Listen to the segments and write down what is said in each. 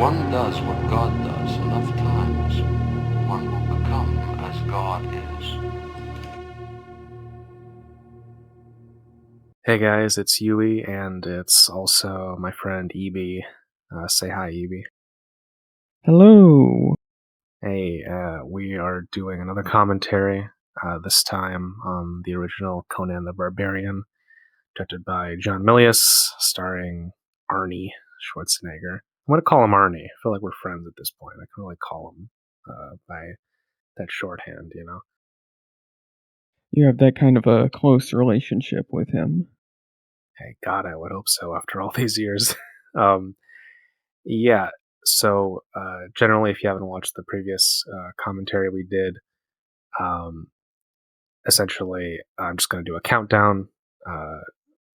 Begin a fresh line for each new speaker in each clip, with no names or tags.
one does what God does enough times, one will become as God is.
Hey guys, it's Yui, and it's also my friend Ebi. Say hi, Ebi.
Hello.
Hey, we are doing another commentary, this time on the original Conan the Barbarian, directed by John Milius, starring Arnie Schwarzenegger. I'm going to call him Arnie. I feel like we're friends at this point. I can really call him by that shorthand, you know?
You have that kind of a close relationship with him.
Hey, God, I would hope so after all these years. um, Yeah. So generally, if you haven't watched the previous commentary we did, um, essentially, I'm just going to do a countdown.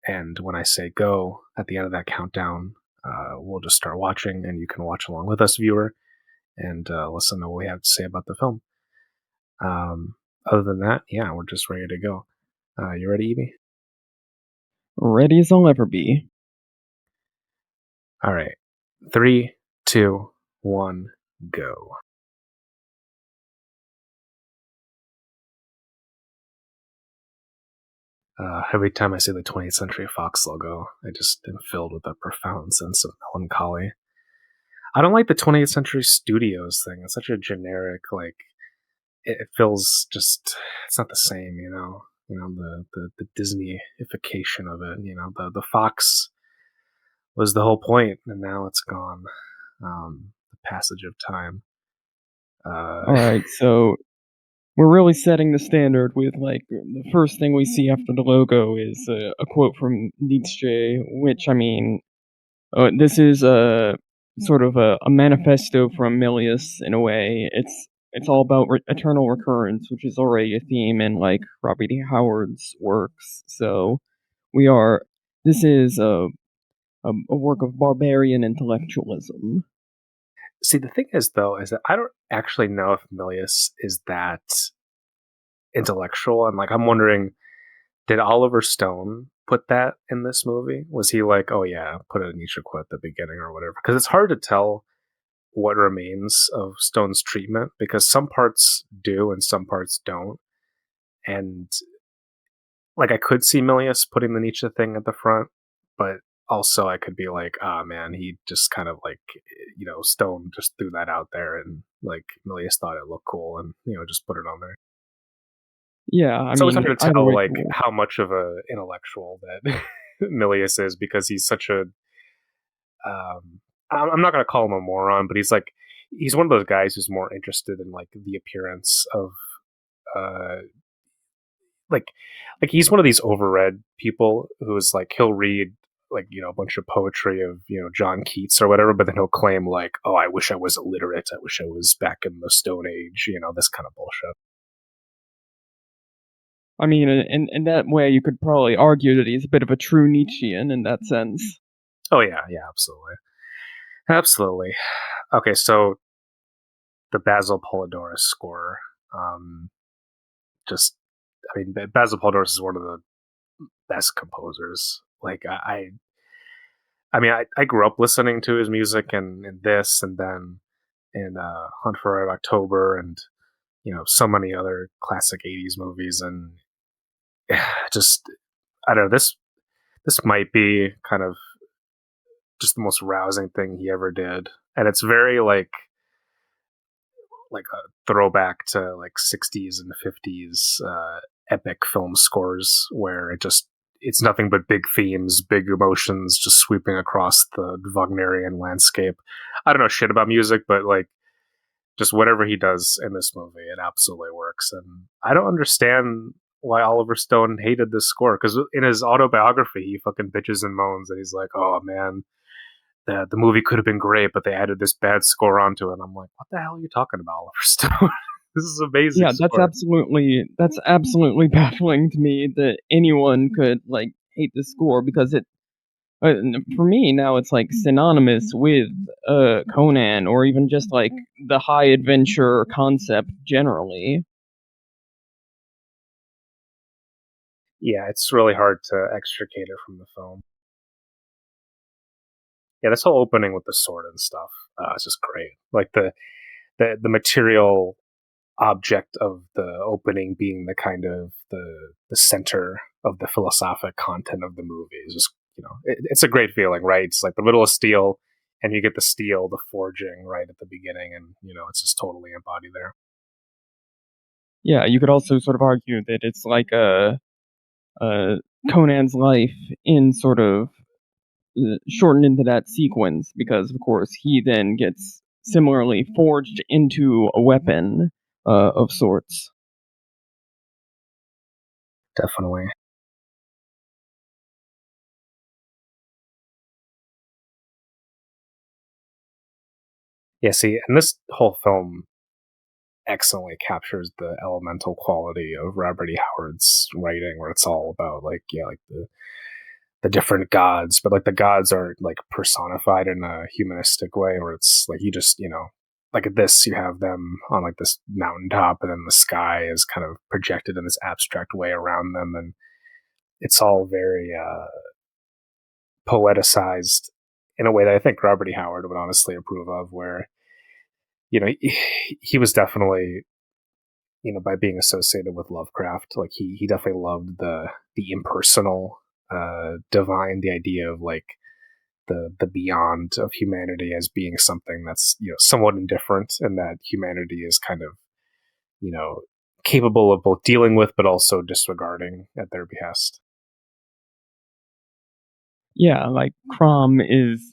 And when I say go at the end of that countdown, we'll just start watching, and you can watch along with us, viewer, and listen to what we have to say about the film. Other than that, yeah, we're just ready to go. You ready, Evie?
Ready as I'll ever be.
All right. 3, 2, 1, go. Every time I see the 20th Century Fox logo, I just am filled with a profound sense of melancholy. I don't like the 20th Century Studios thing. It's such a generic, like, it feels just, it's not the same, you know? You know, the Disney-ification of it, you know? The Fox was the whole point, and now it's gone. The passage of time.
Alright, so we're really setting the standard with, like, the first thing we see after the logo is a quote from Nietzsche, which, I mean, this is a sort of a manifesto from Milius in a way. It's all about eternal recurrence, which is already a theme in, like, Robert E. Howard's works. So this is a work of barbarian intellectualism.
See, the thing is, though, is that I don't actually know if Milius is that intellectual, and, like, I'm wondering, did Oliver Stone put that in this movie? Was he like, oh yeah, put a Nietzsche quote at the beginning or whatever? Because it's hard to tell what remains of Stone's treatment because some parts do and some parts don't. And like I could see Milius putting the Nietzsche thing at the front, but also I could be like, ah man, he just kind of like, you know, Stone just threw that out there and like Milius thought it looked cool and, you know, just put it on there.
Yeah, I
It's always
mean,
hard to
either
tell
way
like
cool.
how much of a intellectual that Milius is because he's such a I'm not gonna call him a moron, but he's one of those guys who's more interested in like the appearance of uh like he's one of these overread people who's like he'll read like you know a bunch of poetry of you know John Keats or whatever, but then he'll claim like, oh, I wish I was illiterate, I wish I was back in the Stone Age, you know, this kind of bullshit.
I mean, in that way, you could probably argue that he's a bit of a true Nietzschean in that sense.
Oh yeah, yeah, absolutely, absolutely. Okay, so the Basil Polidorus score, um, just I mean, Basil Polidorus is one of the best composers. Like I mean, I grew up listening to his music and this, and then in Hunt for Red October, and you know, so many other classic '80s movies, and just I don't know. This might be kind of just the most rousing thing he ever did, and it's very like a throwback to like '60s and '50s epic film scores, where it's nothing but big themes, big emotions just sweeping across the Wagnerian landscape. I don't know shit about music, but like just whatever he does in this movie, it absolutely works. And I don't understand why Oliver Stone hated this score because in his autobiography, he fucking bitches and moans and he's like, "Oh man, the movie could have been great, but they added this bad score onto it." And I'm like, "What the hell are you talking about, Oliver Stone? This is an amazing
Yeah,
score."
that's absolutely baffling to me that anyone could like hate the score because for me now it's like synonymous with Conan or even just like the high adventure concept generally.
Yeah, it's really hard to extricate it from the film. Yeah, this whole opening with the sword and stuff. It's just great. Like the material object of the opening being the kind of the center of the philosophic content of the movie is just, it's a great feeling, right? It's like the middle of steel, and you get the steel, the forging right at the beginning, and it's just totally embodied there.
Yeah, you could also sort of argue that it's like a Conan's life in sort of shortened into that sequence because, of course, he then gets similarly forged into a weapon of sorts.
Definitely. Yeah, see, and this whole film excellently captures the elemental quality of Robert E. Howard's writing, where it's all about like, yeah, like the different gods, but like the gods are like personified in a humanistic way, where it's like you just, like at this, you have them on like this mountaintop, and then the sky is kind of projected in this abstract way around them, and it's all very poeticized in a way that I think Robert E. Howard would honestly approve of, where he was definitely, by being associated with Lovecraft, like he definitely loved the impersonal, divine, the idea of like the beyond of humanity as being something that's somewhat indifferent, and that humanity is kind of you know capable of both dealing with but also disregarding at their behest.
Yeah, like Crom is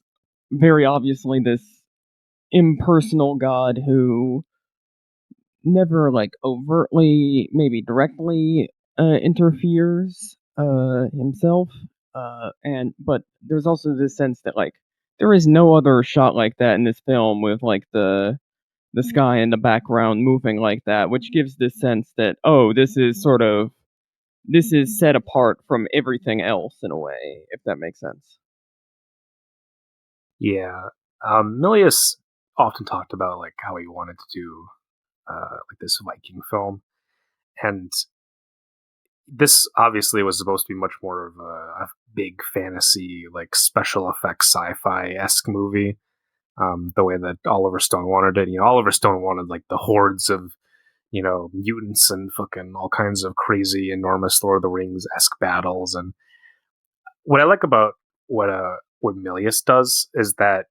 very obviously this impersonal god who never like overtly, maybe directly interferes himself. And but there's also this sense that like there is no other shot like that in this film with like the sky in the background moving like that, which gives this sense that oh, this is set apart from everything else in a way, if that makes sense.
Yeah, Milius often talked about like how he wanted to do like this Viking film, and this obviously was supposed to be much more of a big fantasy, like special effects sci-fi esque movie. The way that Oliver Stone wanted it, Oliver Stone wanted like the hordes of mutants and fucking all kinds of crazy, enormous Lord of the Rings esque battles. And what I like about what Milius does is that,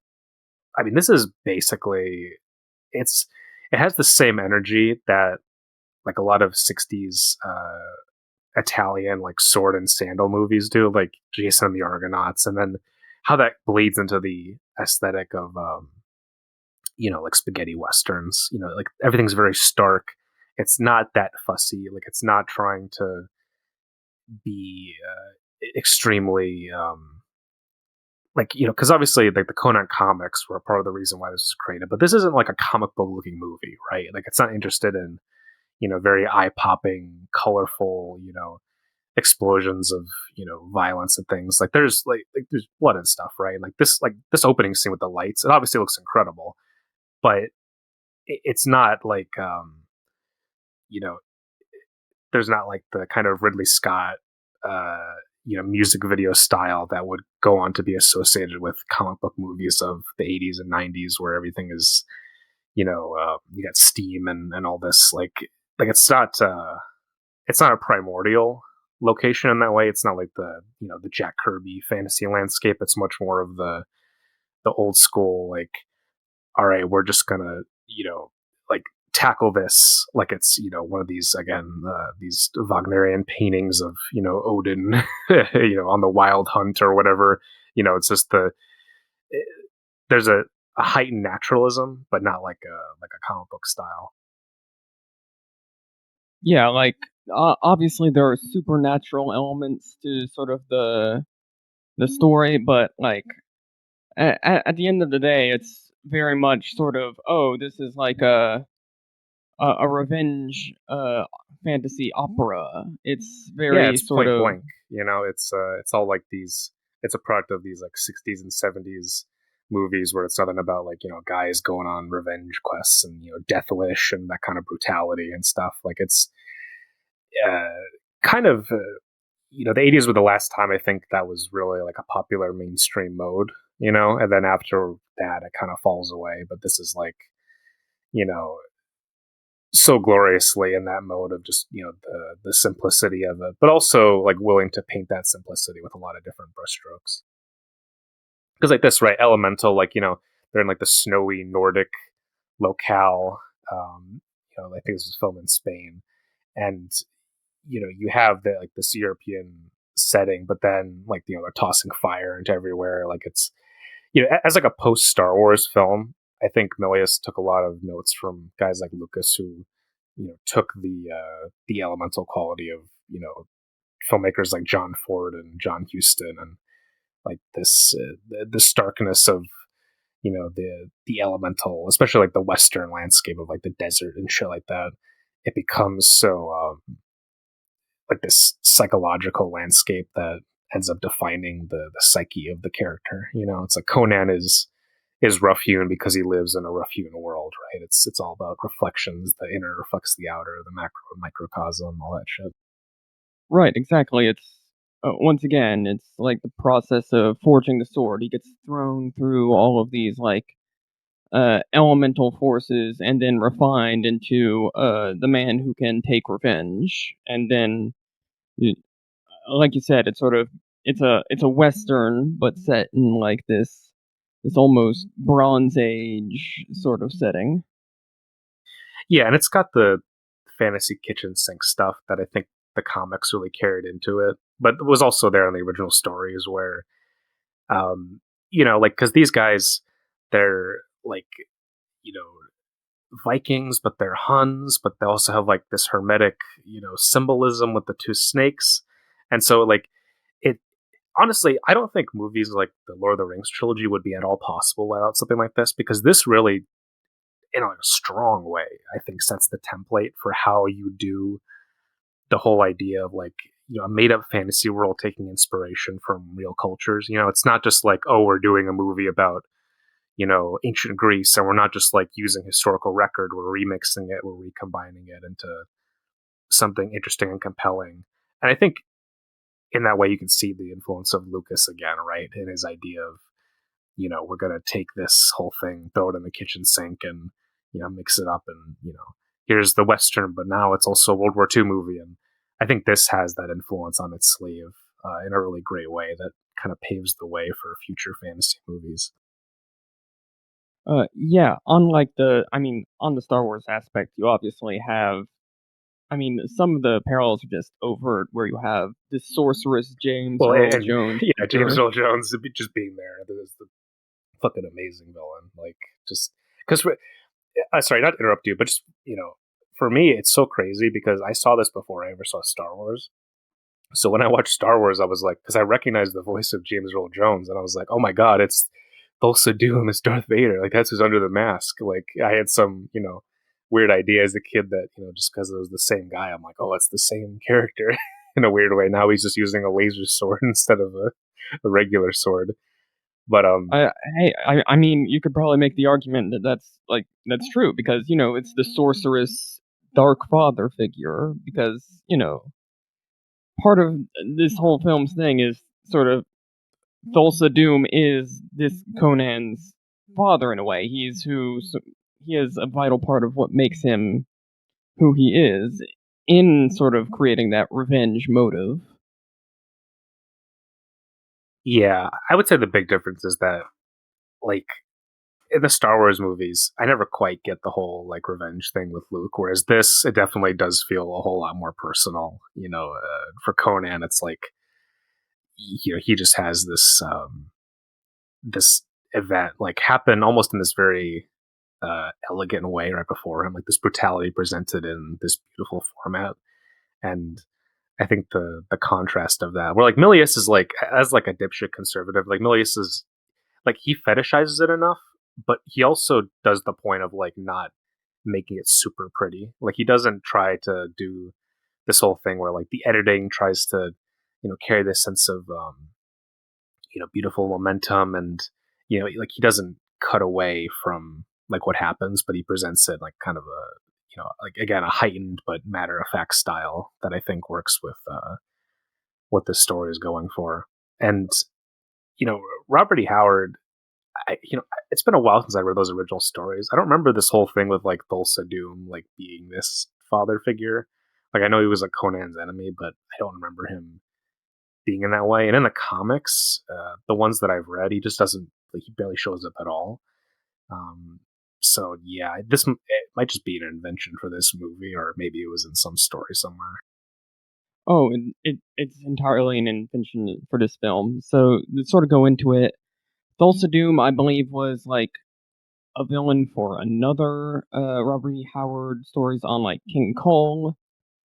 I mean, this is basically it's it has the same energy that like a lot of '60s Italian like sword and sandal movies do, like Jason and the Argonauts, and then how that bleeds into the aesthetic of like spaghetti westerns. Like everything's very stark. It's not that fussy. Like it's not trying to be extremely like because obviously like the Conan comics were part of the reason why this was created, but this isn't like a comic book looking movie, right? Like it's not interested in very eye popping, colorful, explosions of violence and things. Like there's there's blood and stuff, right? And like this opening scene with the lights, it obviously looks incredible, but it's not like you know there's not like the kind of Ridley Scott music video style that would go on to be associated with comic book movies of the 80s and 90s, where everything is you got steam and all this, like it's not a primordial location in that way. It's not like the Jack Kirby fantasy landscape. It's much more of the old school, like, all right, we're just gonna like tackle this like it's one of these, again, these Wagnerian paintings of Odin on the wild hunt or whatever. It's just eh, there's a heightened naturalism, but not like a comic book style.
Yeah, like obviously there are supernatural elements to sort of the story, but like at the end of the day, it's very much sort of oh, this is like a revenge fantasy opera. It's
Yeah,
very
it's
sort
point
of
blank. It's all like these. It's a product of these like '60s and '70s movies, where it's nothing about like guys going on revenge quests and death wish and that kind of brutality and stuff. Like it's uh, kind of the '80s were the last time I think that was really like a popular mainstream mode. and then after that it kind of falls away. But this is like, you know, so gloriously in that mode of just, the simplicity of it, but also like willing to paint that simplicity with a lot of different brushstrokes. Because like this, right? Elemental, like, they're in like the snowy Nordic locale. I think this was filmed in Spain, and you have the like this European setting, but then like they're tossing fire into everywhere. Like it's as like a post Star Wars film. I think Milius took a lot of notes from guys like Lucas, who took the elemental quality of filmmakers like John Ford and John Huston, and like this the starkness of the elemental, especially like the western landscape of like the desert and shit like that. It becomes so like this psychological landscape that ends up defining the psyche of the character. It's like Conan is rough hewn because he lives in a rough hewn world, right? It's all about reflections. The inner reflects the outer, the macro and microcosm, all that shit.
Right, exactly. It's once again, it's like the process of forging the sword. He gets thrown through all of these like elemental forces, and then refined into the man who can take revenge. And then, y- like you said, it's a western, but set in like this almost Bronze Age sort of setting.
Yeah, and it's got the fantasy kitchen sink stuff that I think the comics really carried into it, but it was also there in the original stories where, like, because these guys, they're like, you know, Vikings, but they're Huns, but they also have like this hermetic, symbolism with the two snakes. And so like it honestly, I don't think movies like the Lord of the Rings trilogy would be at all possible without something like this, because this really, in a strong way, I think sets the template for how you do the whole idea of like, a made up fantasy world taking inspiration from real cultures. It's not just like, oh, we're doing a movie about ancient Greece, and we're not just like using historical record, we're remixing it, we're recombining it into something interesting and compelling. And I think in that way you can see the influence of Lucas again, right? In his idea of, we're gonna take this whole thing, throw it in the kitchen sink, and mix it up, and here's the Western, but now it's also a World War II movie. And I think this has that influence on its sleeve in a really great way that kind of paves the way for future fantasy movies.
Yeah, unlike on the Star Wars aspect, you obviously have, some of the parallels are just overt, where you have the sorceress James
Well,
Earl
and
Jones
yeah, James
figure.
Earl Jones just being there is the fucking amazing villain. Like, just because, sorry, not to interrupt you, but just for me, it's so crazy because I saw this before I ever saw Star Wars. So when I watched Star Wars, I was like, because I recognized the voice of James Earl Jones, and I was like, oh my god, it's Thulsa Doom as Darth Vader. Like, that's who's under the mask. Like, I had some weird idea as a kid that just because it was the same guy, I'm like, oh, it's the same character in a weird way. Now he's just using a laser sword instead of a regular sword. But
I hey, you could probably make the argument that that's true, because it's the sorceress Dark Father figure, because part of this whole film's thing is sort of Thulsa Doom is this Conan's father in a way. He is a vital part of what makes him who he is, in sort of creating that revenge motive.
yeah, I would say the big difference is that, like, in the Star Wars movies, I never quite get the whole like revenge thing with Luke. Whereas this, it definitely does feel a whole lot more personal. For Conan, it's like he just has this event like happen almost in this very elegant way right before him, like this brutality presented in this beautiful format. And I think the contrast of that, where like Milius is like, as like a dipshit conservative, like Milius is like, he fetishizes it enough, but he also does the point of like not making it super pretty. Like, he doesn't try to do this whole thing where like the editing tries to carry this sense of beautiful momentum, and like he doesn't cut away from like what happens, but he presents it like kind of a like, again, a heightened but matter of fact style that I think works with what this story is going for. And Robert E. Howard, it's been a while since I read those original stories. I don't remember this whole thing with like Thulsa Doom like being this father figure. Like I know he was like Conan's enemy, but I don't remember him being in that way. And in the comics, the ones that I've read, he just doesn't like he barely shows up at all. Um, so yeah, it might just be an invention for this movie, or maybe it was in some story somewhere.
Oh, it's entirely an invention for this film. So to sort of go into it, Thulsa Doom, I believe, was like a villain for another Robert E. Howard stories on like King Cole,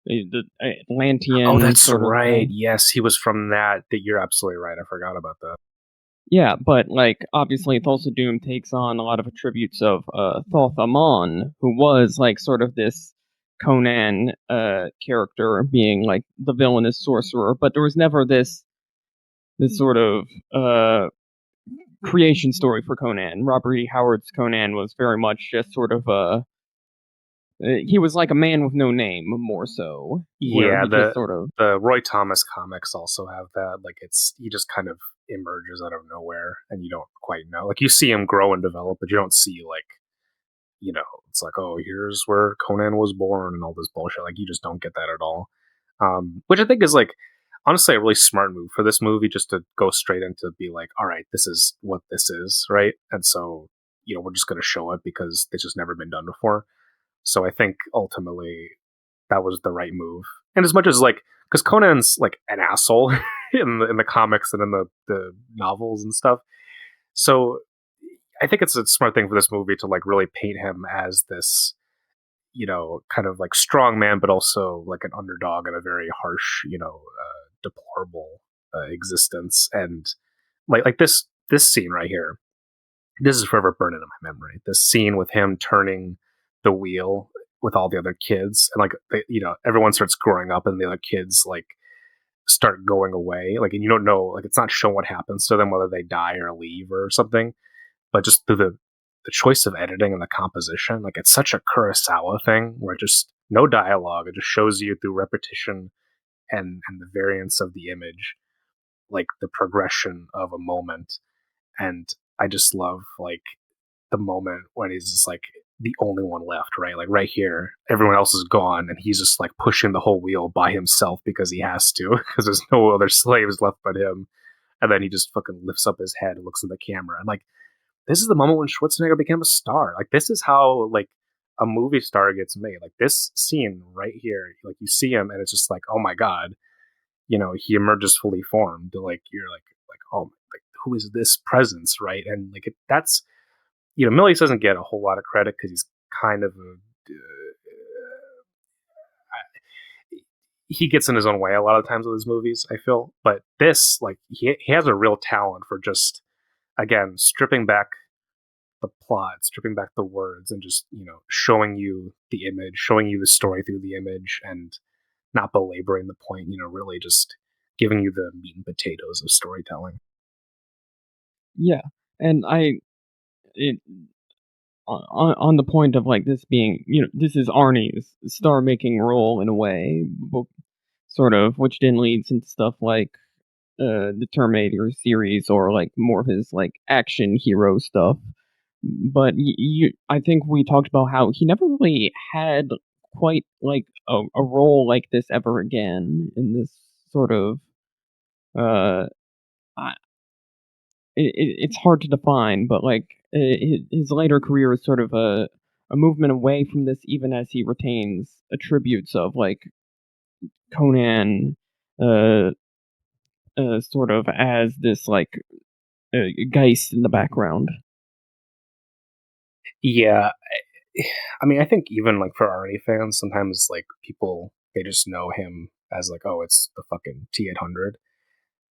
the
Oh,
Atlantean
that's
sort of
right.
thing.
Yes, he was from that. That you're absolutely right. I forgot about that.
Yeah, but like obviously Thulsa Doom takes on a lot of attributes of Thoth Amon, who was like sort of this Conan character, being like the villainous sorcerer, but there was never this sort of creation story for Conan. Robert E. Howard's Conan was very much just sort of he was like a man with no name, more so, where
Yeah,
he just sort of
the Roy Thomas comics also have that. Like he just kind of emerges out of nowhere, and you don't quite know. Like you see him grow and develop, but you don't see like it's like, oh, here's where Conan was born and all this bullshit. Like you just don't get that at all. Which I think is like honestly a really smart move for this movie, just to go straight into be like, all right, this is what this is, right? And so we're just going to show it because it's just never been done before. So I think ultimately that was the right move. And as much as like, because Conan's like an asshole in the comics and in the novels and stuff, so I think it's a smart thing for this movie to like really paint him as this, kind of like strong man, but also like an underdog in a very harsh, deplorable existence. And like this scene right here, this is forever burned into my memory. This scene with him turning the wheel with all the other kids, and like everyone starts growing up, and the other kids like start going away. Like, and you don't know, like it's not shown what happens to them, whether they die or leave or something. But just through the choice of editing and the composition, like it's such a Kurosawa thing where just no dialogue. It just shows you through repetition and the variance of the image, like the progression of a moment. And I just love like the moment when he's just like the only one left, right? Like right here, everyone else is gone, and he's just like pushing the whole wheel by himself because he has to, because there's no other slaves left but him. And then he just fucking lifts up his head and looks in the camera, and like this is the moment when Schwarzenegger became a star. Like this is how like a movie star gets made. Like this scene right here, like you see him, and it's just like, oh my god, he emerges fully formed. Like you're like oh, like who is this presence, right? And like that's Milius doesn't get a whole lot of credit because he's kind of he gets in his own way a lot of times with his movies, I feel. But this, like, he has a real talent for just, again, stripping back the plot, stripping back the words, and just, showing you the image, showing you the story through the image, and not belaboring the point, really just giving you the meat and potatoes of storytelling.
yeah, and it on the point of like this being, this is Arnie's star making role in a way, sort of, which then leads into stuff like the Terminator series or like more of his like action hero stuff. But I think we talked about how he never really had quite like a role like this ever again in this sort of uh I- it's hard to define, but like his later career is sort of a movement away from this, even as he retains attributes of like Conan, uh, sort of as this like Geist in the background.
Yeah, I mean, I think even like for Arnie fans, sometimes like people they just know him as like, oh, it's the fucking T-800,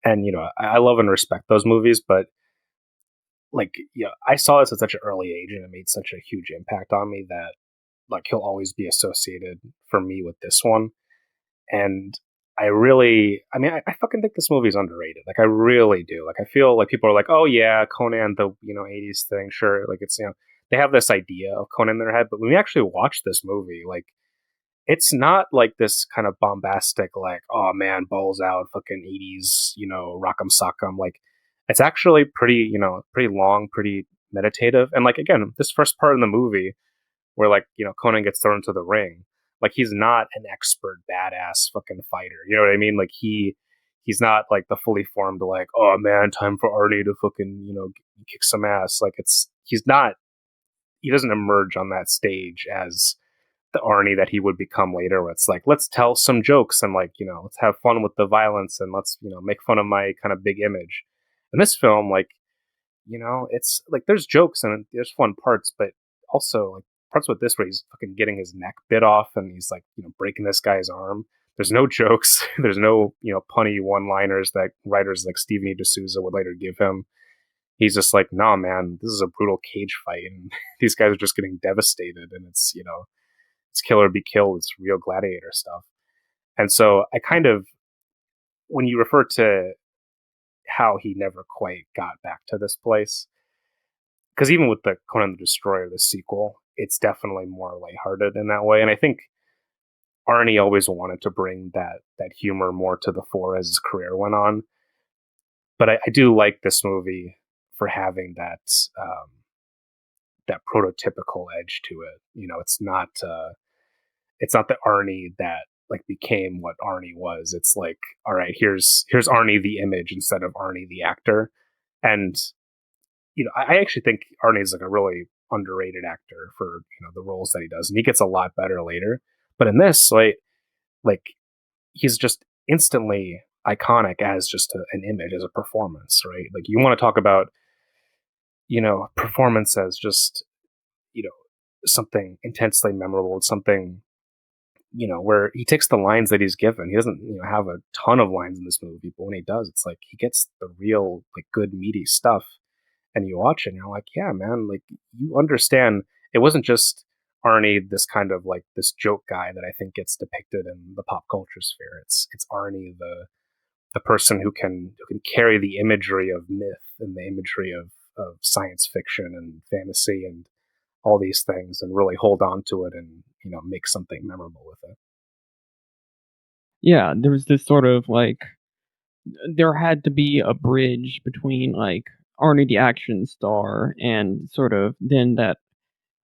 and I love and respect those movies, but like, I saw this at such an early age, and it made such a huge impact on me that like he'll always be associated for me with this one. And I mean, I fucking think this movie is underrated. Like, I really do. Like, I feel like people are like, oh yeah, Conan, the '80s thing, sure. Like, it's they have this idea of Conan in their head, but when we actually watch this movie, like, it's not like this kind of bombastic, like, oh man, balls out, fucking '80s, rock'em sock'em. Like, It's actually pretty, pretty long, pretty meditative. And like again, this first part in the movie where like, Conan gets thrown into the ring, like he's not an expert badass fucking fighter. You know what I mean? Like he's not like the fully formed like, oh man, time for Arnie to fucking, kick some ass. Like he doesn't emerge on that stage as the Arnie that he would become later, where it's like, let's tell some jokes and like, let's have fun with the violence and let's, make fun of my kind of big image. In this film, like, it's like there's jokes and there's fun parts, but also like parts with this where he's fucking getting his neck bit off and he's like, breaking this guy's arm. There's no jokes. There's no, punny one-liners that writers like Steven E. D'Souza would later give him. He's just like, nah, man, this is a brutal cage fight, and these guys are just getting devastated, and it's, it's kill or be killed. It's real gladiator stuff. And so I kind of, when you refer to how he never quite got back to this place, because even with the Conan the Destroyer, the sequel, it's definitely more lighthearted in that way. And I think Arnie always wanted to bring that humor more to the fore as his career went on. But I do like this movie for having that prototypical edge to it. It's not the Arnie that like became what Arnie was. It's like, all right, here's Arnie the image instead of Arnie the actor. And I actually think Arnie is like a really underrated actor for the roles that he does, and he gets a lot better later. But in this, like he's just instantly iconic as just an image, as a performance, right? Like you want to talk about performance as just something intensely memorable, something where he takes the lines that he's given. He doesn't, have a ton of lines in this movie, but when he does, it's like he gets the real, like, good, meaty stuff. And you watch it and you're like, yeah, man, like, you understand it wasn't just Arnie, this kind of like this joke guy that I think gets depicted in the pop culture sphere. It's Arnie, the person who can carry the imagery of myth and the imagery of science fiction and fantasy and all these things and really hold on to it and make something memorable with it.
Yeah, there was this sort of like there had to be a bridge between like Arnie the action star and sort of then that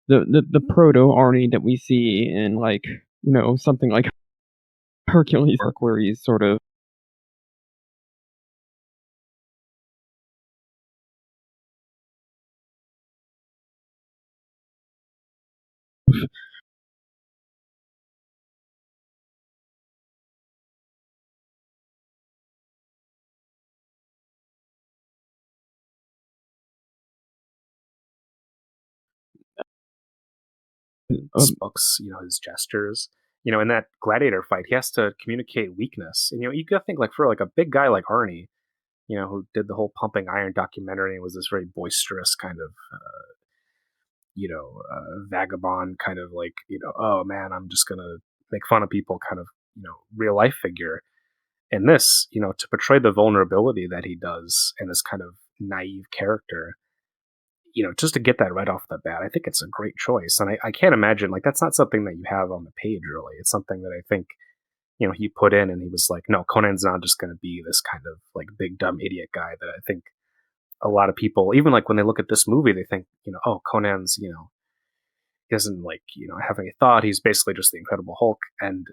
the proto Arnie that we see in like something like Hercules arc where he's sort of
Books, his gestures. In that gladiator fight, he has to communicate weakness. And you gotta think like for like a big guy like Arnie, who did the whole Pumping Iron documentary and was this very boisterous kind of vagabond kind of like, oh man, I'm just gonna make fun of people kind of, real life figure. And this, to portray the vulnerability that he does in this kind of naive character, just to get that right off the bat, I think it's a great choice. And I can't imagine, like, that's not something that you have on the page, really. It's something that I think, he put in and he was like, no, Conan's not just going to be this kind of, like, big, dumb idiot guy that I think a lot of people, even, like, when they look at this movie, they think, oh, Conan's, he doesn't, like, have any thought. He's basically just the Incredible Hulk. And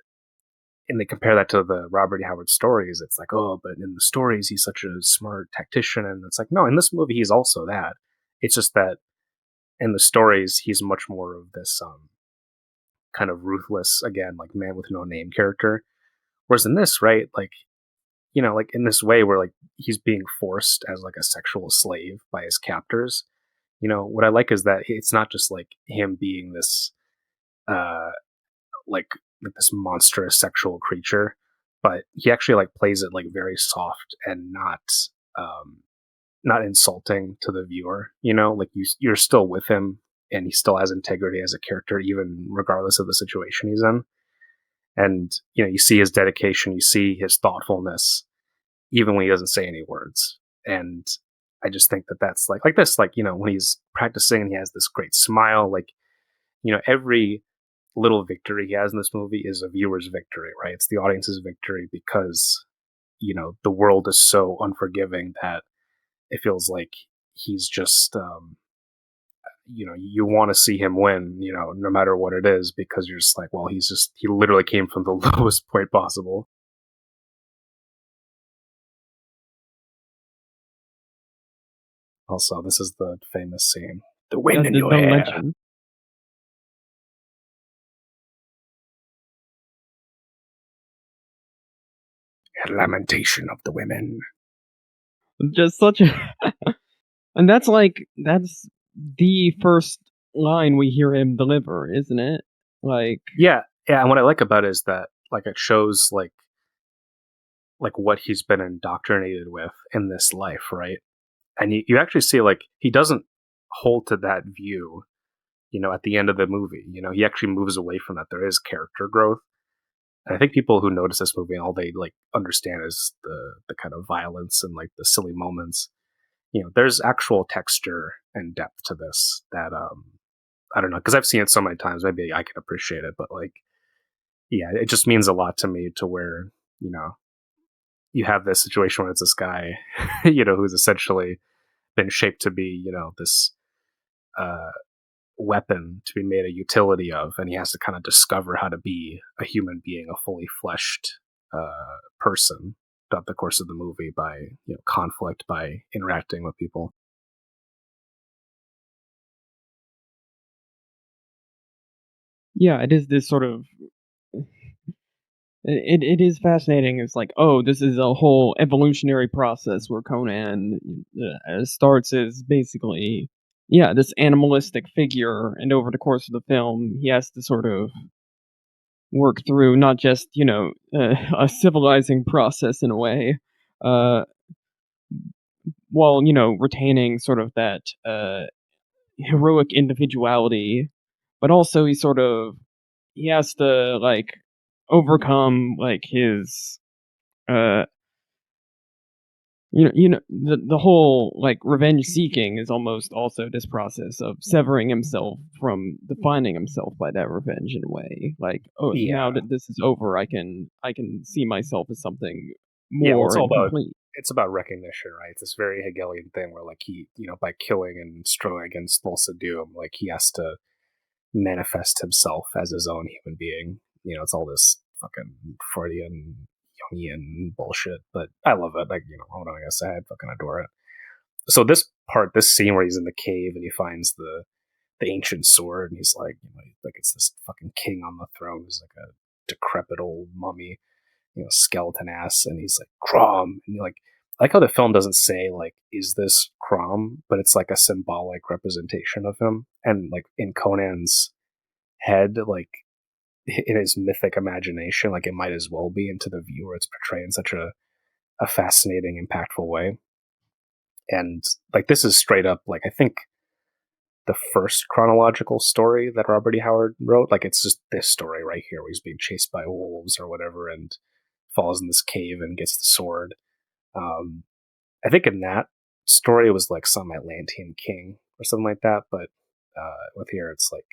they compare that to the Robert E. Howard stories. It's like, oh, but in the stories, he's such a smart tactician. And it's like, no, in this movie, he's also that. It's just that in the stories, he's much more of this kind of ruthless, again, like man with no name character. Whereas in this, right, like, like in this way where like he's being forced as like a sexual slave by his captors. What I like is that it's not just like him being this uh like this monstrous sexual creature, but he actually like plays it like very soft and um not insulting to the viewer. Like you're still with him and he still has integrity as a character even regardless of the situation he's in. And you see his dedication, you see his thoughtfulness even when he doesn't say any words. And I just think that that's like this, like, when he's practicing and he has this great smile, like, every little victory he has in this movie is a viewer's victory, right? It's the audience's victory because, the world is so unforgiving that it feels like he's just you want to see him win, no matter what it is, because you're just like, well, he literally came from the lowest point possible. Also, this is the famous scene, the wind in your
the
hair.
legend.
A lamentation of the women.
Just such a and that's the first line we hear him deliver, isn't it? Like,
yeah, and what I like about it is that like it shows like what he's been indoctrinated with in this life, right? And you actually see like he doesn't hold to that view, at the end of the movie. He actually moves away from that. There is character growth. And I think people who notice this movie, all they like understand is the kind of violence and like the silly moments. There's actual texture and depth to this that I don't know, because I've seen it so many times. Maybe I can appreciate it, but like, yeah, it just means a lot to me to where you have this situation where it's this guy, who's essentially been shaped to be, this uh, weapon to be made a utility of, and he has to kind of discover how to be a human being, a fully fleshed person throughout the course of the movie by conflict, by interacting with people.
yeah, it is this sort of it is fascinating. It's like, oh, this is a whole evolutionary process where Conan starts as basically, yeah, this animalistic figure, and over the course of the film, he has to sort of work through not just a civilizing process in a way, uh, while retaining sort of that heroic individuality, but also he has to like overcome like his uh the whole like revenge seeking is almost also this process of severing himself from defining himself by that revenge in a way, like, oh, now
Yeah,
that this is over, I can see myself as something
yeah. Well,
more and complete.
it's about recognition, right? It's this very Hegelian thing where like he, by killing and struggling against Thulsa Doom, like he has to manifest himself as his own human being. It's all this fucking Freudian, Jungian bullshit, but I love it. Like, what am I gonna say? I fucking adore it. So this scene where he's in the cave and he finds the ancient sword, and he's like, like it's this fucking king on the throne who's like a decrepit old mummy, skeleton ass, and he's like Crom, and you're like, I like how the film doesn't say like, is this Crom, but it's like a symbolic representation of him, and like in Conan's head, like in his mythic imagination, like it might as well be, and to the viewer, it's portrayed in such a fascinating, impactful way. And like this is straight up like I think the first chronological story that Robert E. Howard wrote. Like it's just this story right here where he's being chased by wolves or whatever and falls in this cave and gets the sword. Um, I think in that story it was like some Atlantean king or something like that, but with here it's like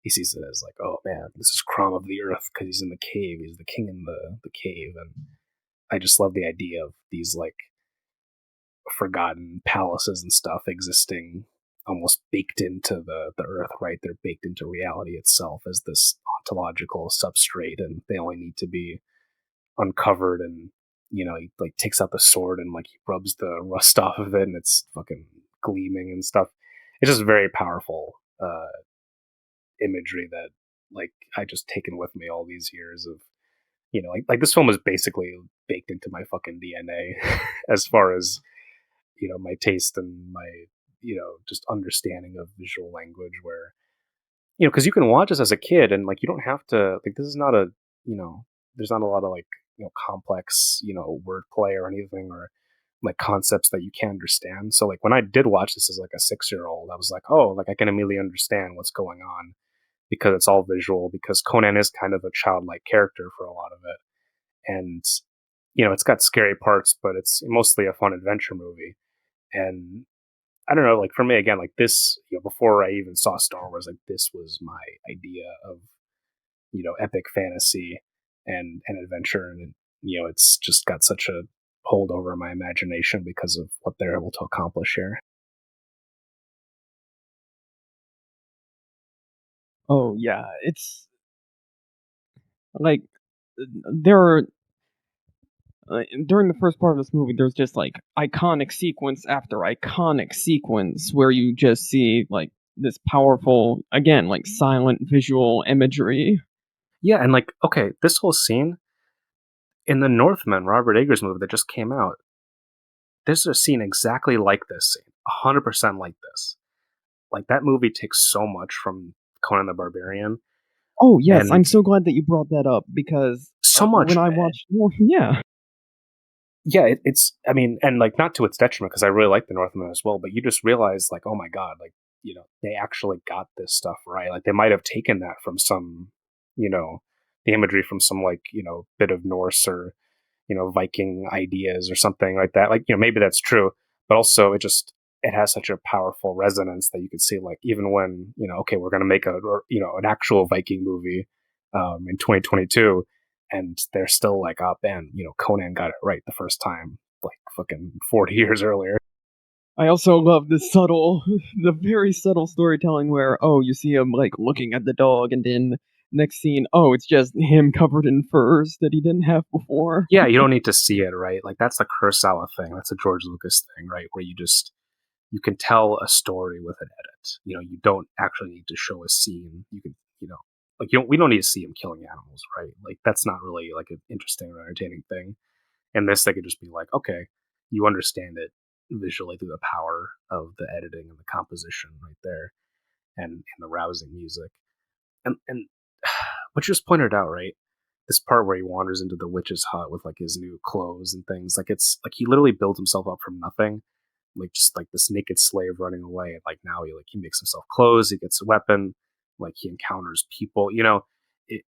he sees it as like, oh man, this is Crom of the Earth because he's in the cave. He's the king in the cave, and I just love the idea of these like forgotten palaces and stuff existing almost baked into the earth, right? They're baked into reality itself as this ontological substrate, and they only need to be uncovered. And he like takes out the sword and like he rubs the rust off of it, and it's fucking gleaming and stuff. It's just very powerful imagery that like I just taken with me all these years of like this film is basically baked into my fucking DNA as far as my taste and my just understanding of visual language, where because you can watch this as a kid and like you don't have to like, this is not a there's not a lot of like complex wordplay or anything, or like concepts that you can't understand. So like when I did watch this as like a 6-year old, I was like, oh, like I can immediately understand what's going on because it's all visual, because Conan is kind of a childlike character for a lot of it. And it's got scary parts, but it's mostly a fun adventure movie. And I don't know, like for me again, like this, before I even saw Star Wars, like this was my idea of, epic fantasy and adventure. And it's just got such a hold over my imagination because of what they're able to accomplish here.
Oh yeah, it's like there are during the first part of this movie, there's just like iconic sequence after iconic sequence where you just see like this powerful, again, like silent visual imagery.
Yeah, and like, okay, this whole scene in the Northman, Robert Eggers movie that just came out, there's a scene exactly like this scene, 100% like this. Like that movie takes so much from Conan the Barbarian,
Oh yes,
and
I'm so glad that you brought that up because
so
when
much.
I watched more, yeah,
Yeah, it's. I mean, and like not to its detriment because I really like the Northman as well. But you just realize, like, oh my god, like they actually got this stuff right. Like they might have taken that from some, the imagery from some like bit of Norse or Viking ideas or something like that. Like maybe that's true, but also it has such a powerful resonance that you could see like even when okay we're gonna make an actual Viking movie in 2022 and they're still like up and Conan got it right the first time like fucking 40 years earlier.
I also love the very subtle storytelling where you see him like looking at the dog, and then next scene, it's just him covered in furs that he didn't have before.
Yeah, you don't need to see it, right? Like that's a Kurosawa thing, that's a George Lucas thing, right? Where you can tell a story with an edit. You don't actually need to show a scene. You can, like we don't need to see him killing animals, right? Like that's not really like an interesting or entertaining thing. And this, they could just be like, okay, you understand it visually through the power of the editing and the composition right there, and the rousing music, and what you just pointed out, right? This part where he wanders into the witch's hut with like his new clothes and things, like it's like he literally builds himself up from nothing, like just like this naked slave running away. And like now he makes himself clothes, he gets a weapon, like he encounters people. It,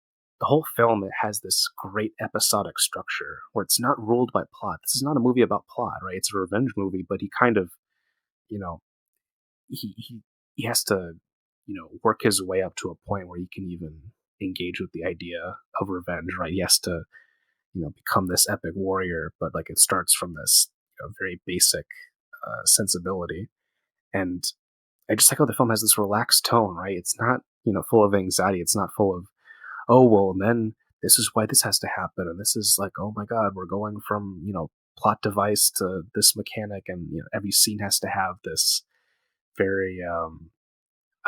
the whole film, it has this great episodic structure where it's not ruled by plot. This is not a movie about plot, right? It's a revenge movie, but he kind of, you know, he has to, work his way up to a point where he can even engage with the idea of revenge, right? He has to, become this epic warrior, but like it starts from this very basic sensibility. And I just like how the film has this relaxed tone, right? It's not, full of anxiety. It's not full of, oh, well, and then this is why this has to happen. And this is like, oh my God, we're going from, plot device to this mechanic. And, every scene has to have this very,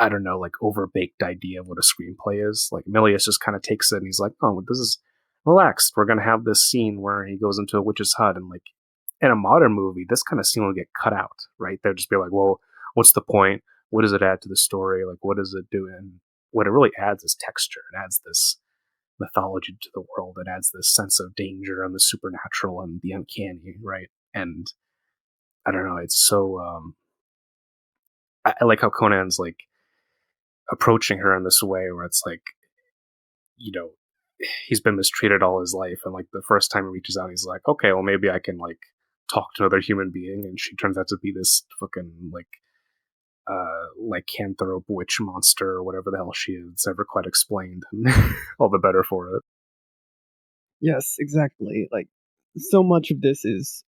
I don't know, like overbaked idea of what a screenplay is. Like Milius just kind of takes it and he's like, oh, this is relaxed. We're going to have this scene where he goes into a witch's hut and like, in a modern movie, this kind of scene will get cut out, right? They'll just be like, well, what's the point? What does it add to the story? Like, what does it do? And what it really adds is texture. It adds this mythology to the world. It adds this sense of danger and the supernatural and the uncanny, right? And I don't know. It's so. I like how Conan's like approaching her in this way, where it's like, you know, he's been mistreated all his life, and like the first time he reaches out, he's like, okay, well maybe I can like talk to another human being, and she turns out to be this fucking lycanthrope witch monster or whatever the hell she is. It's never quite explained, and all the better for it.
Yes, exactly. Like so much of this is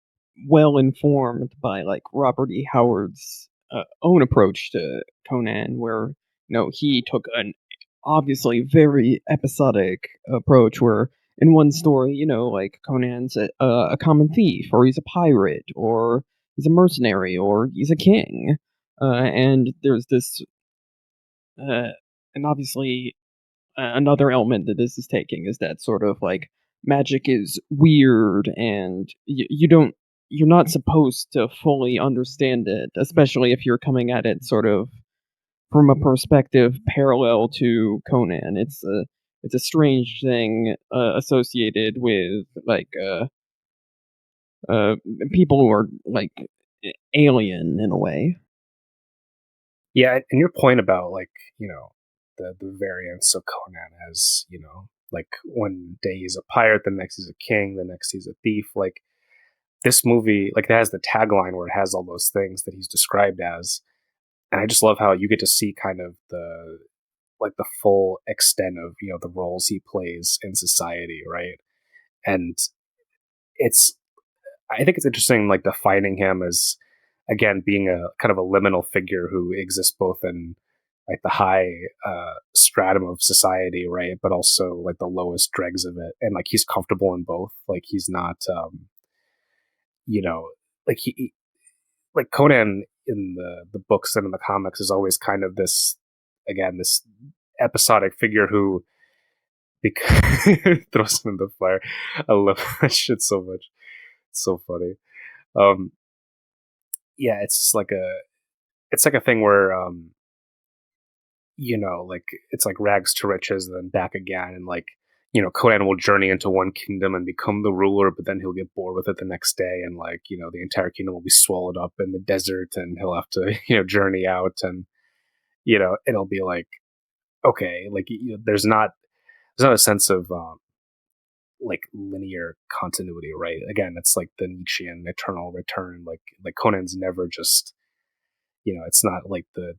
well informed by like Robert E. Howard's own approach to Conan, where he took an obviously very episodic approach, where in one story, like Conan's a common thief, or he's a pirate, or he's a mercenary, or he's a king, and there's this, and obviously another element that this is taking is that sort of like magic is weird and you're not supposed to fully understand it, especially if you're coming at it sort of from a perspective parallel to Conan. It's a strange thing associated with like uh people who are like alien in a way.
Yeah, and your point about like the variance of Conan as like one day he's a pirate, the next he's a king, the next he's a thief. Like this movie, like it has the tagline where it has all those things that he's described as, and I just love how you get to see kind of the full extent of the roles he plays in society, right? And it's I think it's interesting, like defining him as again being a kind of a liminal figure who exists both in like the high stratum of society, right, but also like the lowest dregs of it, and like he's comfortable in both. Like he's not, you know, like like Conan in the books and in the comics is always kind of this again this episodic figure who throws him in the fire. I love that shit so much. It's so funny. Um, yeah, it's like a thing where like it's like rags to riches and then back again, and like Conan will journey into one kingdom and become the ruler, but then he'll get bored with it the next day, and like the entire kingdom will be swallowed up in the desert, and he'll have to journey out, and it'll be like okay, like there's not a sense of like linear continuity, right? Again, it's like the Nietzschean eternal return. Like Conan's never just it's not like the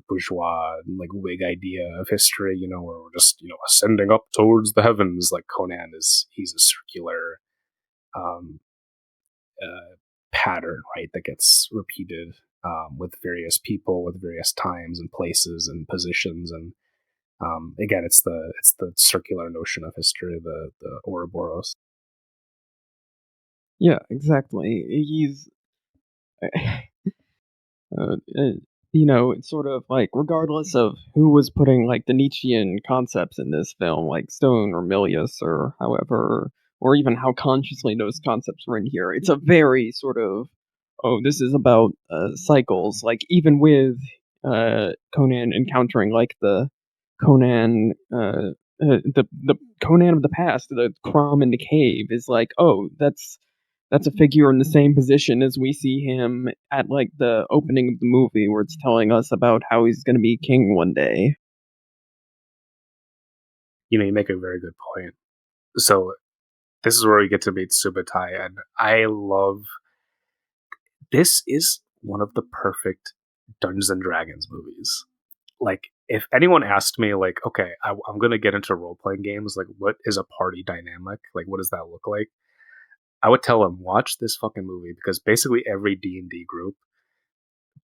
bourgeois like Whig idea of history, where we're just ascending up towards the heavens. Like Conan he's a circular um, pattern, right, that gets repeated with various people, with various times and places and positions, and again, it's the circular notion of history, the Ouroboros.
Yeah, exactly. He's it's sort of like regardless of who was putting like the Nietzschean concepts in this film, like Stone or Milius or however, or even how consciously those concepts were in here, it's a very sort of this is about cycles. Like even with Conan encountering like the Conan, the Conan of the past, the Crom in the cave is like, oh, that's a figure in the same position as we see him at like the opening of the movie where it's telling us about how he's going to be king one day.
You make a very good point. So this is where we get to meet Subutai, and I love this is one of the perfect Dungeons and Dragons movies. Like, if anyone asked me, like, okay, I'm gonna get into role playing games, like, what is a party dynamic? Like, what does that look like? I would tell them watch this fucking movie because basically every D&D group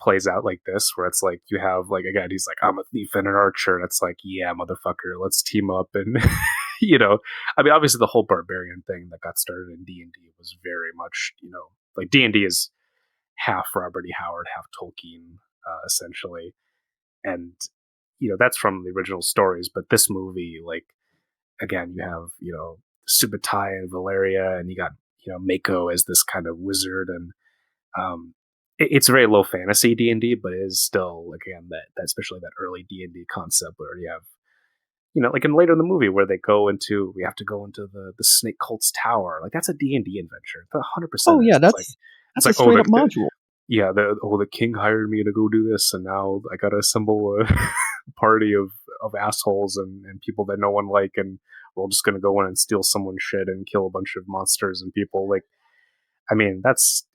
plays out like this, where it's like you have like again, he's like I'm a thief and an archer, and it's like yeah, motherfucker, let's team up and I mean, obviously the whole barbarian thing that got started in D&D was very much like D&D is half Robert E. Howard, half Tolkien, essentially, and that's from the original stories. But this movie, like again, you have Subutai and Valeria, and you got Mako as this kind of wizard, and it's very low fantasy D&D, but it is still like again that especially that early D&D concept where you have like in later in the movie where we have to go into the Snake Cult's tower. Like that's a D&D adventure. 100%
Oh yeah,
is. It's
that's a
like
straight up module.
yeah, the king hired me to go do this, and now I got to assemble a party of assholes and people that no one like, and we're all just gonna go in and steal someone's shit and kill a bunch of monsters and people. Like, I mean, that's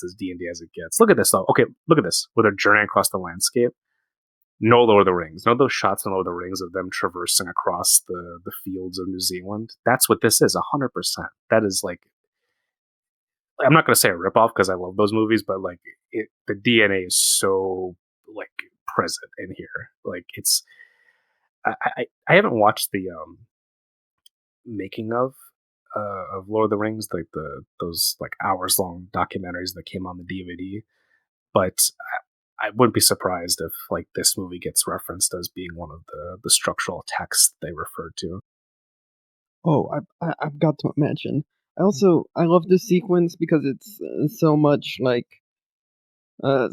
as D&D as it gets. Look at this though. Okay, look at this. Where they're journeying across the landscape. No Lord of the Rings. No those shots in Lord of the Rings of them traversing across the fields of New Zealand. That's what this is. 100%. That is like I'm not going to say a ripoff because I love those movies, but like the DNA is so like present in here. Like it's I haven't watched the making of Lord of the Rings, like those like hours long documentaries that came on the DVD, but I wouldn't be surprised if like this movie gets referenced as being one of the structural texts they referred to.
Oh, I've got to mention. I love this sequence because it's so much like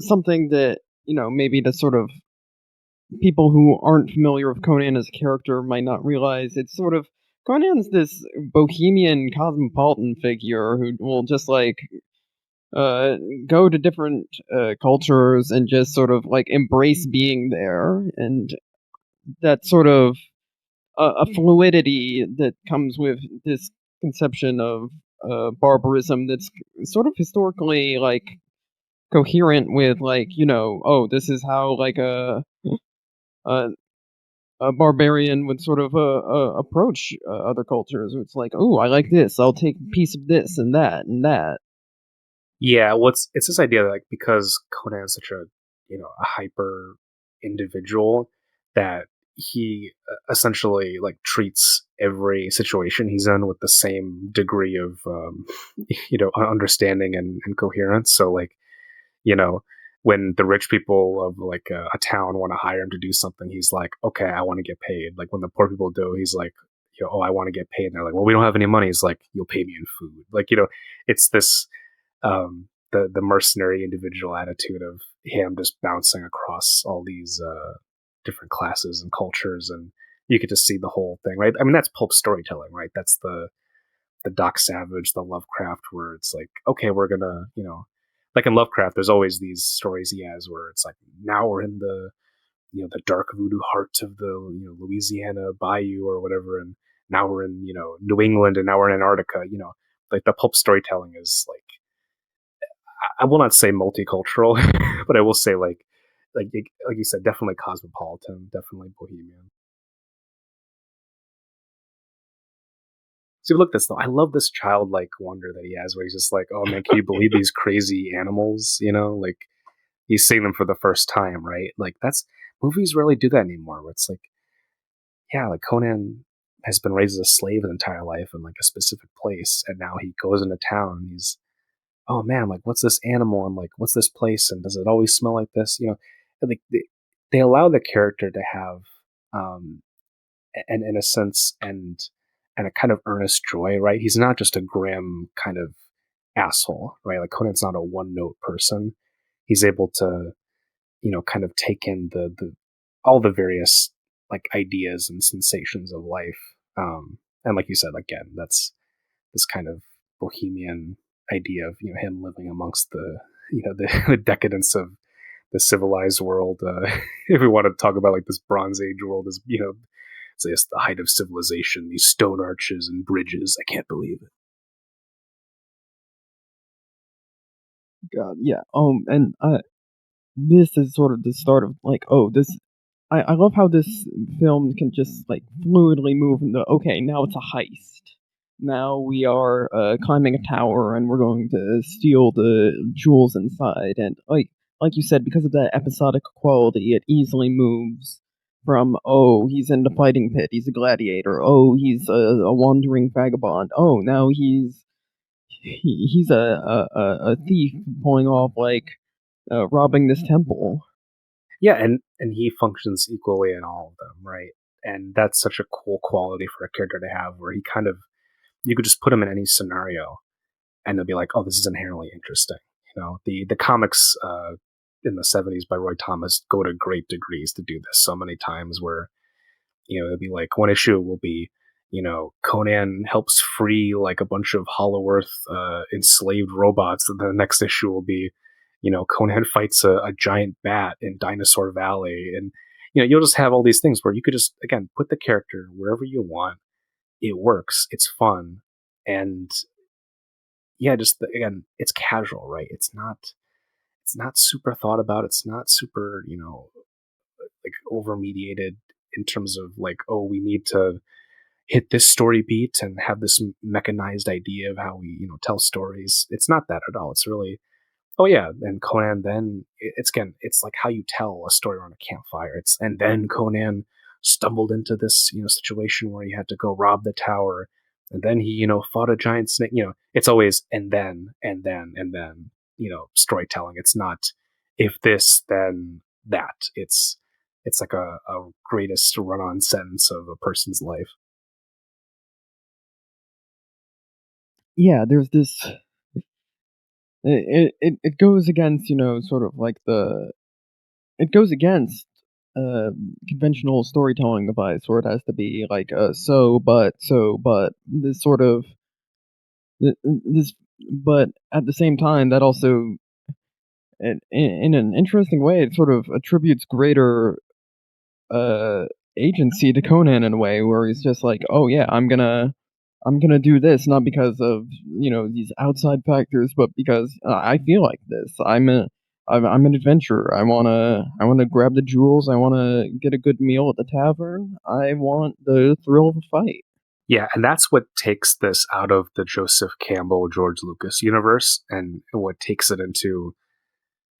something that maybe the sort of people who aren't familiar with Conan as a character might not realize. It's sort of Conan's this bohemian cosmopolitan figure who will just like uh go to different cultures and just sort of like embrace being there, and that sort of a fluidity that comes with this conception of barbarism that's sort of historically like coherent with like oh, this is how like a, a barbarian would sort of approach other cultures. It's like, oh, I like this, I'll take a piece of this and that and that.
Yeah, it's this idea that, like, because Conan is such a, a hyper individual, that he essentially, like, treats every situation he's in with the same degree of understanding and coherence. So, like, you know when the rich people of, like, a town want to hire him to do something, he's like, okay, I want to get paid. Like, when the poor people do, he's like, oh, I want to get paid, and they're like, well, we don't have any money. He's like, you'll pay me in food. Like, it's this, the mercenary individual attitude of him just bouncing across all these different classes and cultures, and you get to see the whole thing, right? I mean, that's pulp storytelling, right? That's the Doc Savage, the Lovecraft, where it's like, okay, we're gonna, like in Lovecraft, there's always these stories he has where it's like, now we're in the, the dark voodoo heart of the, Louisiana bayou or whatever, and now we're in, New England, and now we're in Antarctica. Like, the pulp storytelling is like, I will not say multicultural, but I will say, like you said, definitely cosmopolitan, definitely bohemian. See, look at this though. I love this childlike wonder that he has, where he's just like, "Oh man, can you believe these crazy animals?" Like, he's seeing them for the first time, right? Like, that's movies rarely do that anymore. Where it's like, yeah, like Conan has been raised as a slave his entire life in, like, a specific place, and now he goes into town and he's, oh man, like, what's this animal, and like, what's this place, and does it always smell like this? Like, they allow the character to have, um, an innocence and a kind of earnest joy, right? He's not just a grim kind of asshole, right? Like, Conan's not a one note person. He's able to, kind of take in the all the various, like, ideas and sensations of life. And like you said, again, that's this kind of bohemian idea of, him living amongst the, the decadence of the civilized world. If we want to talk about, like, this Bronze Age world, is, say it's the height of civilization, these stone arches and bridges. I can't believe it.
God, yeah. And this is sort of the start of like, oh, this. I love how this film can just like fluidly move into okay, now it's a heist. Now we are climbing a tower and we're going to steal the jewels inside. And like you said, because of that episodic quality, it easily moves from oh he's in the fighting pit, he's a gladiator. Oh he's a wandering vagabond. Oh now he's a thief pulling off like robbing this temple.
Yeah, and he functions equally in all of them, right? And that's such a cool quality for a character to have, where he kind of, you could just put him in any scenario, and they'll be like, oh, this is inherently interesting. The comics in the '70s by Roy Thomas go to great degrees to do this so many times, where, it'll be like, one issue will be, Conan helps free, like, a bunch of Hollow Earth enslaved robots, and the next issue will be, Conan fights a giant bat in Dinosaur Valley, and, you'll just have all these things where you could just, again, put the character wherever you want. It works. It's fun, and yeah, just again, it's casual, right? It's not super thought about. It's not super, like, over mediated in terms of, like, oh, we need to hit this story beat and have this mechanized idea of how we, tell stories. It's not that at all. It's really, oh yeah, and Conan, then it's again, it's like how you tell a story around a campfire. It's, and then Conan stumbled into this, situation where he had to go rob the tower, and then he, fought a giant snake. It's always and then storytelling. It's not if this then that. It's like a greatest run-on sentence of a person's life.
Yeah, there's this. It goes against sort of like the it goes against conventional storytelling device where it has to be like so but this sort of this but at the same time that also in an interesting way it sort of attributes greater uh agency to Conan in a way where he's just like oh yeah I'm gonna do this not because of these outside factors, but because I feel like this. I'm an adventurer. I wanna grab the jewels. I wanna get a good meal at the tavern. I want the thrill of a fight.
Yeah, and that's what takes this out of the Joseph Campbell, George Lucas universe, and what takes it into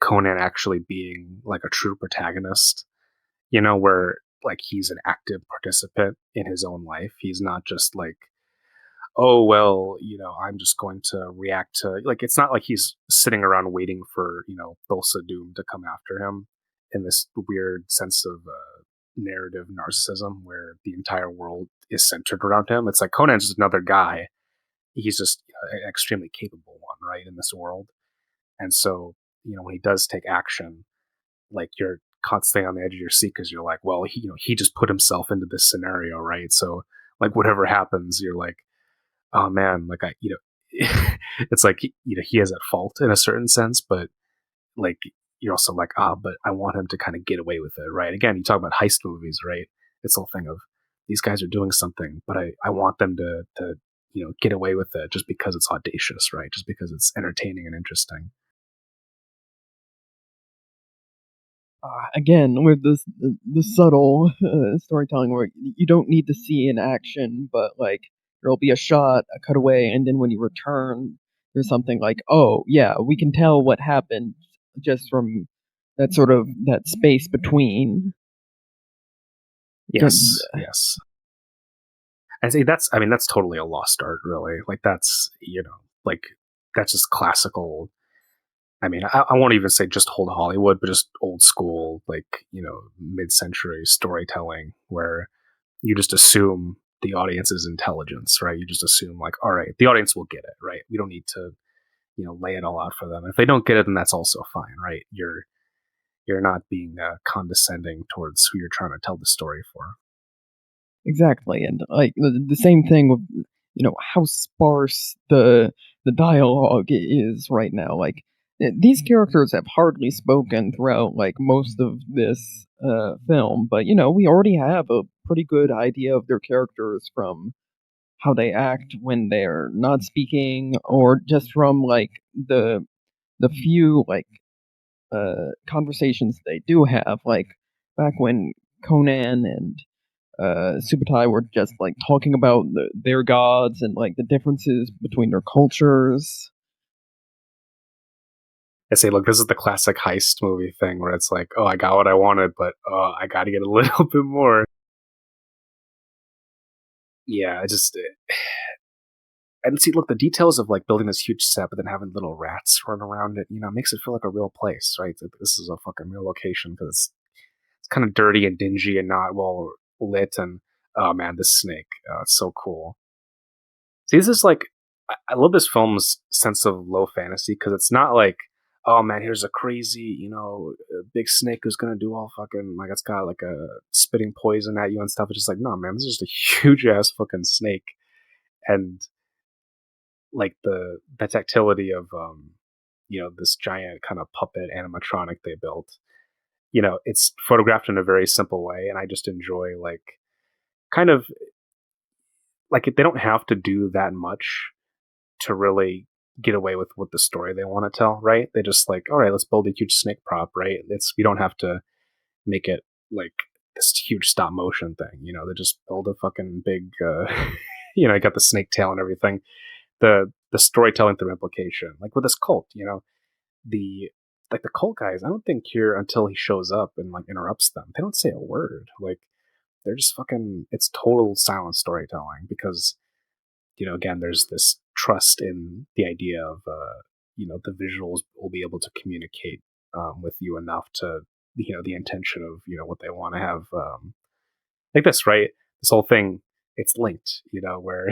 Conan actually being like a true protagonist, where like he's an active participant in his own life. He's not just like, oh, well, I'm just going to react to, like, it's not like he's sitting around waiting for, Thulsa Doom to come after him in this weird sense of narrative narcissism where the entire world is centered around him. It's like Conan's just another guy. He's just an extremely capable one, right, in this world. And so, when he does take action, like, you're constantly on the edge of your seat because you're like, well, he just put himself into this scenario, right? So, like, whatever happens, you're like, oh man, like it's like he is at fault in a certain sense, but like you're also like, but I want him to kind of get away with it, right? Again, you talk about heist movies, right? It's the whole thing of these guys are doing something, but I want them to get away with it just because it's audacious, right? Just because it's entertaining and interesting.
Again, with the subtle storytelling where you don't need to see an action, but like there'll be a shot, a cutaway, and then when you return, there's something like, oh yeah, we can tell what happened just from that space between.
Yes, yes. I say that's totally a lost art, really. Like that's like that's just classical. I mean, I won't even say just old Hollywood, but just old school, like, mid-century storytelling where you just assume the audience's intelligence, right? You just assume like, all right, the audience will get it, right? We don't need to, lay it all out for them. If they don't get it, then that's also fine, right? You're not being condescending towards who you're trying to tell the story for.
Exactly, and like the same thing with how sparse the dialogue is right now. Like these characters have hardly spoken throughout like most of this film, but we already have a pretty good idea of their characters from how they act when they're not speaking, or just from like the few like conversations they do have. Like back when Conan and Subutai were just like talking about their gods and like the differences between their cultures.
I say, look, this is the classic heist movie thing where it's like, oh, I got what I wanted, but I got to get a little bit more. Yeah, I just and see, look, the details of like building this huge set, but then having little rats run around it, makes it feel like a real place, right? This is a fucking real location because it's kind of dirty and dingy and not well lit. And oh man, this snake, it's so cool. See, this is like, I love this film's sense of low fantasy because it's not like, oh man, here's a crazy, big snake who's gonna do all fucking, like, it's got like a spitting poison at you and stuff. It's just like, no man, this is just a huge ass fucking snake. And like the tactility of this giant kind of puppet animatronic they built, it's photographed in a very simple way, and I just enjoy like kind of like they don't have to do that much to really get away with what the story they want to tell, right? They just like, all right, let's build a huge snake prop, right? It's we don't have to make it like this huge stop motion thing, they just build a fucking big I got the snake tail and everything. The storytelling through implication, like with this cult, the like the cult guys, I don't think here until he shows up and like interrupts them. They don't say a word. Like they're just fucking. It's total silent storytelling because again, there's this trust in the idea of the visuals will be able to communicate with you enough to the intention of what they want to have like this, right? This whole thing, it's linked, where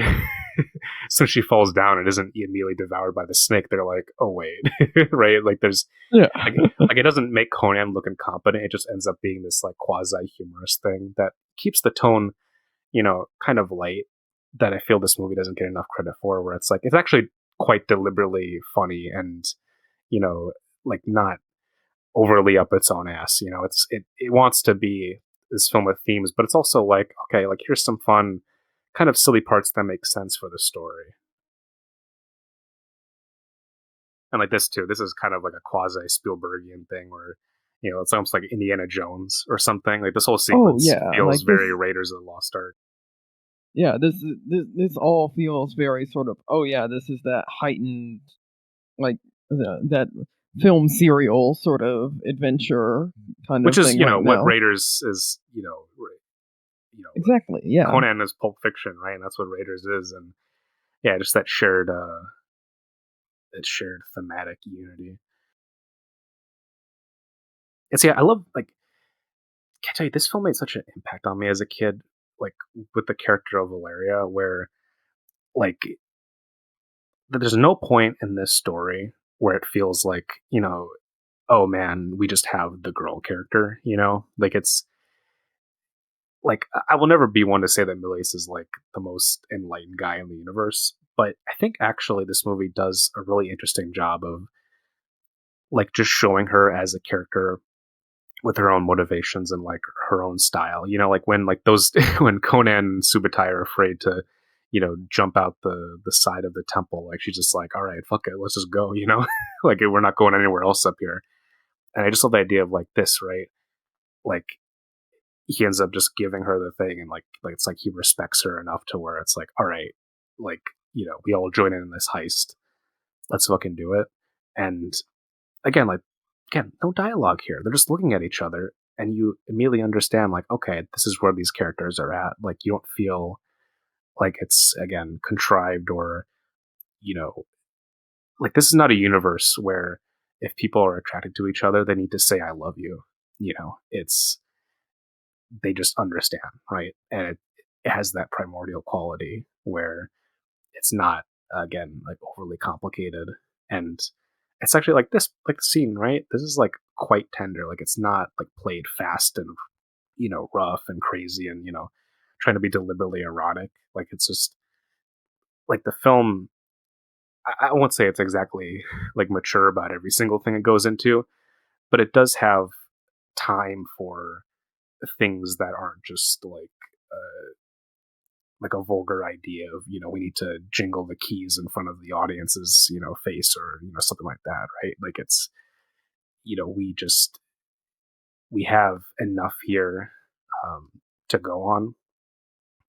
so she falls down and isn't immediately devoured by the snake. They're like, oh wait, right? Like there's
Yeah.
like it doesn't make Conan look incompetent. It just ends up being this like quasi humorous thing that keeps the tone, kind of light. That I feel this movie doesn't get enough credit for. Where it's like it's actually quite deliberately funny and like not overly up its own ass. It wants to be this film with themes, but it's also like, okay, like here's some fun, kind of silly parts that make sense for the story. And like this too, this is kind of like a quasi Spielbergian thing where it's almost like Indiana Jones or something. Like this whole sequence feels
like
very
this,
Raiders of the Lost Ark.
yeah, this all feels very sort of, oh yeah, this is that heightened, like, that film serial sort of adventure kind
Which
of
is
thing right
what
now.
Raiders is.
Exactly, yeah.
Conan is Pulp Fiction, right? And that's what Raiders is, and yeah, just that shared thematic unity. And see, I love like can I tell you this film made such an impact on me as a kid, like with the character of Valeria, where like there's no point in this story where it feels like oh man, we just have the girl character, like it's like I will never be one to say that Milius is like the most enlightened guy in the universe, but I think actually this movie does a really interesting job of like just showing her as a character with her own motivations and like her own style. Like when like those when Conan and Subutai are afraid to, jump out the side of the temple, like she's just like, all right, fuck it, let's just go, like we're not going anywhere else up here. And I just love the idea of like this, right? Like he ends up just giving her the thing, and like it's like he respects her enough to where it's like, all right, like we all join in this heist, let's fucking do it. And again, like again, no dialogue here. They're just looking at each other, and you immediately understand, like, okay, this is where these characters are at. Like, you don't feel like it's again contrived or you know, like this is not a universe where if people are attracted to each other, they need to say "I love you." It's they just understand, right? And it has that primordial quality where it's not again like overly complicated, and it's actually like this like the scene, right? This is like quite tender, like it's not like played fast and rough and crazy and trying to be deliberately erotic. Like it's just like the film, I won't say it's exactly like mature about every single thing it goes into, but it does have time for things that aren't just like a vulgar idea of we need to jingle the keys in front of the audience's face or something like that, right? Like it's we just we have enough here um, to go on.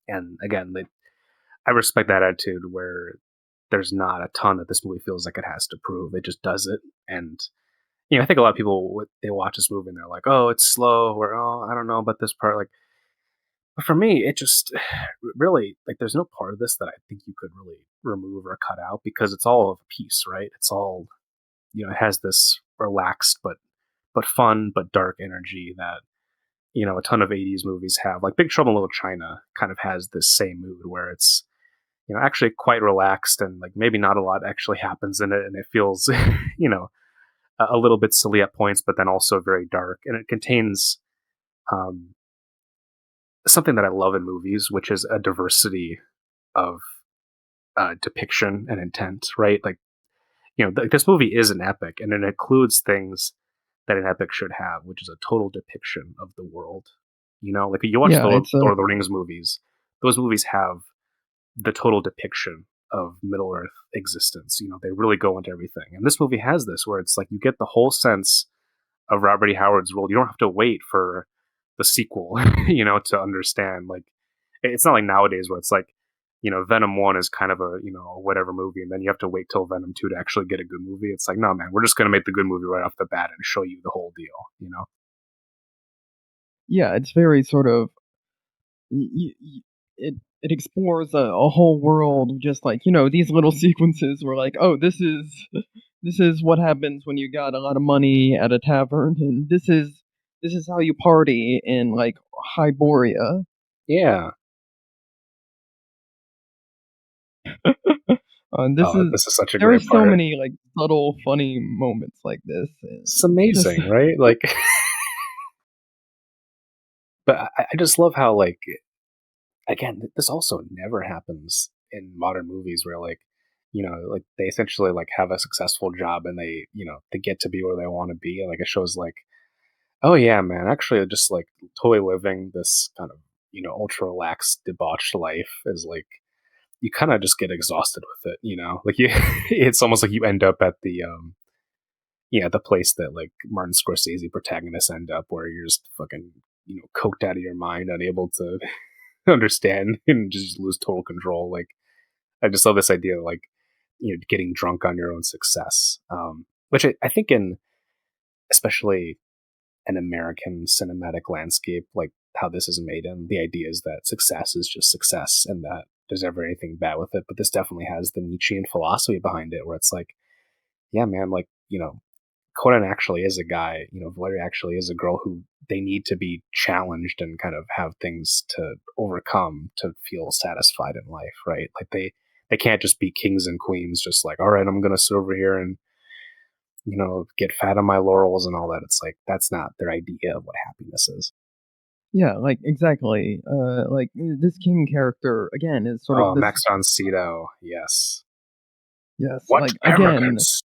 And again, I respect that attitude where there's not a ton that this movie feels like it has to prove. It just does it. And I think a lot of people they watch this movie and they're like, "Oh, it's slow," or "Oh, I don't know about this part." Like, but for me, it just really like there's no part of this that I think you could really remove or cut out because it's all of a piece, right? It's all it has this relaxed but fun but dark energy that a ton of 80s movies have. Like Big Trouble in Little China kind of has this same mood where it's actually quite relaxed and like maybe not a lot actually happens in it, and it feels a little bit silly at points, but then also very dark, and it contains um, something that I love in movies, which is a diversity of depiction and intent, right? Like this movie is an epic, and it includes things that an epic should have, which is a total depiction of the world. Like you watch
Yeah,
the
it's a
Lord of the Rings movies; those movies have the total depiction of Middle Earth existence. They really go into everything, and this movie has this where it's like you get the whole sense of Robert E. Howard's world. You don't have to wait for the sequel, to understand. Like it's not like nowadays where it's like Venom 1 is kind of a whatever movie, and then you have to wait till Venom 2 to actually get a good movie. It's like, no man, we're just gonna make the good movie right off the bat and show you the whole deal.
yeah, it's very sort of it explores a whole world of just like these little sequences where like, oh, this is what happens when you got a lot of money at a tavern, and this is how you party in like Hyboria.
Yeah.
This
Oh,
is
this is such a
there are
great
so
part.
many like subtle funny moments like this.
It's
Just
amazing, right? Like, but I just love how like again, this also never happens in modern movies where like like they essentially like have a successful job and they they get to be where they want to be, and like it shows like, oh yeah man, actually just like totally living this kind of ultra relaxed debauched life is like you kind of just get exhausted with it, like you it's almost like you end up at the the place that like Martin Scorsese protagonists end up, where you're just fucking coked out of your mind, unable to understand and just lose total control. Like I just love this idea of like getting drunk on your own success, which I think in especially an American cinematic landscape, like how this is made, and the idea is that success is just success, and that there's never anything bad with it. But this definitely has the Nietzschean philosophy behind it, where it's like, yeah, man, like Conan actually is a guy, Valeria actually is a girl who they need to be challenged and kind of have things to overcome to feel satisfied in life, right? Like they can't just be kings and queens, just like, all right, I'm gonna sit over here and get fat on my laurels and all that. It's like that's not their idea of what happiness is.
Yeah, like exactly. Like this king character again is sort of
Oh,
this.
Max von Sydow, yes.
Yes,
What
like again,
arrogance!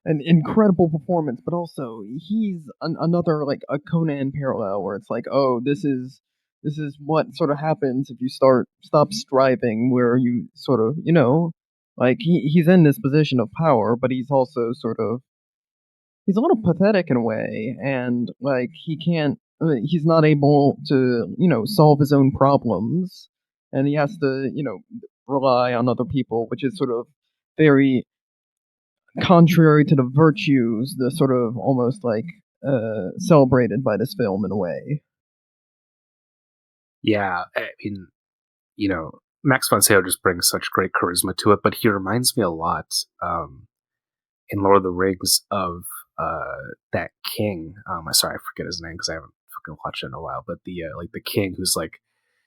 an incredible performance, but also he's another like a Conan parallel where it's like, oh, this is what sort of happens if you stop striving, where you sort of like he's in this position of power, but he's also sort of he's a little pathetic in a way, and like he's not able to solve his own problems, and he has to rely on other people, which is sort of very contrary to the virtues, the sort of almost like celebrated by this film in a way.
Yeah, I mean, Max von Sydow just brings such great charisma to it, but he reminds me a lot in Lord of the Rings of that king. I'm sorry, I forget his name because I haven't fucking watched it in a while. But the like the king who's like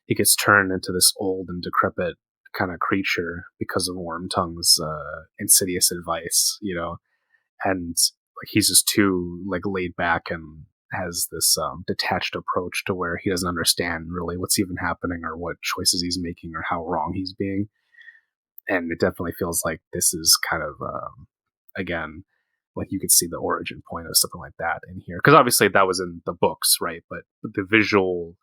he gets turned into this old and decrepit kind of creature because of Wormtongue's insidious advice, and like he's just too like laid back and has this detached approach to where he doesn't understand really what's even happening or what choices he's making or how wrong he's being. And it definitely feels like this is kind of again like you could see the origin point of something like that in here because obviously that was in the books, right? But the visual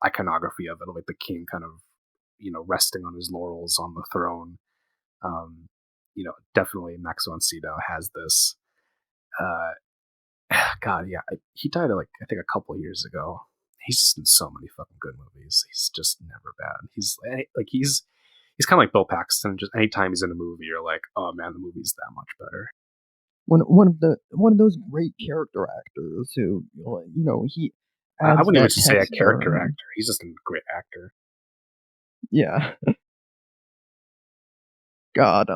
iconography of it, like the king kind of resting on his laurels on the throne, um, definitely Max von Sydow has this. Uh, God, yeah, he died like I think a couple of years ago. He's just in so many fucking good movies. He's just never bad. He's kind of like Bill Paxton. Just anytime he's in a movie, you're like, oh man, the movie's that much better.
One of those great character actors who he
I
adds
wouldn't even
that
just say a
texture.
character actor. He's just a great actor.
Yeah. God.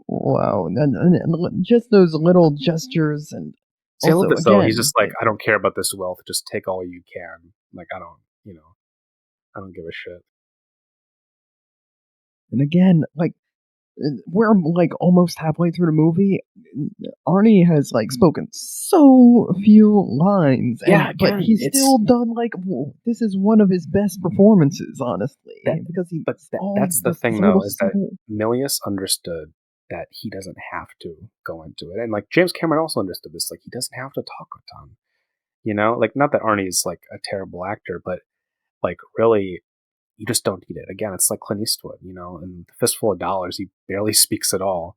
Wow. And just those little gestures, and
See, I love
also
this though. He's
again,
just like,
like,
I don't care about this wealth. Just take all you can. Like, I don't give a shit.
and again, like we're like almost halfway through the movie. Arnie has like spoken so few lines,
Yeah,
but
again,
he's
it's
still done like this is one of his best performances, honestly,
that.
because he's
But
all
that's the
just
thing
so
though, is that
subtle.
Milius understood that he doesn't have to go into it, and like James Cameron also understood this. Like, he doesn't have to talk a ton. Like not that Arnie's like a terrible actor, but like really you just don't need it. Again, it's like Clint Eastwood, in the Fistful of Dollars, he barely speaks at all.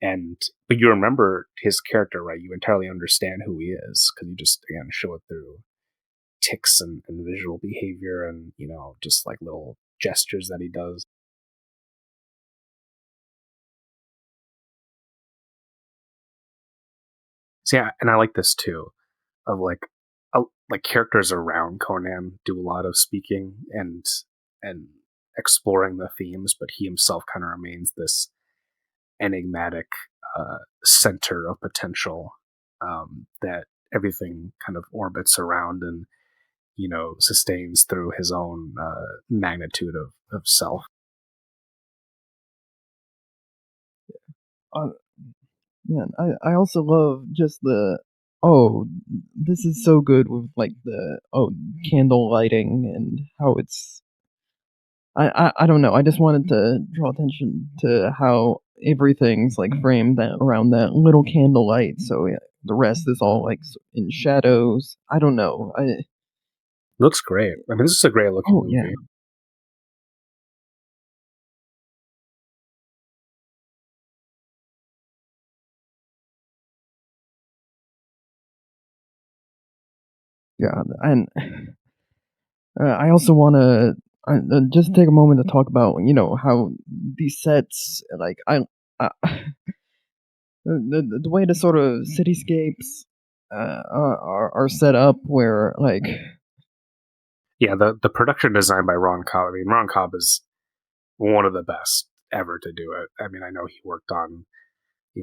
But you remember his character, right? You entirely understand who he is because you just again show it through ticks and visual behavior and just like little gestures that he does. So yeah, and I like this too of like characters around Conan do a lot of speaking and exploring the themes, but he himself kind of remains this enigmatic center of potential that everything kind of orbits around and sustains through his own magnitude of self.
Uh, Man, I also love just the oh, this is so good with like the candle lighting and how it's I don't know. I just wanted to draw attention to how everything's like framed that around that little candlelight. So yeah, the rest is all like in shadows. I don't know.
Looks great. I mean, this is a great looking
Oh yeah,
movie.
yeah, and I also want to just take a moment to talk about how these sets the way the sort of cityscapes are set up where
Yeah, the production design by Ron Cobb. I mean, Ron Cobb is one of the best ever to do it. I mean, I know he worked on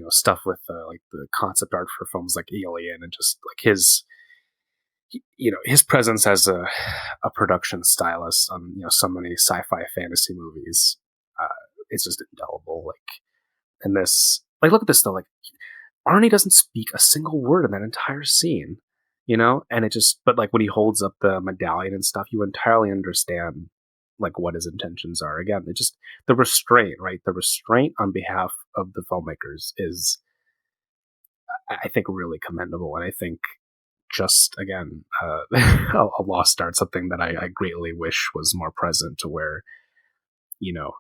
stuff with like the concept art for films like Alien, and just like his presence as a production stylist on so many sci-fi fantasy movies. Uh, it's just indelible. Like, and this, like, look at this though. Like, Arnie doesn't speak a single word in that entire scene, and it just, but like when he holds up the medallion and stuff, you entirely understand like what his intentions are. Again, it just, the restraint, right? The restraint on behalf of the filmmakers is, I think, really commendable. And I think just, again, a lost art, something that I greatly wish was more present, to where, you know,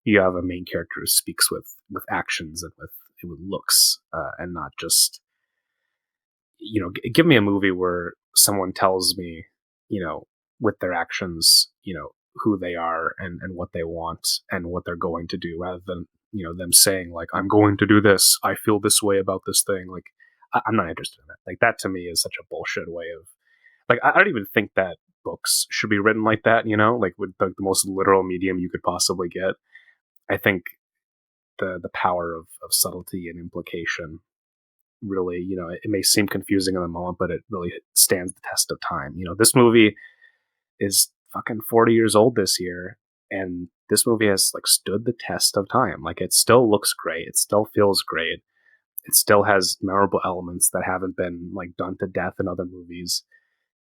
you have a main character who speaks with actions and with looks, and not just, give me a movie where someone tells me, with their actions, who they are and what they want and what they're going to do, rather than, them saying like, I'm going to do this, I feel this way about this thing. Like, I'm not interested in that. Like, that to me is such a bullshit way of, like, I don't even think that books should be written like that, like with the most literal medium you could possibly get. I think the power of subtlety and implication really, it may seem confusing in the moment, but it really stands the test of time. This movie is fucking 40 years old this year, and this movie has like stood the test of time. Like, it still looks great, it still feels great, it still has memorable elements that haven't been like done to death in other movies.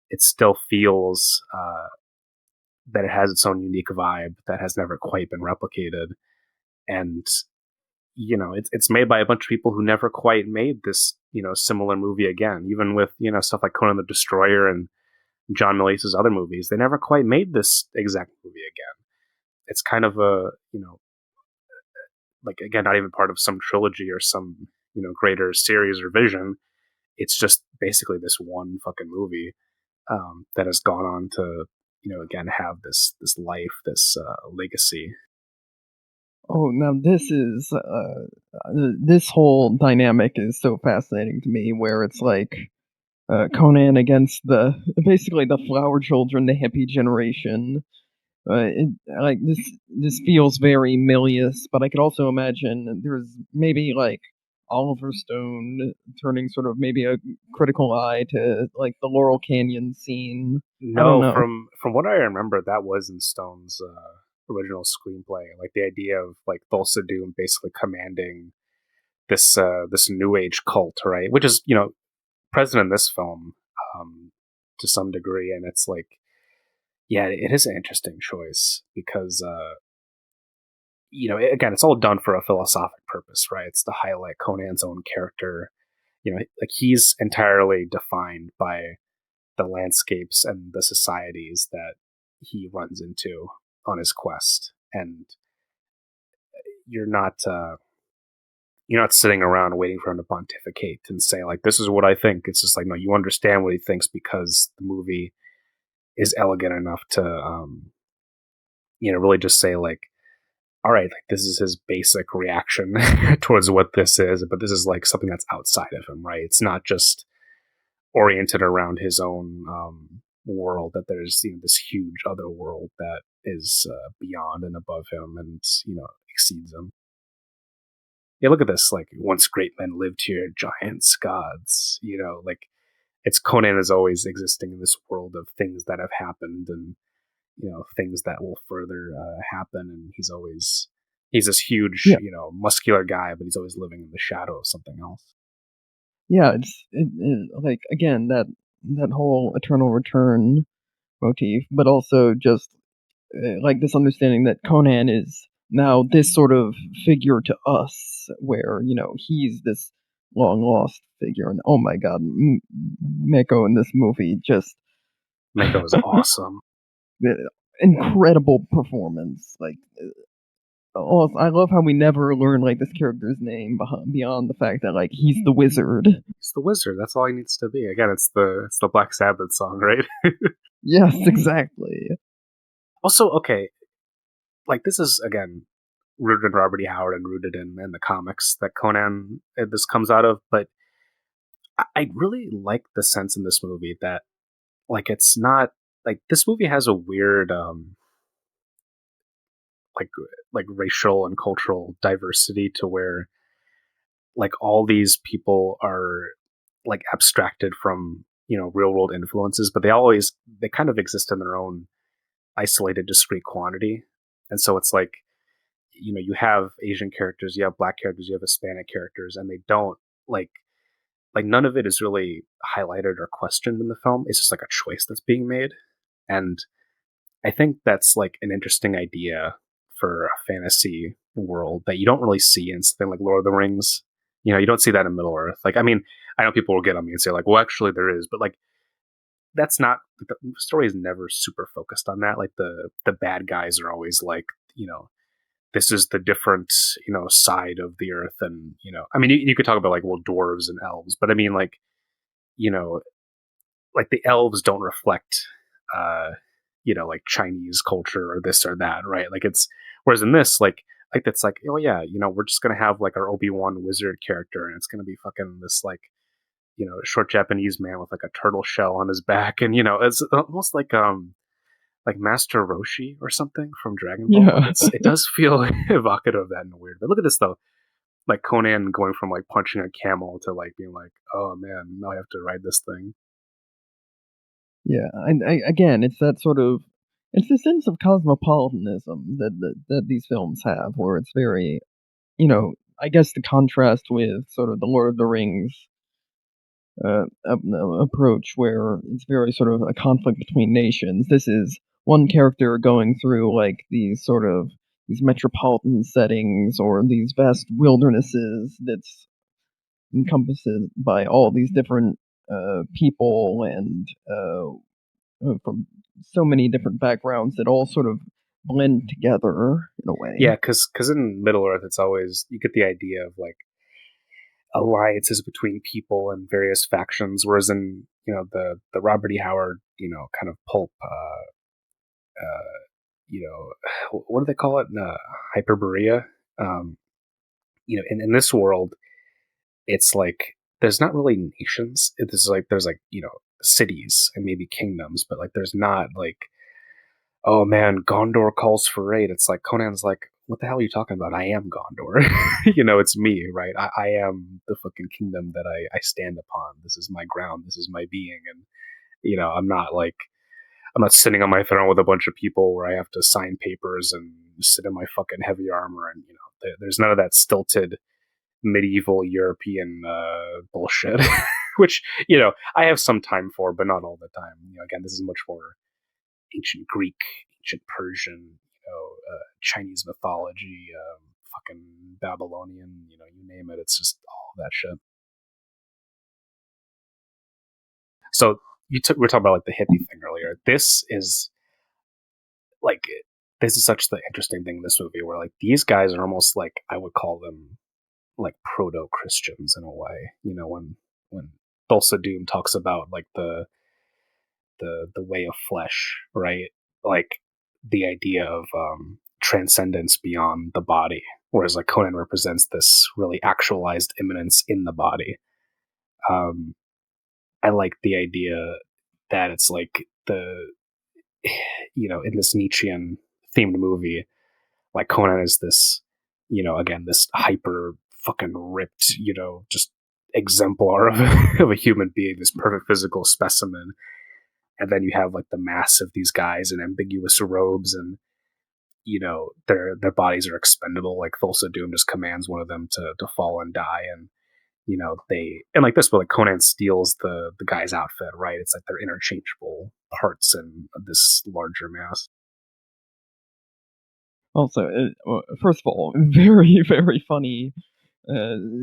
It still feels that it has its own unique vibe that has never quite been replicated. And it's made by a bunch of people who never quite made this similar movie again. Even with stuff like Conan the Destroyer and John Milius's other movies, they never quite made this exact movie again. It's kind of a like, again, not even part of some trilogy or some greater series or vision. It's just basically this one fucking movie, that has gone on to again have this life, this legacy.
Oh, now this whole dynamic is so fascinating to me, where it's like Conan against basically the flower children, the hippie generation. It, like this feels very Milius, but I could also imagine there's maybe like Oliver Stone turning sort of maybe a critical eye to like the Laurel Canyon scene. I don't
No,
know.
from what I remember, that was in Stone's original screenplay. Like, the idea of like Thulsa Doom basically commanding this new age cult, right? Which is present in this film, to some degree, and it's like, yeah, it is an interesting choice because again, it's all done for a philosophic purpose, right? It's to highlight Conan's own character. Like, he's entirely defined by the landscapes and the societies that he runs into on his quest, and you're not sitting around waiting for him to pontificate and say like, this is what I think. It's just like, no, you understand what he thinks because the movie is elegant enough to really just say like, all right, like, this is his basic reaction towards what this is, but this is like something that's outside of him, right? It's not just oriented around his own world, that there's this huge other world that is beyond and above him, and exceeds him. Yeah, look at this. Like, once great men lived here, giants, gods. Like, it's Conan is always existing in this world of things that have happened, and things that will further happen. And he's this huge,
Yeah,
muscular guy, but he's always living in the shadow of something else.
yeah. Like again that whole eternal return motif, but also just like this understanding that Conan is now this sort of figure to us, where he's this long lost figure, and oh my god, Mako in this movie just
Mako is awesome.
incredible performance, like Also, I love how we never learn like this character's name beyond the fact that like he's the wizard.
He's the wizard. That's all he needs to be. Again, it's the Black Sabbath song, right?
Yes, exactly.
Also, okay, like this is again rooted in Robert E. Howard and rooted in the comics that Conan this comes out of, but I really like the sense in this movie that like it's not like this movie has a weird like like racial and cultural diversity to where like all these people are like abstracted from real world influences, but they kind of exist in their own isolated discrete quantity. And so it's like you have Asian characters, you have black characters, you have Hispanic characters, and they don't like none of it is really highlighted or questioned in the film. It's just like a choice that's being made. And I think that's like an interesting idea for a fantasy world that you don't really see in something like Lord of the Rings. You don't see that in Middle Earth. Like, I mean, I know people will get on me and say like, well, actually there is, but like that's not the story is never super focused on that. Like the bad guys are always like, this is the different, side of the earth. And, I mean, you could talk about like, well, dwarves and elves, but I mean like, you know, like the elves don't reflect uh like Chinese culture or this or that, right? Like it's whereas in this like that's like, oh yeah, we're just gonna have like our Obi-Wan wizard character and it's gonna be fucking this like short Japanese man with like a turtle shell on his back, and it's almost like Master Roshi or something from Dragon Ball.
Yeah.
It does feel evocative of that in a weird. But look at this though, like Conan going from like punching a camel to like being like, oh man, now I have to ride this thing.
Yeah, and again, it's that sort of it's the sense of cosmopolitanism that these films have, where it's very, I guess the contrast with sort of the Lord of the Rings approach, where it's very sort of a conflict between nations. This is one character going through like these metropolitan settings or these vast wildernesses that's encompassed by all these different people and from so many different backgrounds that all sort of blend together in a way.
Yeah, because in Middle Earth, it's always you get the idea of like alliances between people and various factions, whereas in the Robert E. Howard kind of pulp, what do they call it? Hyperborea. Um, in this world, it's like there's not really nations. It's like there's like cities and maybe kingdoms, but like there's not like, oh man, Gondor calls for aid. It's like Conan's like, what the hell are you talking about? I am Gondor. It's me, right? I am the fucking kingdom that I stand upon. This is my ground. This is my being. And, I'm not sitting on my throne with a bunch of people where I have to sign papers and sit in my fucking heavy armor. And, there's none of that stilted medieval European bullshit, which, I have some time for, but not all the time. Again, this is much more ancient Greek, ancient Persian, Chinese mythology, fucking Babylonian, you name it. It's just all of that shit. So we were talking about like the hippie thing earlier. Like this is such the interesting thing in this movie where like these guys are almost like I would call them like proto Christians in a way. When Thulsa Doom talks about like the way of flesh, right? Like the idea of transcendence beyond the body, whereas like Conan represents this really actualized immanence in the body. Um, I like the idea that it's like in this Nietzschean themed movie, like Conan is this, again, this hyper fucking ripped, just exemplar of a human being, this perfect physical specimen. And then you have like the mass of these guys in ambiguous robes, and their bodies are expendable. Like Thulsa Doom just commands one of them to fall and die, and they and like this, but like Conan steals the guy's outfit, right? It's like they're interchangeable parts in this larger mass.
Also, first of all, very very funny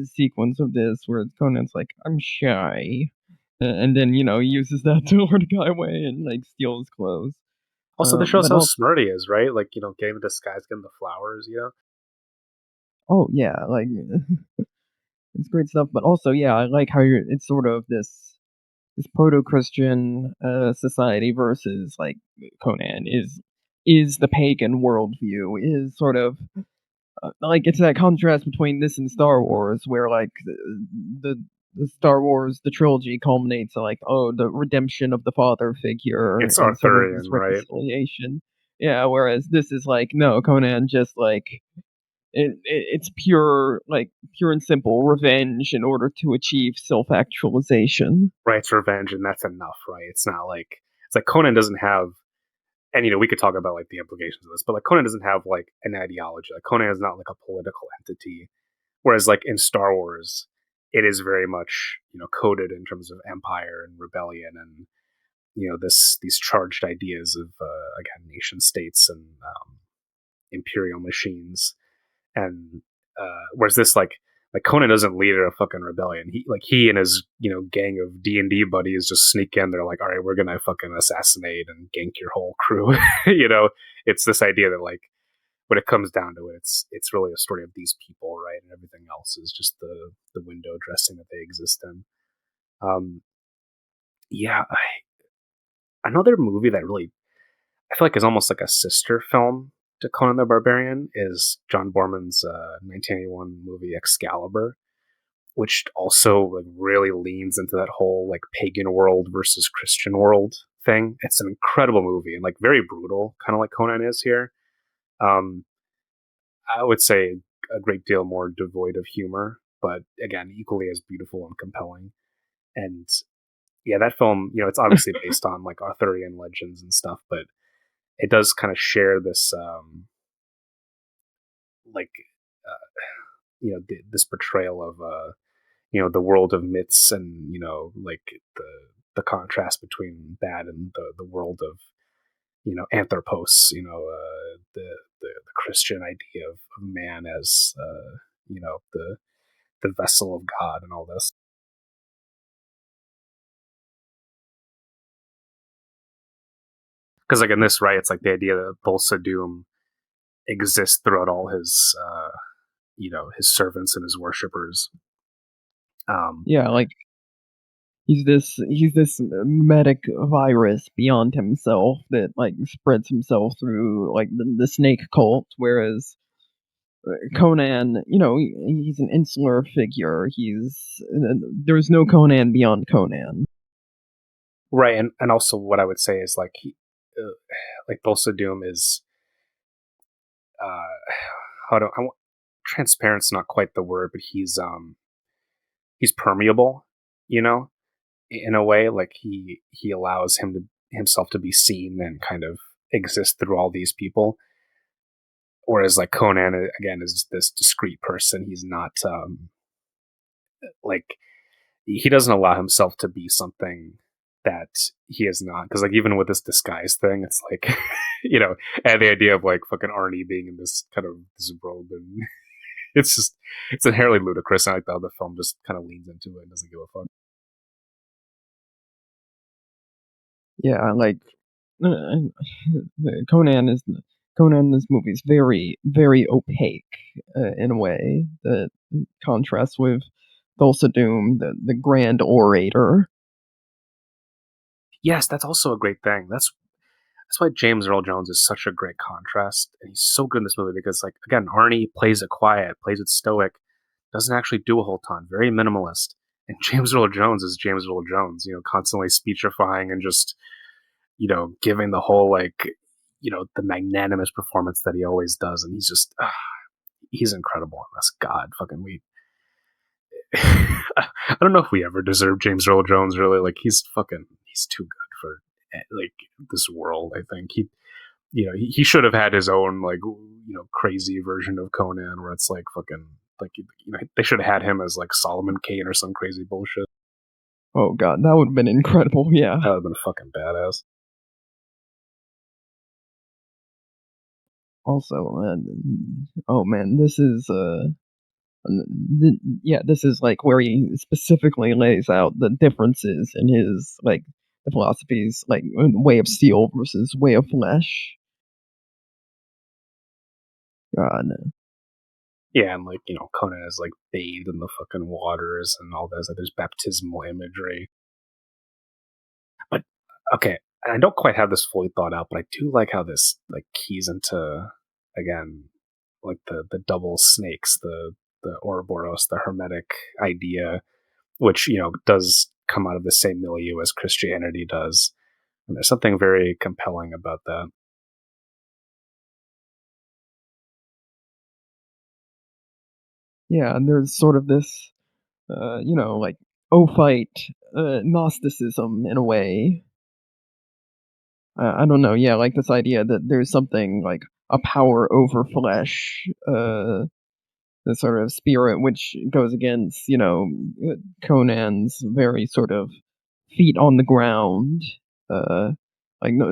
sequence of this where Conan's like, "I'm shy," and then he uses that to lure the guy away and like steal his clothes.
Also, this shows
But
how
also,
smart he is, right? Like getting the disguise, getting the flowers.
Oh yeah, like it's great stuff. But also, yeah, I like how it's sort of this proto-Christian society versus like Conan is the pagan worldview is sort of like it's that contrast between this and Star Wars, where like the the Star Wars the trilogy culminates in like the redemption of the father figure
It's
and sort of this
Arthurian, right?
reconciliation. Yeah, whereas this is like no Conan just like it's pure like pure and simple revenge in order to achieve self actualization.
Right, it's revenge, and that's enough, right? It's not like it's like Conan doesn't have, and we could talk about like the implications of this, but like Conan doesn't have like an ideology. Like Conan is not like a political entity, whereas like in Star Wars, it is very much coded in terms of empire and rebellion and this these charged ideas of again nation states and imperial machines and whereas this like Conan doesn't lead a fucking rebellion. He and his gang of D&D buddies just sneak in. They're like, all right, we're gonna fucking assassinate and gank your whole crew. It's this idea that like when it comes down to it, it's really a story of these people, right? And everything else is just the window dressing that they exist in. Um, yeah, another movie that really I feel like is almost like a sister film to Conan the Barbarian is John Borman's 1981 movie Excalibur, which also like really leans into that whole like pagan world versus Christian world thing. It's an incredible movie and like very brutal, kind of like Conan is here. Um, I would say a great deal more devoid of humor, but again, equally as beautiful and compelling. And yeah, that film, it's obviously based on like Arthurian legends and stuff, but it does kind of share this like this portrayal of the world of myths and like the contrast between that and the world of anthropos, the Christian idea of man as the vessel of God and all this. Because like in this, right, it's like the idea that Thulsa Doom exists throughout all his his servants and his worshippers.
Yeah, like he's this medic virus beyond himself that like spreads himself through like the snake cult, whereas Conan, he's an insular figure. There's no Conan beyond Conan.
Right, and also what I would say is like like Thulsa Doom is how do I want transparent's not quite the word, but he's permeable, you know, in a way. Like he allows himself to be seen and kind of exist through all these people. Whereas like Conan again is this discrete person. He's not like he doesn't allow himself to be something that he is not. Because like even with this disguise thing, it's like and the idea of like fucking Arnie being in this kind of this robe and it's inherently ludicrous. And I like how the film just kind of leans into it and doesn't give a fuck.
Yeah, like uh, Conan is Conan in this movie is very very opaque in a way that contrasts with Thulsa Doom, the grand orator.
Yes, that's also a great thing. That's why James Earl Jones is such a great contrast, and he's so good in this movie because, like, again, Arnie plays it quiet, plays it stoic, doesn't actually do a whole ton, very minimalist. And James Earl Jones is James Earl Jones, constantly speechifying and just, giving the whole like, the magnanimous performance that he always does, and he's just, he's incredible in this. God, fucking we. I don't know if we ever deserve James Earl Jones. Really, like he's too good for like this world. I think he should have had his own like crazy version of Conan where it's like fucking like they should have had him as like Solomon Kane or some crazy bullshit.
Oh god, that would have been incredible. Yeah.
That would have been fucking badass.
Also, oh man, this is yeah, this is like where he specifically lays out the differences in his like the philosophies, like way of steel versus way of flesh. God,
Yeah, and like Conan is like bathed in the fucking waters and all this. Like there's baptismal imagery. But okay, I don't quite have this fully thought out, but I do like how this like keys into again like the double snakes, the Ouroboros, the Hermetic idea, which does come out of the same milieu as Christianity does. And there's something very compelling about that.
Yeah, and there's sort of this, like Ophite Gnosticism in a way. I don't know. Yeah, like this idea that there's something like a power over flesh, the sort of spirit, which goes against Conan's very sort of feet on the ground. Uh, like no,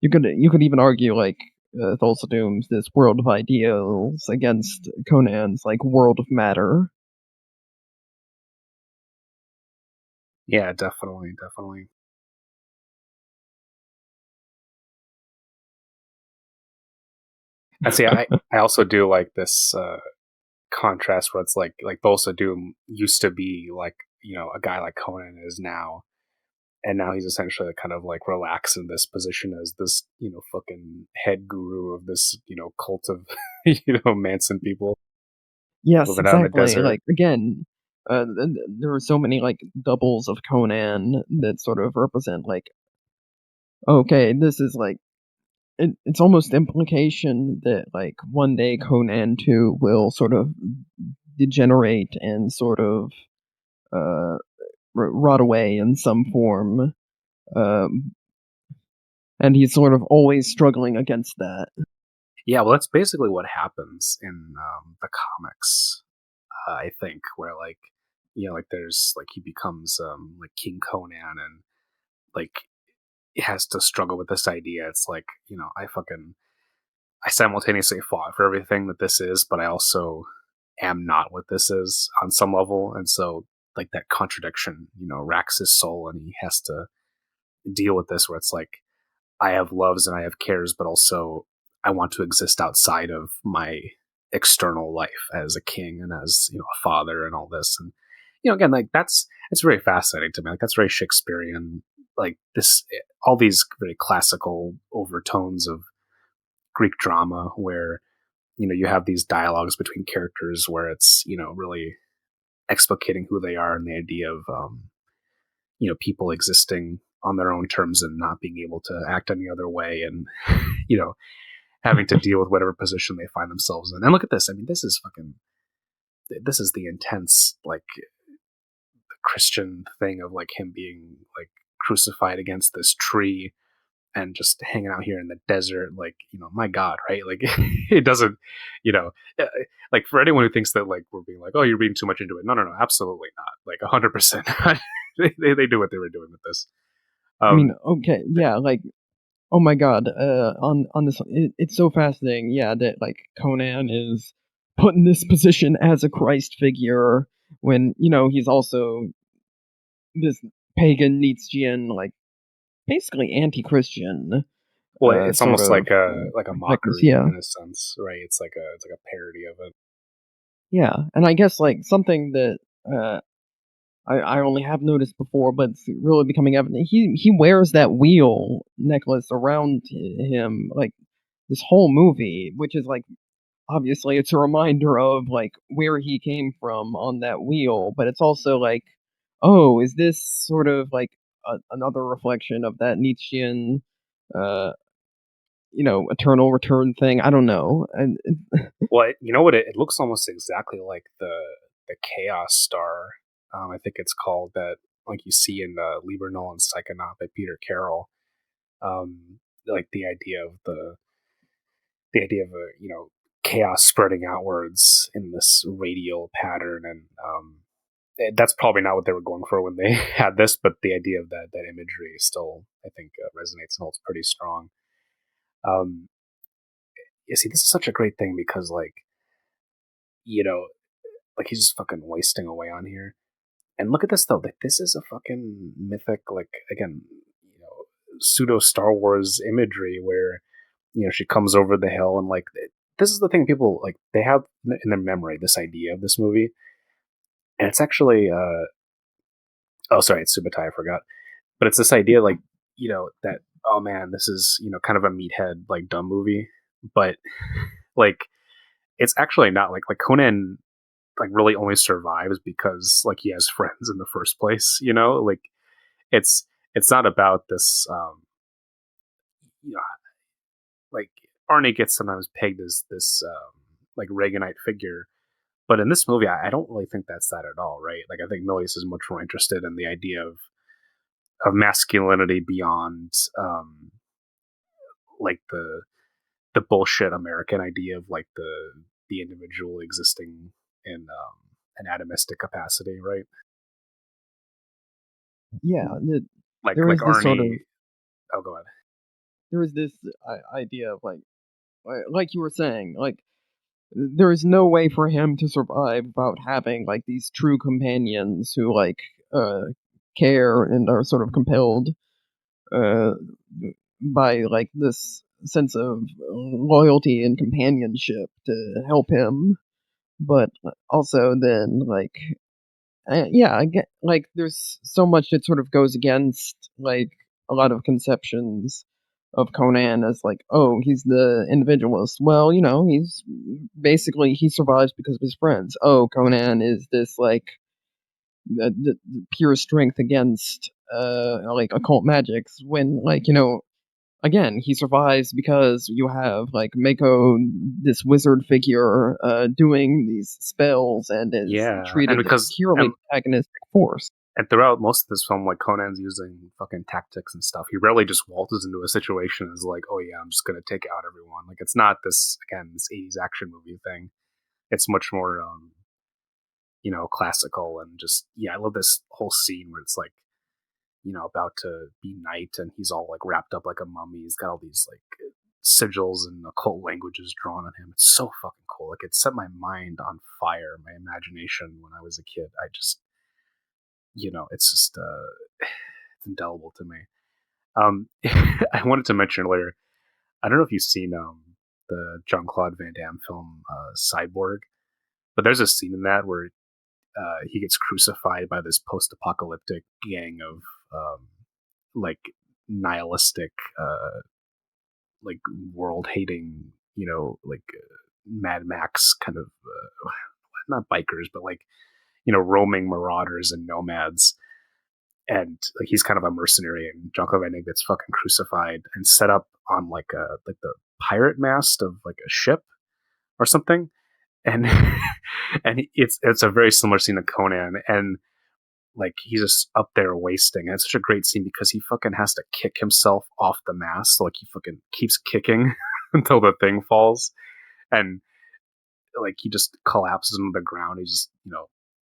you could even argue like Thulsa Doom's this world of ideals against Conan's like world of matter.
Yeah, definitely, definitely. And see, I also do like this contrast where it's like Thulsa Doom used to be like a guy like Conan is now, and now he's essentially kind of like relaxed in this position as this fucking head guru of this cult of Manson people
Yes,
living out in the
exactly.
desert.
Like again, there are so many like doubles of Conan that sort of represent like, okay, this is like it's almost implication that like one day Conan too will sort of degenerate and sort of uh rot away in some form. Um, and he's sort of always struggling against that.
Yeah, well, that's basically what happens in the comics. I think where like like there's like he becomes like King Conan and like he has to struggle with this idea. It's like I simultaneously fought for everything that this is, but I also am not what this is on some level, and so like that contradiction racks his soul, and he has to deal with this where it's like I have loves and I have cares, but also I want to exist outside of my external life as a king and as a father and all this. And again, like it's very fascinating to me. Like that's very Shakespearean. Like this, all these very classical overtones of Greek drama, where you have these dialogues between characters where it's really explicating who they are and the idea of people existing on their own terms and not being able to act any other way, and you know having to deal with whatever position they find themselves in. And look at this. I mean, this is the intense like Christian thing of like him being like crucified against this tree and just hanging out here in the desert. Like my God, right? Like it doesn't you know uh, like for anyone who thinks that like we're being like, oh, you're reading too much into it. No, no, no, absolutely not. Like 100%. They do what they were doing with this.
I mean,
um
okay, yeah, like oh my god, on this, it's so fascinating, yeah, that like Conan is put in this position as a Christ figure when he's also this pagan Nietzschean, like basically anti-Christian,
well, it's
sort
almost
of
like a
perspectives.
mockery
Yeah,
in a sense, right? It's like a parody of it.
yeah, and I guess like something that I only have noticed before, but it's really becoming evident. He wears that wheel necklace around him like this whole movie, which is like obviously it's a reminder of like where he came from on that wheel, but it's also like, oh, is this sort of like another reflection of that Nietzschean, uh, eternal return thing? I don't know, and
Well, you know what? It looks almost exactly like the Chaos Star. I think it's called that, like you see in Lieber Null and Psychonaut by Peter Carroll. Like the idea of a chaos spreading outwards in this radial pattern, and that's probably not what they were going for when they had this, but the idea of that imagery still, I think, resonates and holds pretty strong. Um, you see, this is such a great thing because you know like he's just fucking wasting away on here. And look at this though, like this is a fucking mythic, like again, pseudo Star Wars imagery where she comes over the hill and like this is the thing people like they have in their memory this idea of this movie, and it's actually oh sorry, it's Subotai, I forgot, but it's this idea like that oh man, this is kind of a meathead like dumb movie, but like it's actually not like Conan like really only survives because like he has friends in the first place, like it's it's not about this you know like Arnie gets sometimes pegged as this like Reaganite figure, but in this movie I don't really think that's that at all, right? Like I think Milius is much more interested in the idea of masculinity beyond like the bullshit American idea of like the individual existing in an atomistic capacity, right?
Yeah,
Like
there is this sort of
Arnie. Oh, go ahead.
there is this idea of like you were saying, like there is no way for him to survive without having like these true companions who like uh care and are sort of compelled uh by like this sense of loyalty and companionship to help him, but also then like yeah, I get like there's so much that sort of goes against like a lot of conceptions of Conan as like, oh, he's the individualist. Well, he's basically he survives because of his friends. Oh, Conan is this like the pure strength against like occult magics when like again, he survives because you have like Mako, this wizard figure, doing these spells and is
Yeah, and
treated as
because
purely antagonistic force.
and throughout most of this film, like Conan's using fucking tactics and stuff. He rarely just waltzes into a situation as like, oh yeah, I'm just gonna take out everyone. Like it's not this again this '80s action movie thing. It's much more classical and just yeah. I love this whole scene where it's like about to be night and he's all like wrapped up like a mummy. He's got all these like sigils and occult languages drawn on him. It's so fucking cool. Like it set my mind on fire, my imagination when I was a kid. I just it's just it's indelible to me. I wanted to mention earlier. I don't know if you've seen the Jean Claude Van Damme film Cyborg, but there's a scene in that where he gets crucified by this post-apocalyptic gang of like nihilistic, like world-hating, like Mad Max kind of not bikers, but like roaming marauders and nomads, and like he's kind of a mercenary, and Jean Claude Van Damme gets fucking crucified and set up on like the pirate mast of like a ship or something, and and it's a very similar scene to Conan, and like he's just up there wasting. And it's such a great scene because he fucking has to kick himself off the mast, so, like he fucking keeps kicking until the thing falls, and like he just collapses into the ground. He's just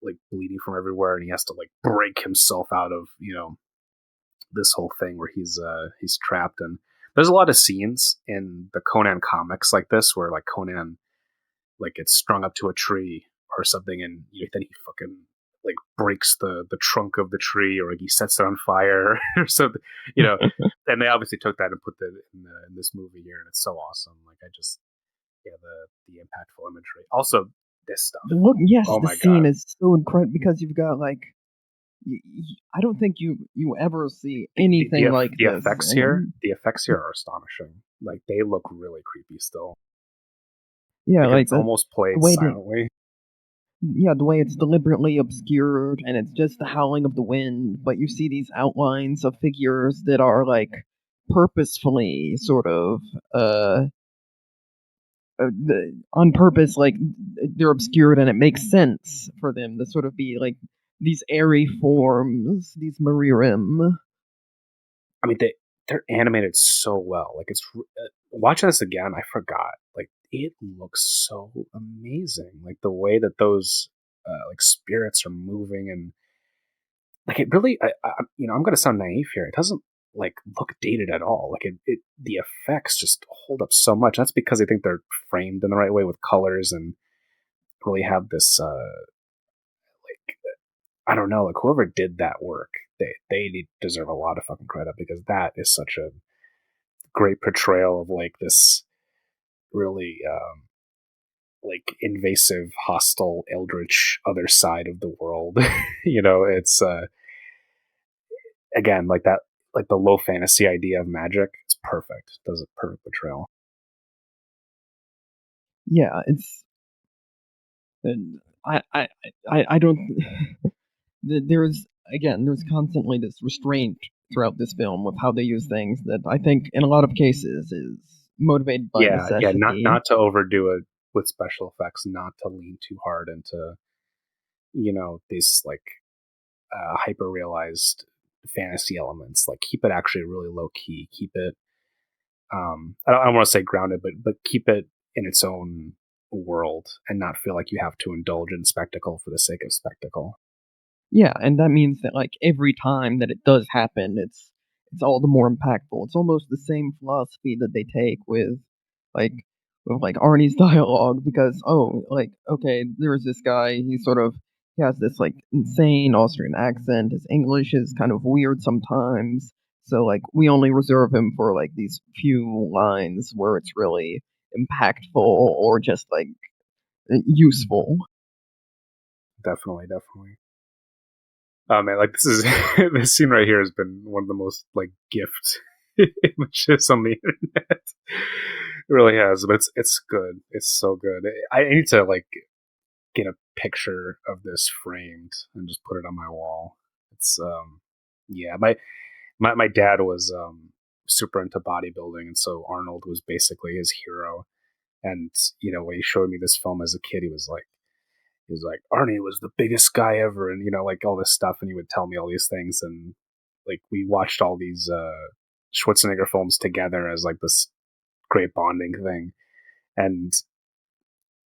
like bleeding from everywhere, and he has to like break himself out of this whole thing where he's trapped. And there's a lot of scenes in the Conan comics like this where like Conan like gets strung up to a tree or something, and then he fucking like breaks the trunk of the tree, or like he sets it on fire or something, and they obviously took that and put that in this movie here, and it's so awesome. Like I just yeah, the impactful imagery, also this stuff.
Look, yes,
Oh
the
my
scene
god,
is so incredible because you've got like I don't think you ever see anything like
the
this.
effects here, the effects here are astonishing. Like they look really creepy still
Yeah,
because
like
it's almost
the
played
way that
silently.
yeah, the way it's deliberately obscured and it's just the howling of the wind, but you see these outlines of figures that are like purposefully sort of on purpose, like they're obscured, and it makes sense for them to sort of be like these airy forms, these Maririm.
I mean, they're animated so well. Like it's watching this again, I forgot. Like it looks so amazing. Like the way that those like spirits are moving, and like it really. I'm gonna sound naive here. It doesn't like look dated at all. Like the effects just hold up so much. That's because I think they're framed in the right way with colors and really have this like I don't know, like whoever did that work, they deserve a lot of fucking credit because that is such a great portrayal of like this really like invasive, hostile, eldritch other side of the world. It's again like that, like the low fantasy idea of magic. It's perfect. It does a perfect portrayal.
Yeah, it's I don't. There's constantly this restraint throughout this film with how they use things that I think in a lot of cases is motivated by
Yeah,
necessity.
not to overdo it with special effects, not to lean too hard into these like hyper realized fantasy elements. Like keep it actually really low key. Keep it. I don't want to say grounded, but keep it in its own world and not feel like you have to indulge in spectacle for the sake of spectacle.
Yeah, and that means that like every time that it does happen, it's all the more impactful. It's almost the same philosophy that they take like with Arnie's dialogue because like okay, there's this guy, he has this like insane Austrian accent. His English is kind of weird sometimes. So like we only reserve him for like these few lines where it's really impactful or just like useful.
Definitely, definitely. Oh man, like this is this scene right here has been one of the most like gift images on the internet. It really has, but it's good. It's so good. I need to like get a picture of this framed and just put it on my wall. It's yeah, my dad was super into bodybuilding, and so Arnold was basically his hero. And when he showed me this film as a kid, he was like, Arnie was the biggest guy ever, and like all this stuff, and he would tell me all these things, and like we watched all these Schwarzenegger films together as like this great bonding thing. And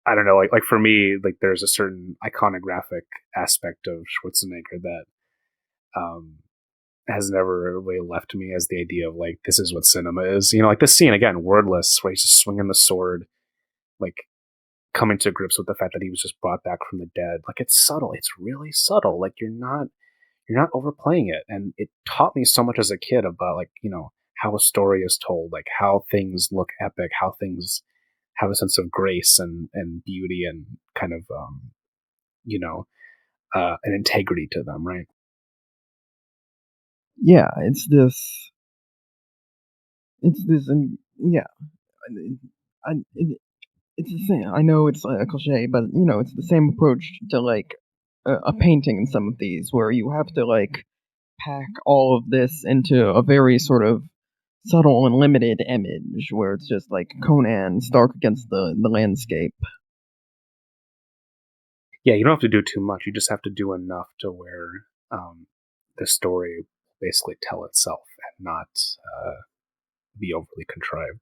I don't know, like for me, like there's a certain iconographic aspect of Schwarzenegger that um has never really left me, as the idea of like this is what cinema is. Like this scene again, wordless, where he's just swinging the sword, like coming to grips with the fact that he was just brought back from the dead. Like it's subtle. It's really subtle. Like you're not overplaying it. And it taught me so much as a kid about like, how a story is told, like how things look epic, how things have a sense of grace and beauty and kind of, you know, an integrity to them, right?
Yeah, and yeah, it's the same. I know it's a cliche, but it's the same approach to like a painting in some of these, where you have to like pack all of this into a very sort of subtle and limited image, where it's just like Conan stark against the landscape.
Yeah, you don't have to do too much. You just have to do enough to where the story will basically tell itself and not be overly contrived.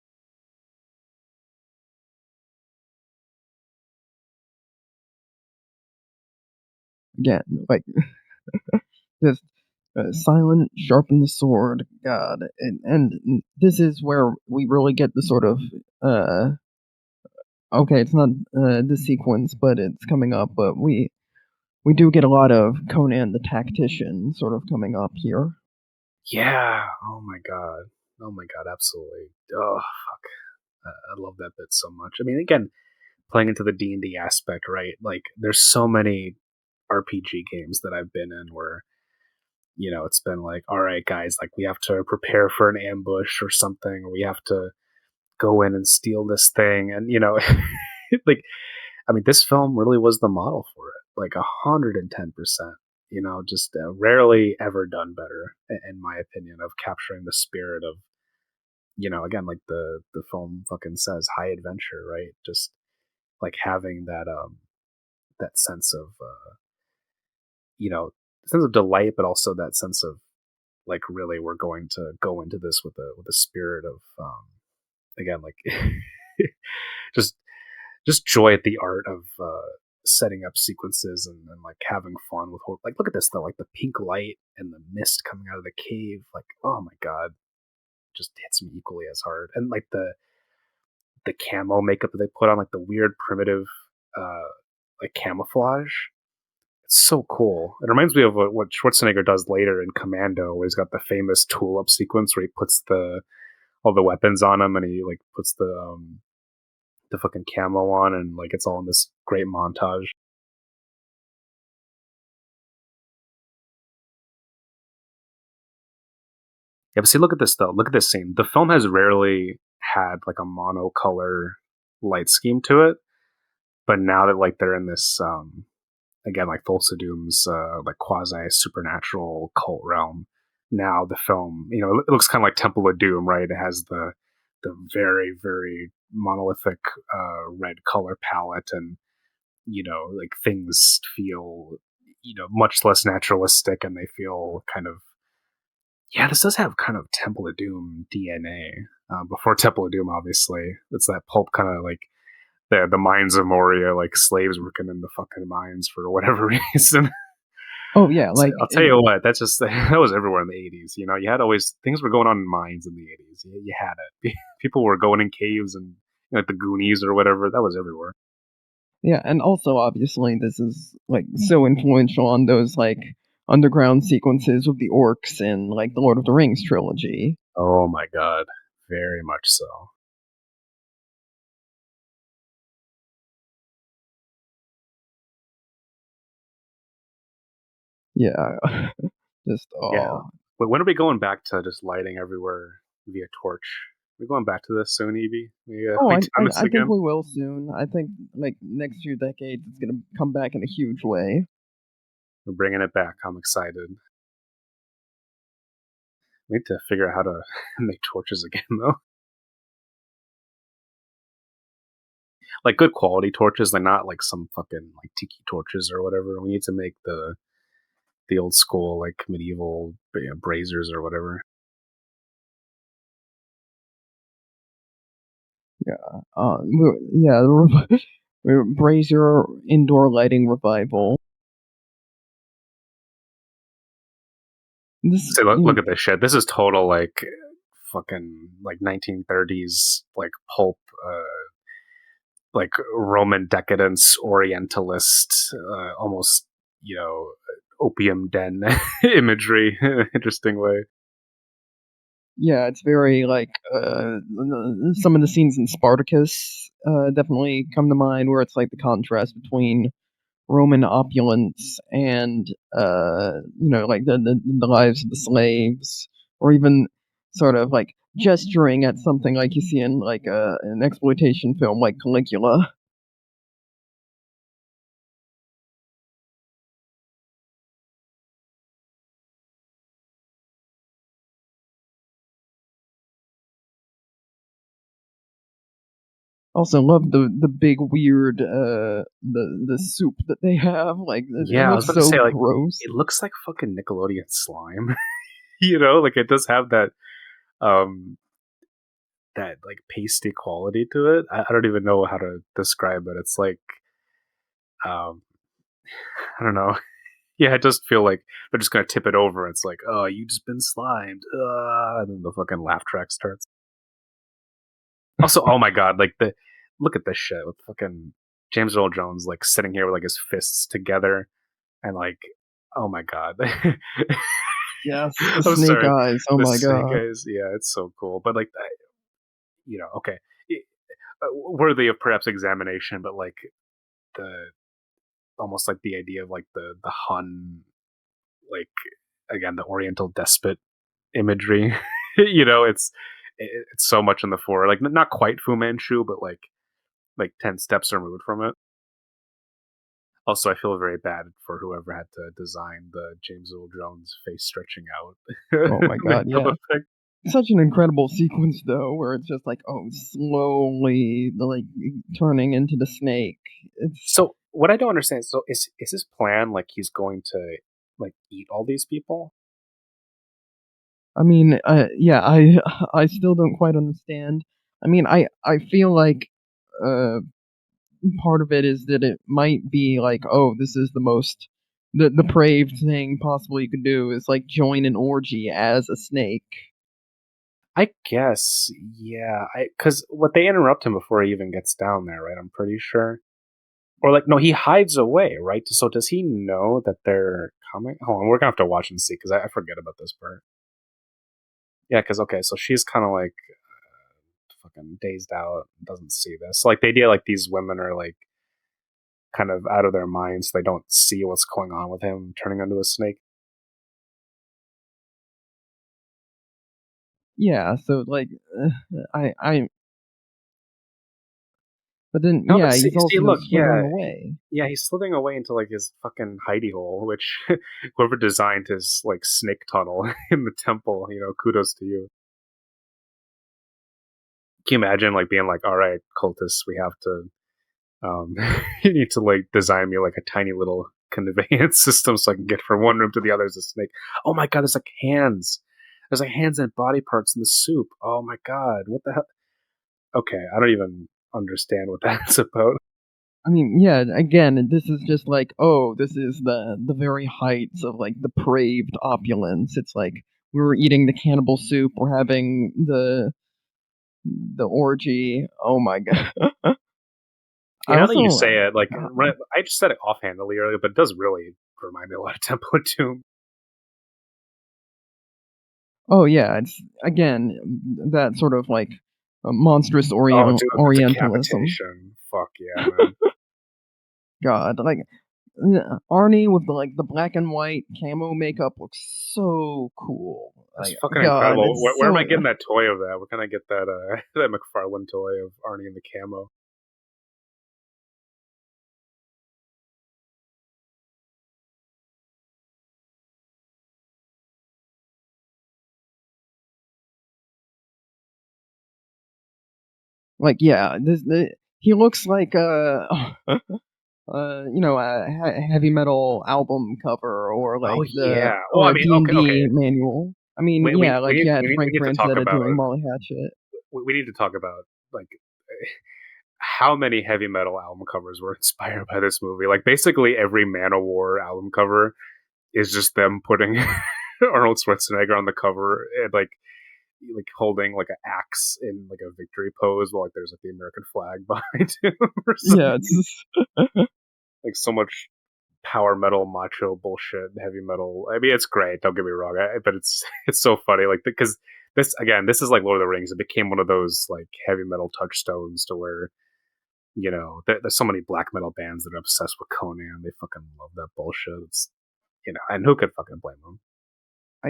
Again, like just silent, sharpen the sword, God, and this is where we really get the sort of okay, it's not the sequence, but it's coming up. But we do get a lot of Conan the Tactician sort of coming up here.
Yeah. Oh my god. Oh my god. Absolutely. Oh fuck. I love that bit so much. I mean, again, playing into the D&D aspect, right? Like, there's so many RPG games that I've been in where it's been like, all right, guys, like we have to prepare for an ambush or something, or we have to go in and steal this thing, and like, I mean, this film really was the model for it, like 110%. Just rarely ever done better, in my opinion, of capturing the spirit of again, like the film fucking says, high adventure, right? Just like having that sense of sense of delight, but also that sense of like really we're going to go into this with a spirit of again like just joy at the art of setting up sequences and like having fun with like look at this though, like the pink light and the mist coming out of the cave, like oh my god, just hits me equally as hard. And like the camo makeup that they put on, like the weird primitive uh like camouflage. It's so cool. It reminds me of what Schwarzenegger does later in Commando, where he's got the famous tool up sequence where he puts all the weapons on him, and he like puts the fucking camo on, and like it's all in this great montage. Yeah, but see, look at this though. Look at this scene. The film has rarely had like a monocolor light scheme to it, but now that like they're in this again like Thulsa Doom's like quasi supernatural cult realm, now the film, it looks kind of like Temple of Doom, right? It has the very very monolithic red color palette, and like things feel much less naturalistic, and they feel kind of, yeah, this does have kind of Temple of Doom DNA. Before Temple of Doom, obviously, it's that pulp kind of like the mines of Moria, like slaves working in the fucking mines for whatever reason.
Oh yeah,
So
like
I'll tell you what, that's just that was everywhere in the '80s. You had always things were going on in mines in the '80s. You had it. People were going in caves and like the Goonies or whatever. That was everywhere.
yeah, and also obviously this is like so influential on those like underground sequences with the orcs in like the Lord of the Rings trilogy.
Oh my god, very much so.
Yeah, just
Yeah. But when are we going back to just lighting everywhere via torch? We're going back to this soon, Evie.
oh,
We
I,
done
I
this
I think
again.
we will soon. I think like next few decades it's gonna come back in a huge way.
We're bringing it back. I'm excited. We need to figure out how to make torches again, though. Like good quality torches, like not like some fucking like tiki torches or whatever. We need to make the old school like medieval braziers or whatever.
Yeah, the Brazier indoor lighting revival. This,
Say, look at this shit. This is total like fucking like 1930s like pulp, like Roman decadence, Orientalist, almost opium den imagery. Interesting way.
yeah, it's very like some of the scenes in Spartacus definitely come to mind, where it's like the contrast between Roman opulence and like the lives of the slaves, or even sort of like gesturing at something like you see in like an exploitation film like Caligula. Also, love the big weird the soup that they have. Like it
Yeah, I was
looks
about to
so
say like
gross.
it looks like fucking Nickelodeon slime. Like it does have um that like pasty quality to it. I don't even know how to describe it. It's like um I don't know. Yeah, I just feel like they're just gonna tip it over. It's like, oh, you just been slimed, and then the fucking laugh track starts. Also, oh my god, like the look at this shit with fucking James Earl Jones like sitting here with like his fists together and like, oh my god.
Yes, the
I'm
snake
sorry,
eyes. Oh
the
my
snake
god.
eyes. Yeah, it's so cool, but like, okay, worthy of perhaps examination, but like the almost like the idea of like the Hun, like again the Oriental despot imagery. It's so much in the fore, like not quite Fu Manchu, but like 10 steps removed from it. Also, I feel very bad for whoever had to design the James Earl Jones face stretching out
Oh my god.
makeup
Yeah.
effect.
Such an incredible sequence though, where it's just like slowly like turning into the snake. It's
So what I don't understand, so is his plan like he's going to like eat all these people?
I mean, yeah, I still don't quite understand. I mean, I feel like uh part of it is that it might be like, oh, this is the most the depraved thing possible you could do is like join an orgy as a snake.
I guess, yeah. I Because what they interrupt him before he even gets down there, right? I'm pretty sure. Or like, no, he hides away, right? So does he know that they're coming? Hold on, we're gonna have to watch and see because I forget about this part. Yeah, because okay, so she's kind of like fucking dazed out, doesn't see this. Like the idea, like these women are like kind of out of their minds, so they don't see what's going on with him turning into a snake.
Yeah, so, like, I but then,
No, but
yeah, he's
see,
also
look,
slithering
yeah,
away.
yeah, he's slithering away into like his fucking hidey hole, which whoever designed his like snake tunnel in the temple, kudos to you. Can you imagine like being like, all right, cultists, we have to, you need to like design me like a tiny little conveyance system so I can get from one room to the other as a snake. Oh my god, there's like hands. There's like hands and body parts in the soup. Oh my god, what the hell? Okay, I don't even understand what that's about.
I mean, yeah, again, this is just like, oh, this is the very heights of, like, depraved opulence. It's like, we were eating the cannibal soup, we're having the orgy. Oh my god. I
Yeah, now that you
also
say it, like I just said it offhandedly earlier, but it does really remind me a lot of Temple of Doom.
oh, yeah, it's again, that sort of, like, monstrous
Oh, dude, the
Orientalism.
decapitation. Fuck yeah, man.
God, like, Arnie with the black and white camo makeup looks so cool.
That's
Like,
fucking
God,
incredible.
it's
Where am
so
I getting that toy of that? Where can I get that that McFarlane toy of Arnie in the camo?
like, yeah, he looks like a heavy metal album cover or
Oh
like
yeah. Well, I
a
mean, okay.
D&D manual. I mean, yeah, like you had
We
Frank
need to talk
Frazetta
about
doing Molly Hatchet.
we need to talk about like how many heavy metal album covers were inspired by this movie. Like basically every Man-O-War album cover is just them putting Arnold Schwarzenegger on the cover and like holding like an axe in like a victory pose while like there's like the American flag behind him or
Yeah,
something.
it's just
Like so much power metal, macho bullshit, heavy metal. I mean, it's great. Don't get me wrong, but it's it's so funny. Like because this again, this is like Lord of the Rings. It became one of those like heavy metal touchstones to where there's so many black metal bands that are obsessed with Conan. They fucking love that bullshit. It's and who could fucking blame them?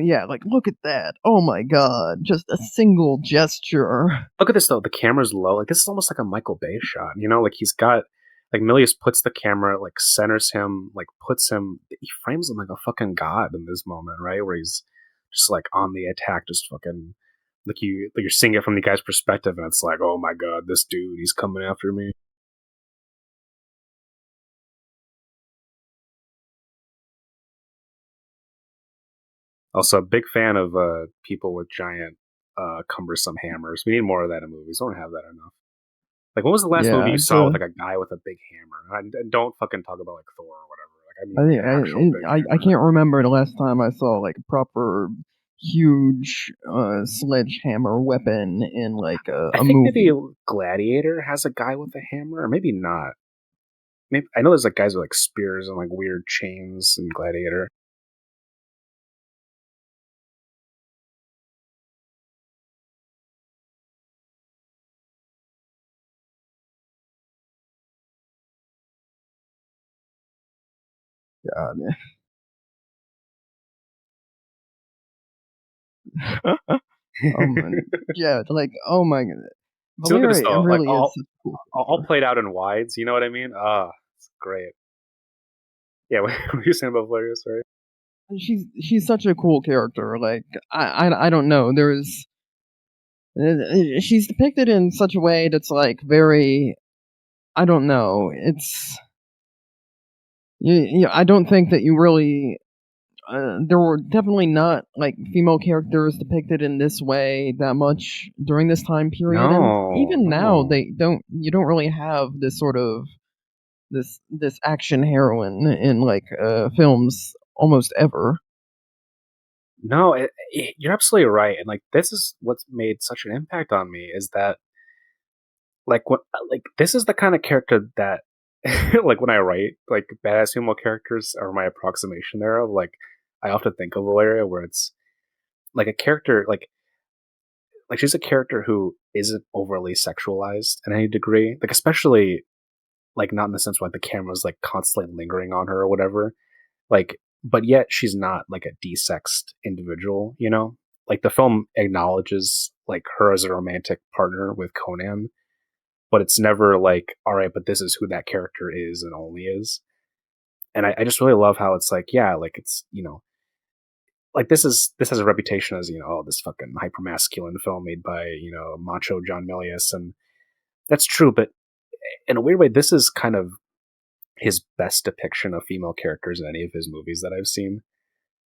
yeah, like look at that. Oh my god, just a single gesture.
Look at this though. The camera's low. Like this is almost like a Michael Bay shot. Like he's got like Milius puts the camera, like centers him, like puts him. He frames him like a fucking god in this moment, right? Where he's just like on the attack, just fucking you're seeing it from the guy's perspective, and it's like, oh my god, this dude, he's coming after me. Also, a big fan of people with giant, cumbersome hammers. We need more of that in movies. We don't have that enough. Like, when was the last movie
Yeah,
you
it's
saw with like a guy with a big hammer? And don't fucking talk about like Thor or whatever. Like, I mean, like an actual big
I
hammer.
can't remember the last time I saw like a proper huge sledgehammer weapon in like
I
a
think maybe
movie.
Gladiator has a guy with a hammer, or maybe not. Maybe I know there's like guys with like spears and like weird chains in Gladiator.
God. Oh my, yeah, like oh my god,
So look at this
Valeria
though, like
really is such a cool
all
character.
played out in wides. You know what I mean? Ah, it's great. Yeah, what were you saying about Valerius? Sorry.
She's such a cool character. Like I don't know. She's depicted in such a way that's like very. I don't know. I don't think that you really. There were definitely not like female characters depicted in this way that much during this time period, and
No,
even now
no.
they don't. You don't really have this sort of this action heroine in like films almost ever.
No, you're absolutely right, and like this is what's made such an impact on me is that like this is the kind of character that like when I write like badass female characters or my approximation thereof, like I often think of Valeria, where it's like a character like like she's a character who isn't overly sexualized in any degree, like especially like not in the sense where like, the camera's like constantly lingering on her or whatever, like, but yet she's not like a desexed individual, you know? Like the film acknowledges like her as a romantic partner with Conan, but it's never like, all right, but this is who that character is and only is. And I just really love how it's like, yeah, like it's, like this has a reputation as, oh, this fucking hyper masculine film made by, macho John Milius, and that's true, but in a weird way, this is kind of his best depiction of female characters in any of his movies that I've seen.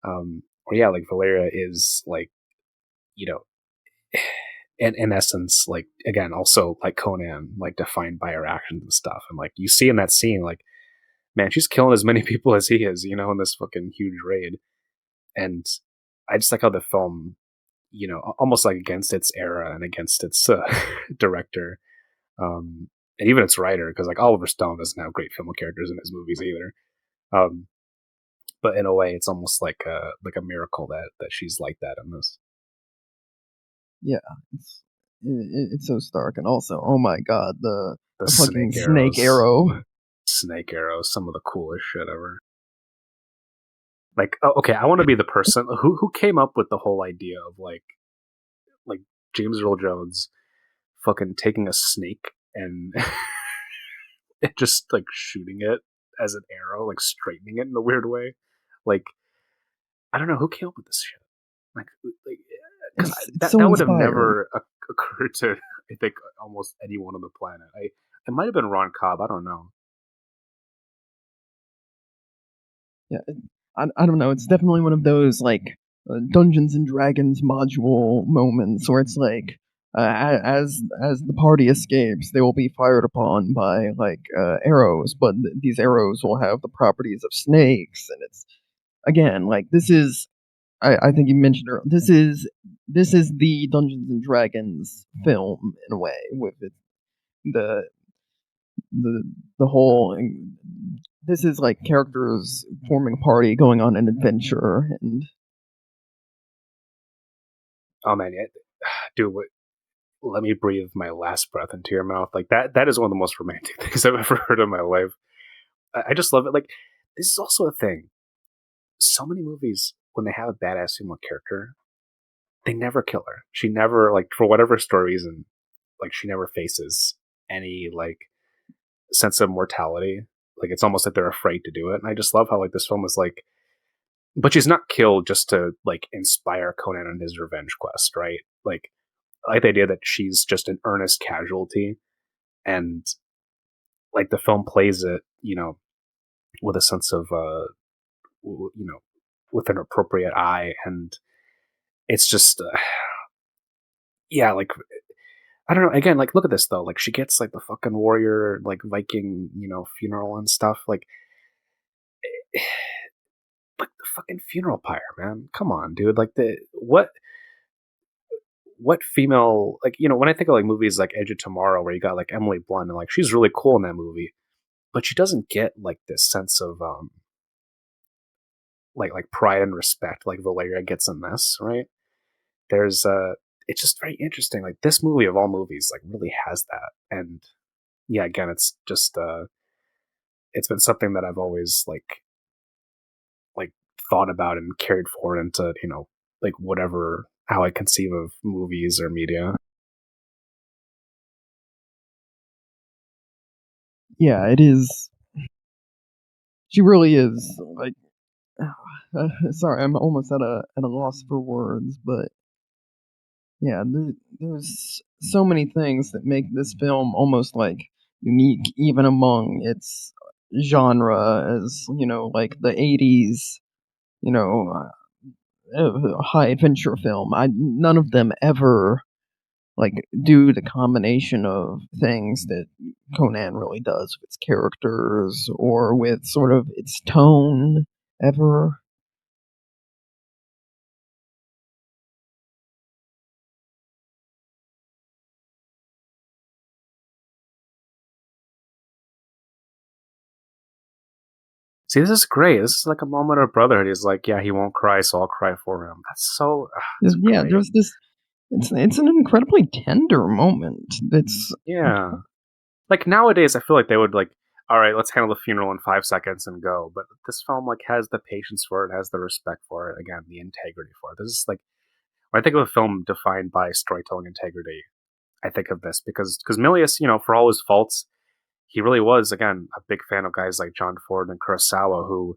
Where yeah, like Valeria is like, you know, in essence, like again, also like Conan, like defined by her actions and stuff. And like you see in that scene, like, man, she's killing as many people as he is, in this fucking huge raid. And I just like how the film, almost like against its era and against its director, and even its writer, because like Oliver Stone doesn't have great female characters in his movies either. Um, but in a way, it's almost like a miracle that she's like that in this.
Yeah, it's so stark, and also, oh my god,
The
the fucking
snake
snake arrow.
Snake arrows, some of the coolest shit ever. Like, oh, okay, I want to be the person who came up with the whole idea of like James Earl Jones fucking taking a snake and just like shooting it as an arrow, like straightening it in a weird way. Like, I don't know who came up with this shit. Like, because
It's so
that would have
inspiring.
never occurred to I think almost anyone on the planet. It might have been Ron Cobb. I don't know.
Yeah, I don't know. It's definitely one of those like Dungeons and Dragons module moments where it's like as the party escapes, they will be fired upon by like arrows, but these arrows will have the properties of snakes, and it's again like this is I think you mentioned earlier, this is the Dungeons and Dragons film in a way with it, the the the whole this is like characters forming a party going on an adventure and
Oh man, yeah, dude, let me breathe my last breath into your mouth. Like that is one of the most romantic things I've ever heard in my life. I just love it. Like this is also a thing. So many movies when they have a badass female character, they never kill her. She never like for whatever story reason, like she never faces any like sense of mortality. Like it's almost like they're afraid to do it. And I just love how like this film is like, but she's not killed just to like inspire Conan on his revenge quest, right? Like I like the idea that she's just an earnest casualty, and like the film plays it, with a sense of with an appropriate eye, and it's just yeah, like I don't know. Again, like look at this though. Like she gets like the fucking warrior, like Viking, funeral and stuff. Like the fucking funeral pyre, man. Come on, dude. Like the what female like when I think of like movies like Edge of Tomorrow where you got like Emily Blunt and like she's really cool in that movie, but she doesn't get like this sense of like pride and respect like Valeria gets in this, right? There's it's just very interesting. Like this movie of all movies like really has that. And yeah, again, it's just it's been something that I've always like thought about and carried forward into, like whatever how I conceive of movies or media.
yeah, it is. She really is like. Sorry, I'm almost at a loss for words, but yeah, there's so many things that make this film almost like unique, even among its genre, as like the '80s, you know, high adventure film. None of them ever like do the combination of things that Conan really does with its characters or with sort of its tone ever.
See, this is great. This is like a moment of brotherhood. He's like, yeah, he won't cry, so I'll cry for him. That's so, it's
Yeah,
great.
It's an incredibly tender moment. It's
Yeah. Like nowadays, I feel like they would like, all right, let's handle the funeral in 5 seconds and go. But this film like has the patience for it, has the respect for it, again, the integrity for it. This is like when I think of a film defined by storytelling integrity, I think of this because Milius, for all his faults, he really was again a big fan of guys like John Ford and Kurosawa who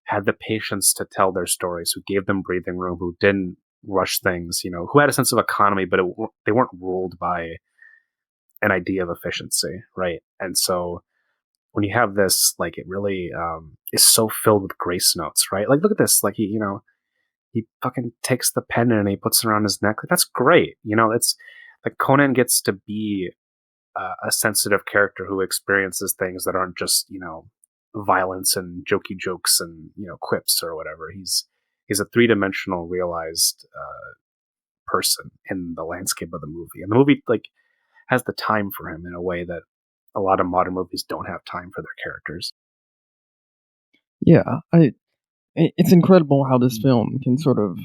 had the patience to tell their stories, who gave them breathing room, who didn't rush things, who had a sense of economy, but they weren't ruled by an idea of efficiency, right? And so when you have this, like it really is so filled with grace notes, right? Like look at this, like he fucking takes the pen and he puts it around his neck. Like that's great, it's like Conan gets to be a sensitive character who experiences things that aren't just violence and jokey jokes and quips or whatever. He's a three-dimensional realized person in the landscape of the movie, and the movie like has the time for him in a way that a lot of modern movies don't have time for their characters.
yeah, it's incredible how this film can sort of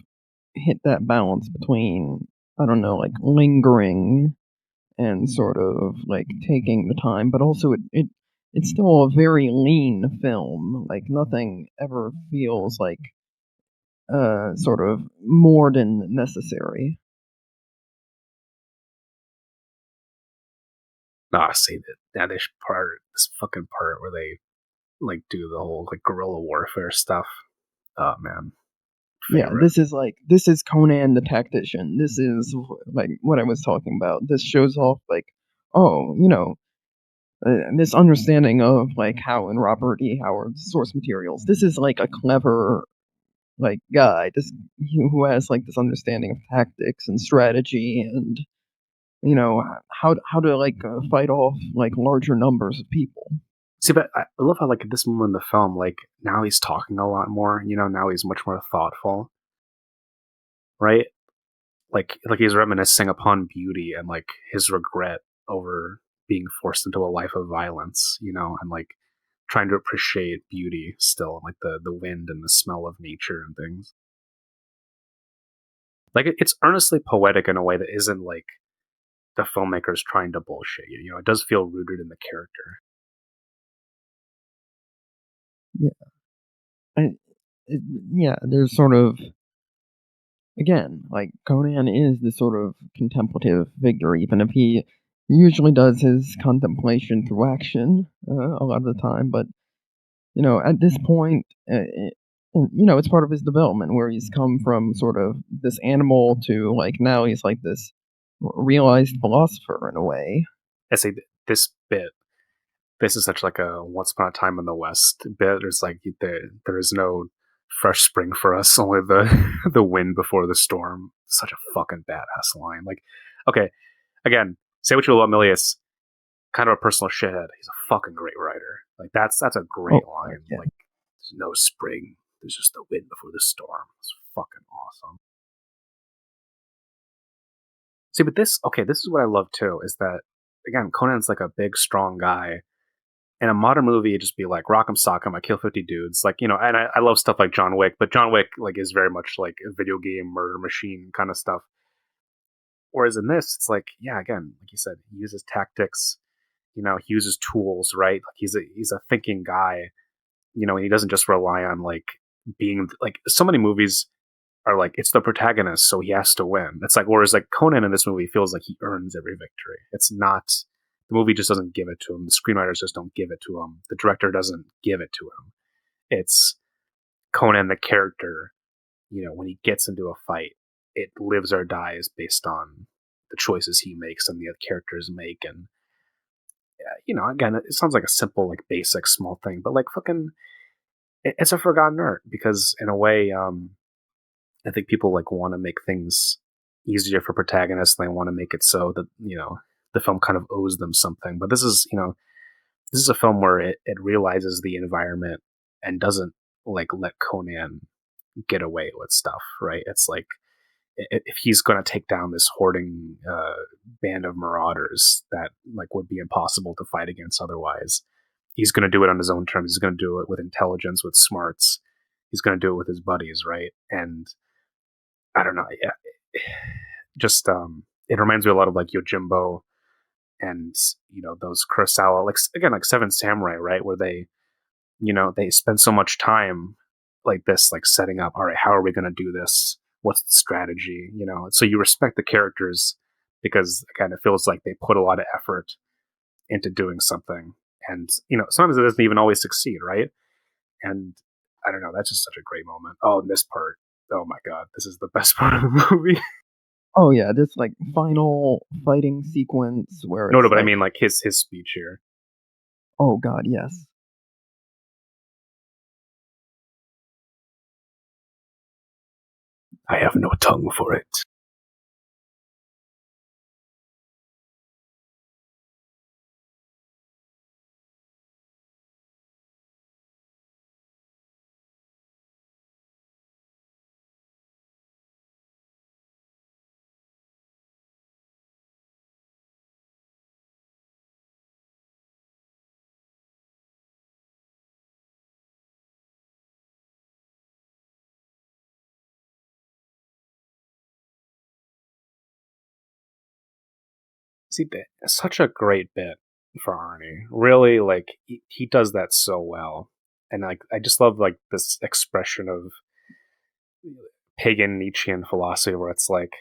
hit that balance between, I don't know, like lingering and sort of like taking the time, but also it's still a very lean film. Like nothing ever feels like sort of more than necessary.
Nah, see that this fucking part where they like do the whole like guerrilla warfare stuff. Oh man,
Yeah,
favorite.
this is Conan the tactician. This is like what I was talking about. This shows off like, oh, this understanding of like how in Robert E. Howard's source materials, this is like a clever like guy, this who has like this understanding of tactics and strategy and how to like fight off like larger numbers of people.
See, but I love how like at this moment in the film, like now he's talking a lot more. Now he's much more thoughtful, right? Like he's reminiscing upon beauty and like his regret over being forced into a life of violence, and like trying to appreciate beauty still, like the wind and the smell of nature and things. Like it's earnestly poetic in a way that isn't like the filmmakers trying to bullshit you. It does feel rooted in the character.
Yeah, I, it, yeah. There's sort of again like Conan is this sort of contemplative figure, even if he usually does his contemplation through action a lot of the time. But at this point, it's part of his development where he's come from sort of this animal to like now he's like this realized philosopher in a way.
I say this bit. This is such like a once upon a time in the West bit. There's like there is no fresh spring for us, only the the wind before the storm. Such a fucking badass line. Like, okay, again, say what you will about Milius, kind of a personal shithead. He's a fucking great writer. Like that's a great
Oh,
line.
yeah.
Like there's no spring. There's just the wind before the storm. It's fucking awesome. See, but this is what I love too, is that again, Conan's like a big, strong guy. In a modern movie, it'd just be like rock'em sock'em, I kill 50 dudes. Like, and I love stuff like John Wick, but John Wick like is very much like a video game murder machine kind of stuff. Whereas in this, it's like, yeah, again, like you said, he uses tactics, he uses tools, right? Like he's a thinking guy, and he doesn't just rely on like being like so many movies are like it's the protagonist, so he has to win. It's like whereas like Conan in this movie feels like he earns every victory. It's not the movie just doesn't give it to him. The screenwriters just don't give it to him. The director doesn't give it to him. It's Conan the character. When he gets into a fight, it lives or dies based on the choices he makes and the other characters make. And again, it sounds like a simple, like basic, small thing, but like fucking, it's a forgotten art because in a way, I think people like want to make things easier for protagonists and they want to make it so that, the film kind of owes them something. But this is a film where it realizes the environment and doesn't like let Conan get away with stuff, right? It's like if he's going to take down this hoarding band of marauders that like would be impossible to fight against otherwise, he's going to do it on his own terms. He's going to do it with intelligence, with smarts. He's going to do it with his buddies, right? And I don't know. Yeah, just it reminds me a lot of like Yojimbo and those Kurosawa, like again like Seven Samurai, right? Where they spend so much time like this, like setting up. All right, how are we going to do this? What's the strategy? So you respect the characters because again, it feels like they put a lot of effort into doing something, and sometimes it doesn't even always succeed, right? And I don't know, that's just such a great moment. Oh, and this part, oh my god, this is the best part of the movie.
Oh yeah, this like final fighting sequence where
No,
it's
but I
like,
mean like his speech here.
oh god, yes.
I have no tongue for it. See, that's such a great bit for Arnie. Really, like he does that so well, and like I just love like this expression of pagan Nietzschean philosophy where it's like,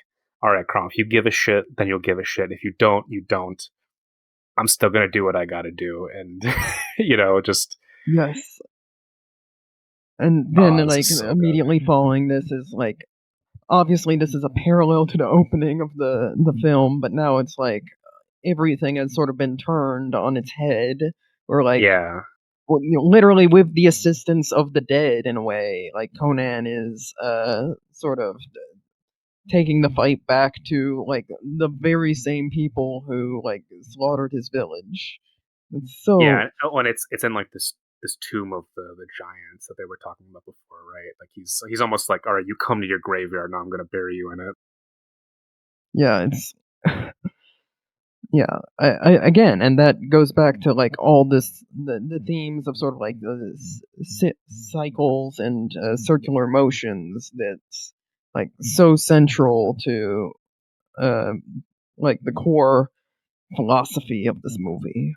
all right, Crom, if you give a shit, then you'll give a shit. If you don't, you don't. I'm still gonna do what I gotta do, and just
Yes. And then
this
like
is so good.
immediately following this is like, obviously this is a parallel to the opening of the film, but now it's like everything has sort of been turned on its head, or like,
Yeah,
well, literally with the assistance of the dead in a way. Like Conan is sort of taking the fight back to like the very same people who like slaughtered his village. It's
yeah.
so
And it's in like this tomb of the giants that they were talking about before, right? Like he's almost like, all right, you come to your graveyard, now I'm gonna bury you in it.
yeah, it's yeah. Again, and that goes back to like all this the themes of sort of like the cycles and circular motions that's like so central to uh, like the core philosophy of this movie.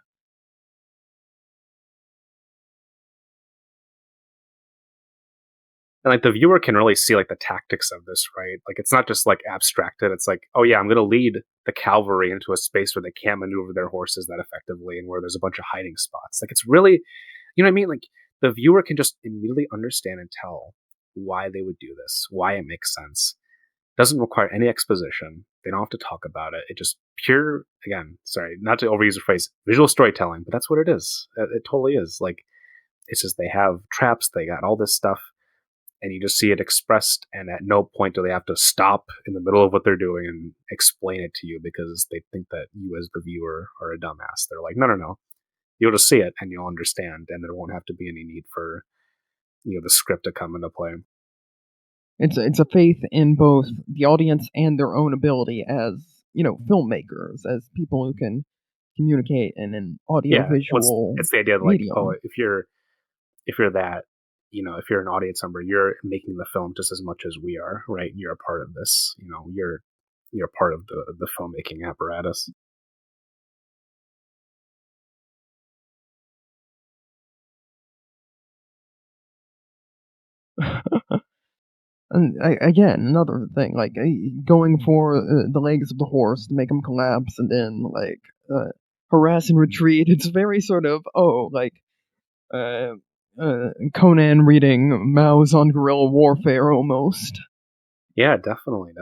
And like the viewer can really see like the tactics of this, right? Like it's not just like abstracted. It's like, oh yeah, I'm going to lead the cavalry into a space where they can't maneuver their horses that effectively, and where there's a bunch of hiding spots. Like it's really, you know what I mean? Like the viewer can just immediately understand and tell why they would do this, why it makes sense. Doesn't require any exposition. They don't have to talk about it. It just pure, again, sorry, not to overuse the phrase, visual storytelling, but that's what it is. It totally is. Like it's just they have traps, they got all this stuff, and you just see it expressed, and at no point do they have to stop in the middle of what they're doing and explain it to you because they think that you as the viewer are a dumbass. They're like, no, you'll just see it and you'll understand, and there won't have to be any need for the script to come into play.
It's a faith in both the audience and their own ability as filmmakers, as people who can communicate in an
Yeah,
audiovisual
it's the idea of like, oh,
medium.
if you're that, if you're an audience member, you're making the film just as much as we are, right? You're a part of this. You're part of the filmmaking apparatus.
And again, another thing, like going for the legs of the horse to make him collapse, and then like harass and retreat. It's very sort of like uh, Conan reading Mao's on guerrilla warfare almost.
Yeah, definitely.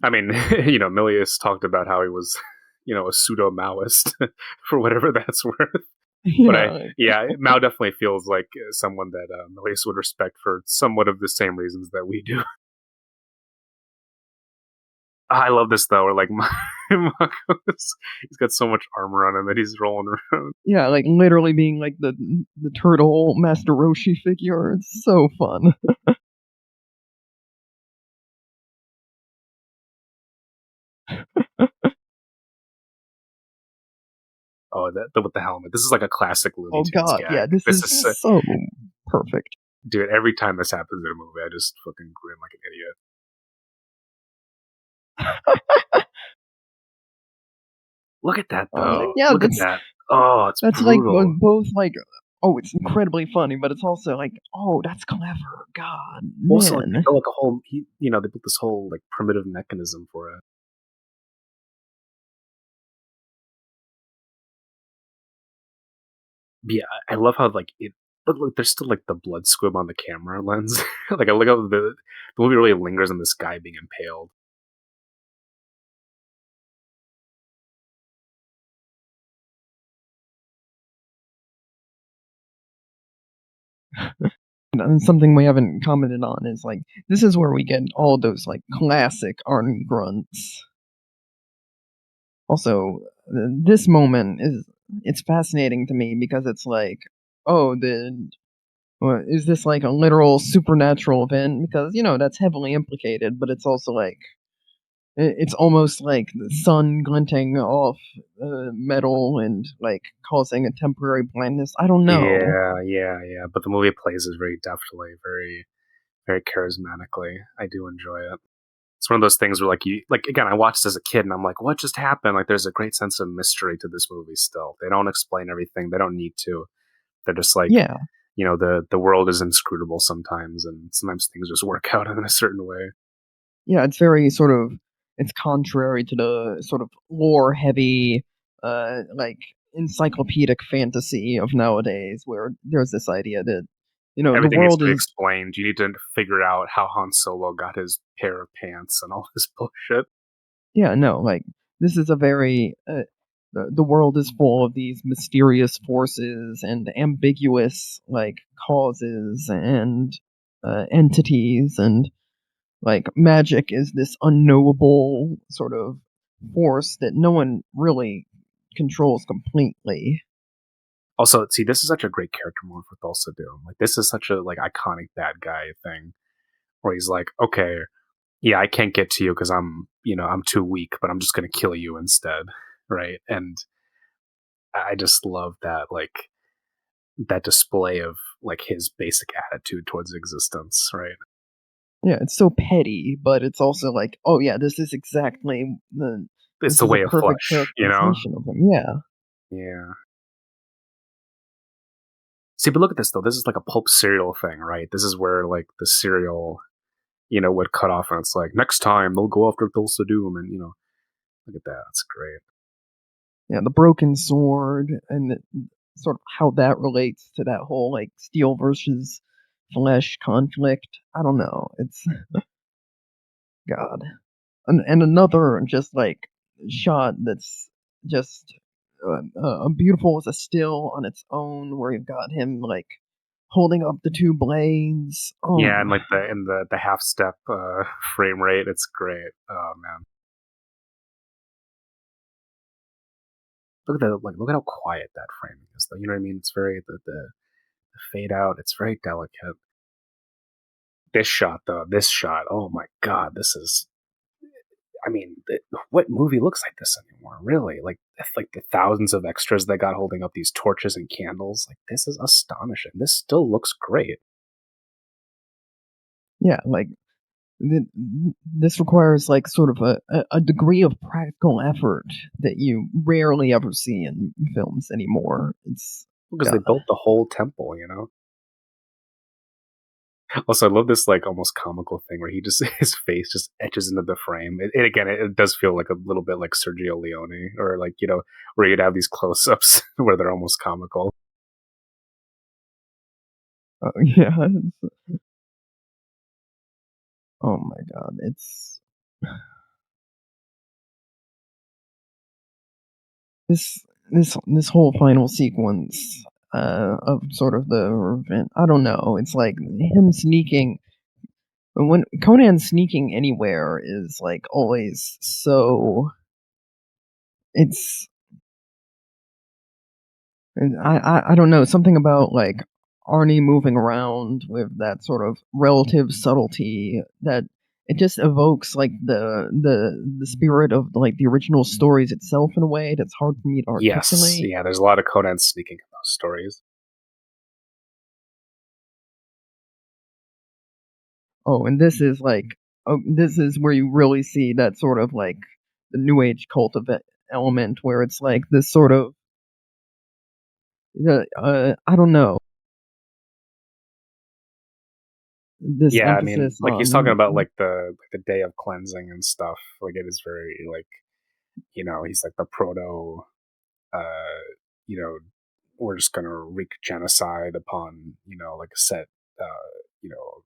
I mean, Milius talked about how he was, a pseudo Maoist for whatever that's worth. But
Yeah,
Mao definitely feels like someone that Milius would respect for somewhat of the same reasons that we do. I love this though, where like Mako's, he's got so much armor on him that he's rolling around.
yeah, like literally being like the turtle Master Roshi figure. It's so fun.
Oh, with the helmet. This is like a classic Looney
Oh
Tunes
god, yeah,
gag.
this
This
is
is
so perfect.
dude. Every time this happens in a movie, I just fucking grin like an idiot. Look at that though.
Yeah,
Look at that. Oh, it's
that's like
brutal.
both like, oh, it's incredibly funny, but it's also like, oh, that's clever. God,
Also, like, they
man.
built like a whole, they built this whole like primitive mechanism for it. But yeah, I love how like it. Look, there's still like the blood squib on the camera lens. Like I look how the movie really lingers on this guy being impaled.
And something we haven't commented on is like this is where we get all those like classic Arnie grunts. Also, this moment it's fascinating to me because it's like, oh, is this like a literal supernatural event? Because that's heavily implicated, but it's also like it's almost like the sun glinting off metal and like causing a temporary blindness. I don't know.
Yeah. But the movie plays it very deftly, very, very charismatically. I do enjoy it. It's one of those things where like again, I watched as a kid and I'm like, what just happened? Like there's a great sense of mystery to this movie still. They don't explain everything. They don't need to. They're just like,
Yeah,
the world is inscrutable sometimes and sometimes things just work out in a certain way.
yeah, it's very sort of it's contrary to the sort of lore heavy like encyclopedic fantasy of nowadays where there's this idea that the
Everything needs
world
to be
is
explained. You need to figure out how Han Solo got his pair of pants and all this bullshit.
yeah, no, like this is a very the world is full of these mysterious forces and ambiguous like causes and entities, and like magic is this unknowable sort of force that no one really controls completely.
Also, see, this is such a great character moment for Thulsa Doom. Like, this is such a like iconic bad guy thing where he's like, okay, yeah, I can't get to you because I'm too weak, but I'm just gonna kill you instead, right? And I just love that, like that display of like his basic attitude towards existence, right?
Yeah, it's so petty, but it's also like, oh yeah, this is exactly
It's
this
the
is a
way of
perfect
flesh,
characterization of him. Yeah.
Yeah. See, but look at this though. This is like a pulp cereal thing, right? This is where like the cereal, would cut off, and it's like next time they'll go after Thulsa Doom, and look at that. That's great.
Yeah, the broken sword and sort of how that relates to that whole like steel versus flesh conflict. I don't know. It's God. And another just like shot that's just beautiful as a still on its own, where you've got him like holding up the two blades.
Yeah,
Oh,
and like the half step frame rate, it's great. Oh man, look at that! Like look at how quiet that framing is. Though you know what I mean? It's very the fade out. It's very delicate. This shot though, this shot. Oh my god, this is. I mean, what movie looks like this anymore? Really? Like the thousands of extras they got holding up these torches and candles. Like this is astonishing. This still looks great.
yeah, like th- this requires like sort of a degree of practical effort that you rarely ever see in films anymore. It's
Because they
God.
built the whole temple. Also, I love this like almost comical thing where he just his face just etches into the frame. It does feel like a little bit like Sergio Leone, or like where you'd have these close-ups where they're almost comical.
Yeah. Oh my God. It's this whole final sequence of sort of the revenge. I don't know. It's like him sneaking. When Conan sneaking anywhere is like always so. It's I don't know, something about like Arnie moving around with that sort of relative subtlety that it just evokes like the spirit of like the original stories itself in a way that's hard for me to
Yes,
articulate.
yeah. There's a lot of Conan sneaking in those stories.
Oh, and this is like this is where you really see that sort of like the new age cult of element, where it's like this sort of I don't know, this
Yeah, I mean,
emphasis
like he's talking
on.
about like the day of cleansing and stuff. Like it is very like he's like the proto. Uh, you know, we're just gonna wreak genocide upon like a set you know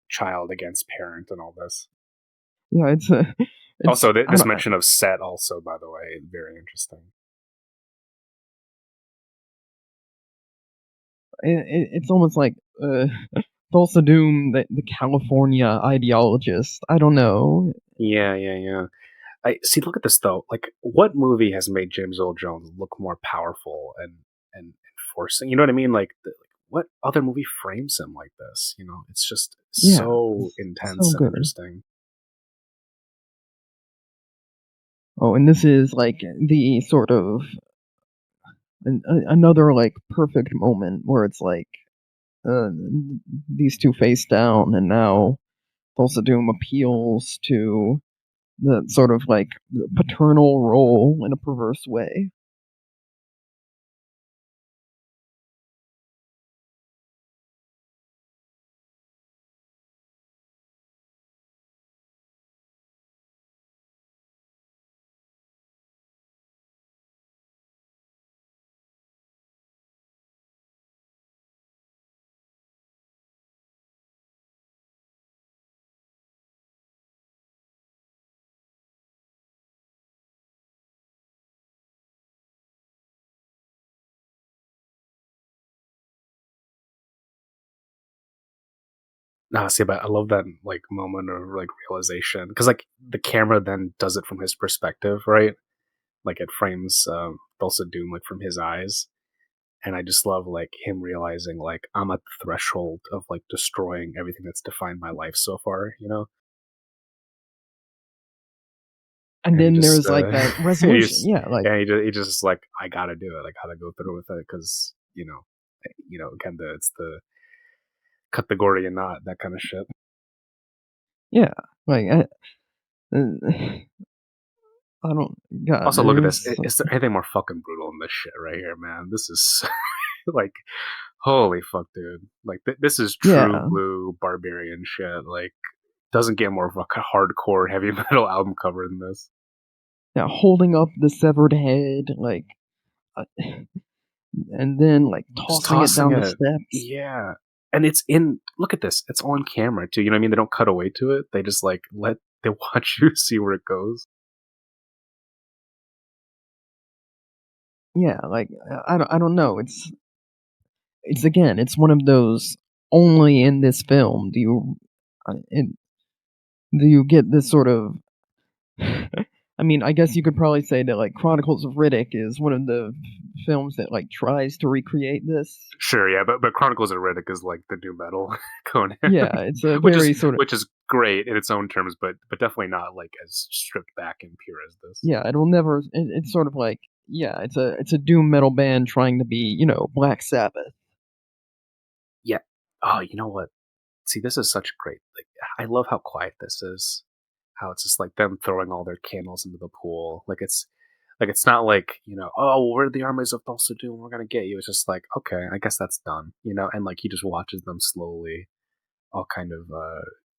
child against parent and all this.
Yeah, it's
Also,
I
this
don't
mention of Set, also, by the way, very interesting.
it's almost like Tulsa Doom, the California ideologist. I don't know.
Yeah, yeah, yeah. I see. Look at this though. Like, what movie has made James Earl Jones look more powerful and enforcing? You know what I mean? Like, what other movie frames him like this? It's just
Yeah,
so
it's so
intense and
good.
interesting.
Oh, and this is like the sort of another like perfect moment where it's like uh, these two face down, and now Tulsa Doom appeals to the sort of like paternal role in a perverse way.
Nah, see, but I love that like moment of like realization because like the camera then does it from his perspective, right? Like it frames Thulsa Doom like from his eyes, and I just love like him realizing like I'm at the threshold of like destroying everything that's defined my life so far,
And
and he
then
just
there's like that
he
resolution.
just
Yeah, like
yeah he just like I gotta do it, I gotta go through with it because again it's the cut the Gordian knot, that kind of shit.
yeah, like I don't. God,
Also, look at this.
there's
Is there anything more fucking brutal than this shit right here, man? This is like, holy fuck, dude. Like, this is true
yeah,
blue barbarian shit. Like, doesn't get more fucking hardcore heavy metal album cover than this.
yeah, holding up the severed head, like, uh, and then like
Just
tossing it
tossing
down the
it.
steps.
Yeah. And it's in, look at this. It's on camera, too. You know what I mean? They don't cut away to it. They just, like, they watch you see where it goes.
Yeah, like I don't know. It's again, it's one of those only in this film do you it, do you get this sort of. I mean, I guess you could probably say that like Chronicles of Riddick is one of the films that like tries to recreate this.
Sure, yeah, but Chronicles of Riddick is like the new metal Conan,
Yeah, it's a
which is
very sort of.
which is great in its own terms, but definitely not like as stripped back and pure as this.
Yeah, it'll never. It's sort of like, yeah, it's a doom metal band trying to be, Black Sabbath.
Yeah. Oh, you know what? See, this is such great. Like, I love how quiet this is. How it's just like them throwing all their candles into the pool. Like it's not like oh, we're the armies of Thulsa Doom, we're gonna get you. It's just like okay, I guess that's done. And like he just watches them slowly all kind of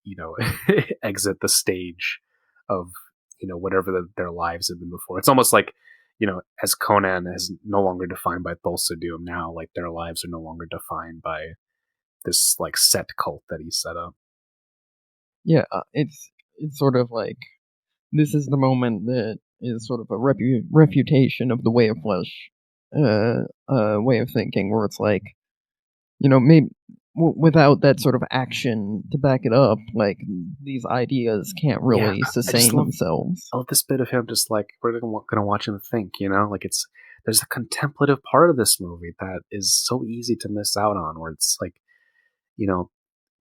you know exit the stage of whatever their lives have been before. It's almost like as Conan is no longer defined by Thulsa Doom, now like their lives are no longer defined by this like set cult that he set up.
Yeah, it's sort of like this is the moment that is sort of a refutation of the way of flesh, way of thinking, where it's like, maybe without that sort of action to back it up, like these ideas can't
Yeah,
really
I just
sustain
love
themselves.
this bit of him just like we're gonna watch him think, like it's there's a contemplative part of this movie that is so easy to miss out on, where it's like you know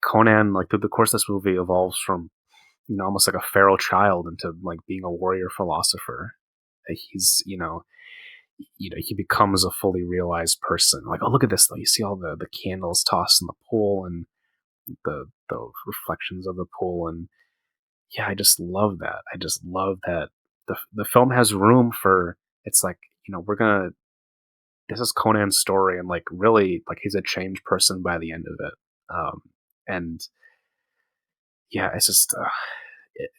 Conan, like through the course of this movie, evolves from almost like a feral child into like being a warrior philosopher. He's he becomes a fully realized person. Like, oh, look at this though. You see all the candles tossed in the pool and the reflections of the pool, and yeah, I just love that. I just love that the film has room for, it's like, we're gonna, this is Conan's story, and like really, like he's a changed person by the end of it. And yeah, it's just it,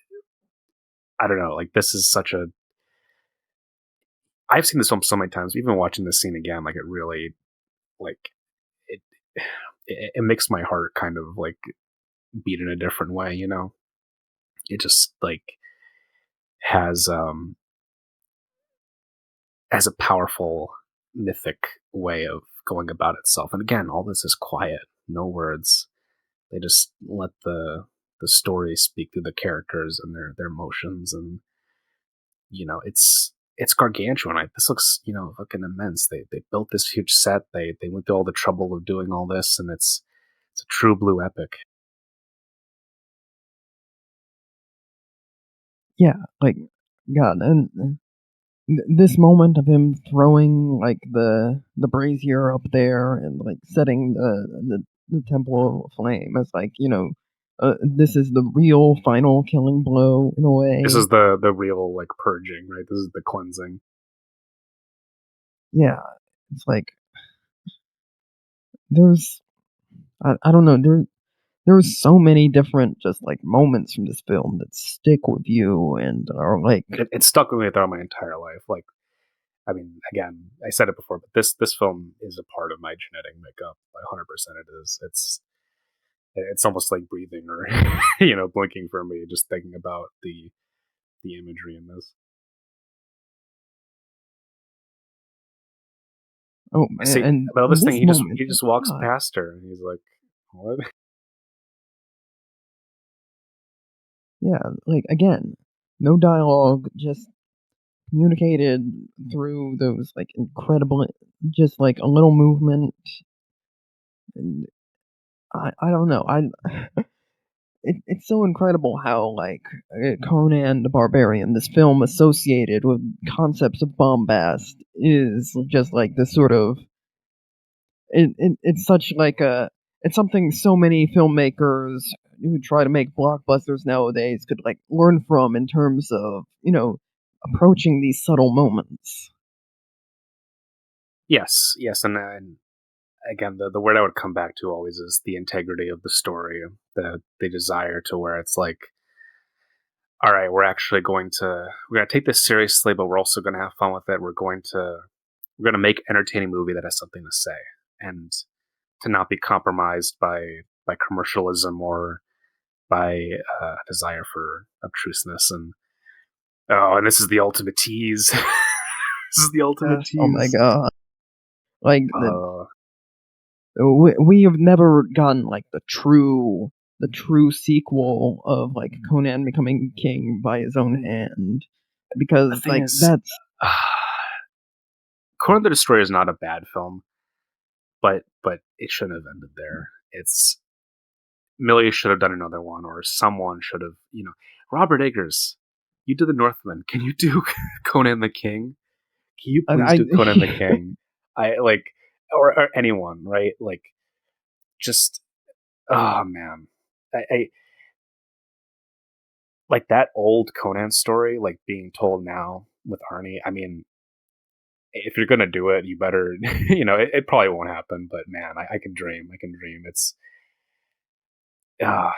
I don't know. Like this is such a, I've seen this film so many times. Even watching this scene again, like it really, like it it makes my heart kind of like beat in a different way. It just like has has a powerful mythic way of going about itself. And again, all this is quiet, no words. They just let the story speak through the characters and their emotions, and it's gargantuan. This looks fucking immense. They built this huge set. They went through all the trouble of doing all this, and it's a true blue epic.
Yeah, like God, and this moment of him throwing like the brazier up there and like setting the temple aflame as like this is the real final killing blow in a
This
way.
is the real like purging, right? This is the cleansing.
Yeah, it's like there's I don't know there's so many different just like moments from this film that stick with you and are like
It stuck with me throughout my entire life. Like, I mean, again, I said it before, but this film is a part of my genetic makeup. Like 100%, it is. It's almost like breathing or blinking for me, just thinking about the imagery in this.
oh
I
man,
see,
and
about this thing,
this moment
he just walks
God,
past her, and he's like, "What?"
yeah, like again, no dialogue, just communicated through those, like, incredible just, like, a little movement, and I don't know, I it's so incredible how, like, Conan the Barbarian, this film associated with concepts of bombast is just, like, this sort of it's such, like, a it's something so many filmmakers who try to make blockbusters nowadays could, like, learn from in terms of, approaching these subtle moments.
Yes, yes, and then again, the word I would come back to always is the integrity of the story, the desire to where it's like, all right, we're gonna take this seriously, but we're also gonna have fun with it. We're gonna make an entertaining movie that has something to say, and to not be compromised by commercialism or by desire for obtruseness. And this is the ultimate tease. This is the ultimate
Yes, oh my
tease.
god. Like,
Uh,
we have never gotten, like, the true sequel of, like, Conan becoming king by his own hand,
the
because,
thing
like,
is,
that's
Conan the Destroyer is not a bad film, but it shouldn't have ended there. It's Millie should have done another one, or someone should have. Robert Eggers, you do the Northman. Can you do Conan the King? Can you please
I
do Conan the King? I like, or anyone, right? Like, just oh man, I like that old Conan story, like being told now with Arnie. I mean, if you're gonna do it, you better, it probably won't happen, but man, I can dream. I can dream. Uh,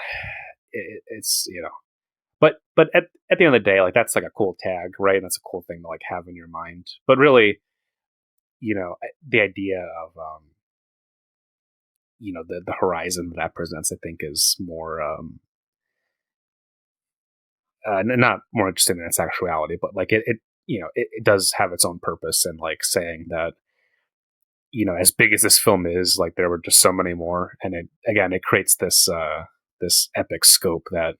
it's but at the end of the day, like that's like a cool tag, right? That's a cool thing to like have in your mind. But really, the idea of the horizon that presents, I think, is more not more interesting than its actuality, but like it does have its own purpose, and like saying that as big as this film is, like there were just so many more, and it creates this epic scope that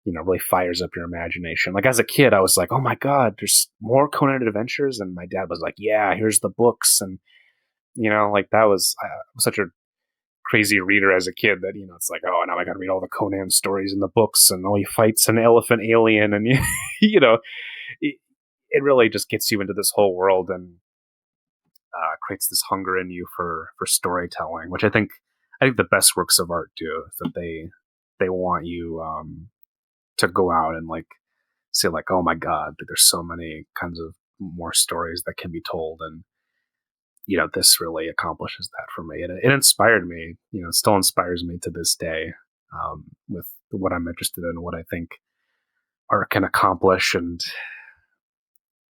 really fires up your imagination. Like as a kid, I was like, oh my god, there's more Conan Adventures, and my dad was like, yeah, here's the books, and like that was I'm such a crazy reader as a kid that it's like, oh, now I got to read all the Conan stories in the books, and he fights an elephant alien, and it, it really just gets you into this whole world, and creates this hunger in you for storytelling, which I think the best works of art do, is that they want you to go out and like say like, oh my god, there's so many kinds of more stories that can be told, and this really accomplishes that for me, and it inspired me. It still inspires me to this day, with what I'm interested in, what I think art can accomplish, and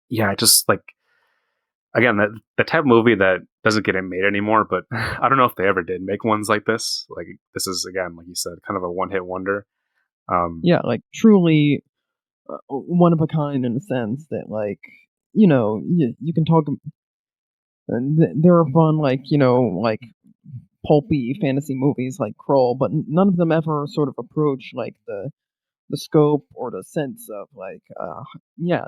yeah, I just like again the type of movie that doesn't get made anymore. But I don't know if they ever did make ones like this. Like this is again, like you said, kind of a one hit wonder.
Yeah, like truly one of a kind in a sense that like you can talk. There are fun like pulpy fantasy movies like Kroll, but none of them ever sort of approach like the scope or the sense of like like
Yeah,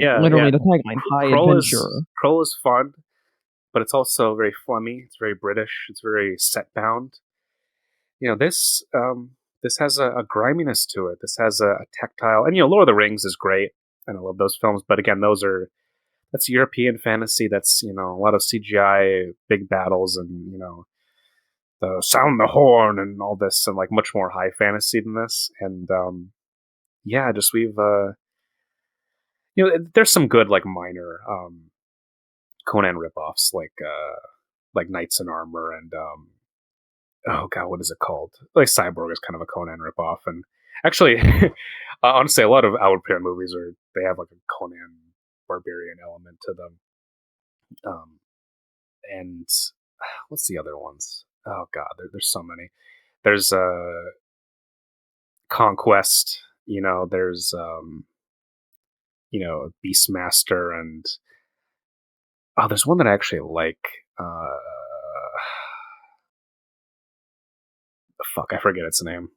yeah.
literally the tagline high adventure.
Kroll is fun, but it's also very flummy. It's very British. It's very set bound. This has a griminess to it. This has a tactile, and Lord of the Rings is great, and I love those films. But again, that's European fantasy. That's a lot of CGI, big battles, and the sound the horn and all this, and like much more high fantasy than this. And yeah, just we've there's some good like minor Conan ripoffs, like Knights in Armor and oh god, what is it called? Like Cyborg is kind of a Conan ripoff, and actually, honestly, a lot of European movies they have like a Conan Barbarian element to them. And what's the other ones? Oh god, there's so many. There's Conquest. There's Beastmaster, and there's one that I actually like. Fuck, I forget its name.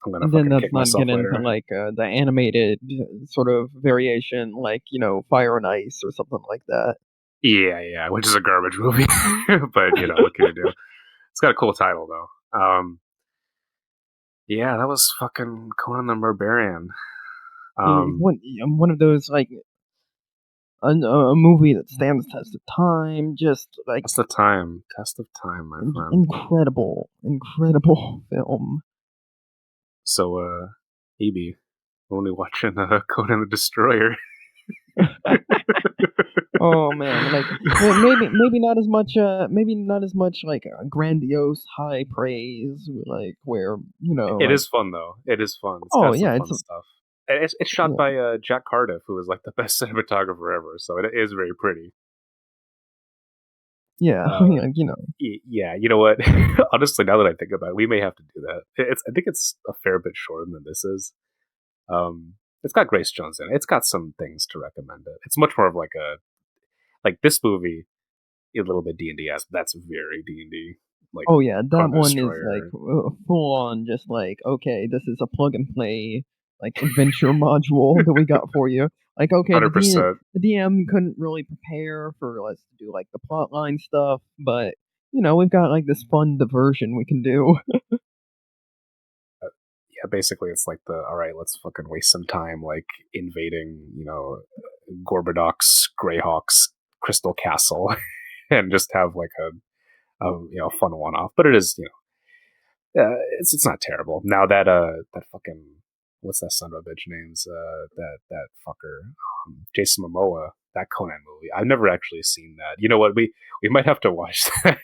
I'm gonna
And then
fucking
let's
kick
not
myself
get into
later.
like the animated sort of variation, like Fire and Ice or something like that.
Yeah, which is a garbage movie, but what can you do? It's got a cool title though. Yeah, that was fucking Conan the Barbarian.
One of those like a movie that stands the test of time, just like
Test of time, my friend.
incredible film.
So, Eb, only watching Conan the Destroyer.
Oh man, like maybe not as much like grandiose high praise like where
It
like
is fun though. It is fun. It's
oh
got some
yeah
fun stuff. And it's shot
yeah,
by Jack Cardiff, who is like the best cinematographer ever. So it is very pretty.
yeah
Uh,
yeah,
yeah, you know what? Honestly, now that I think about it, we may have to do that. I think it's a fair bit shorter than this is. It's got Grace Jones in it. It's got some things to recommend it. It's much more of like this movie, a little bit D&D esque. That's very D&D. Like
oh yeah, that
Conan the
one is like
Destroyer.
full on just like okay, this is a plug and play like adventure module that we got for you. Like okay,
100%.
the DM couldn't really prepare for us to do like the plotline stuff, but we've got like this fun diversion we can do.
Yeah, basically it's like all right, let's fucking waste some time like invading, Gorbadok's Greyhawk's Crystal Castle and just have like a fun one off. But it is, it's not terrible. Now that fucking what's that son of a bitch name's that fucker Jason Momoa, that Conan movie. I've never actually seen that. You know what? We might have to watch that.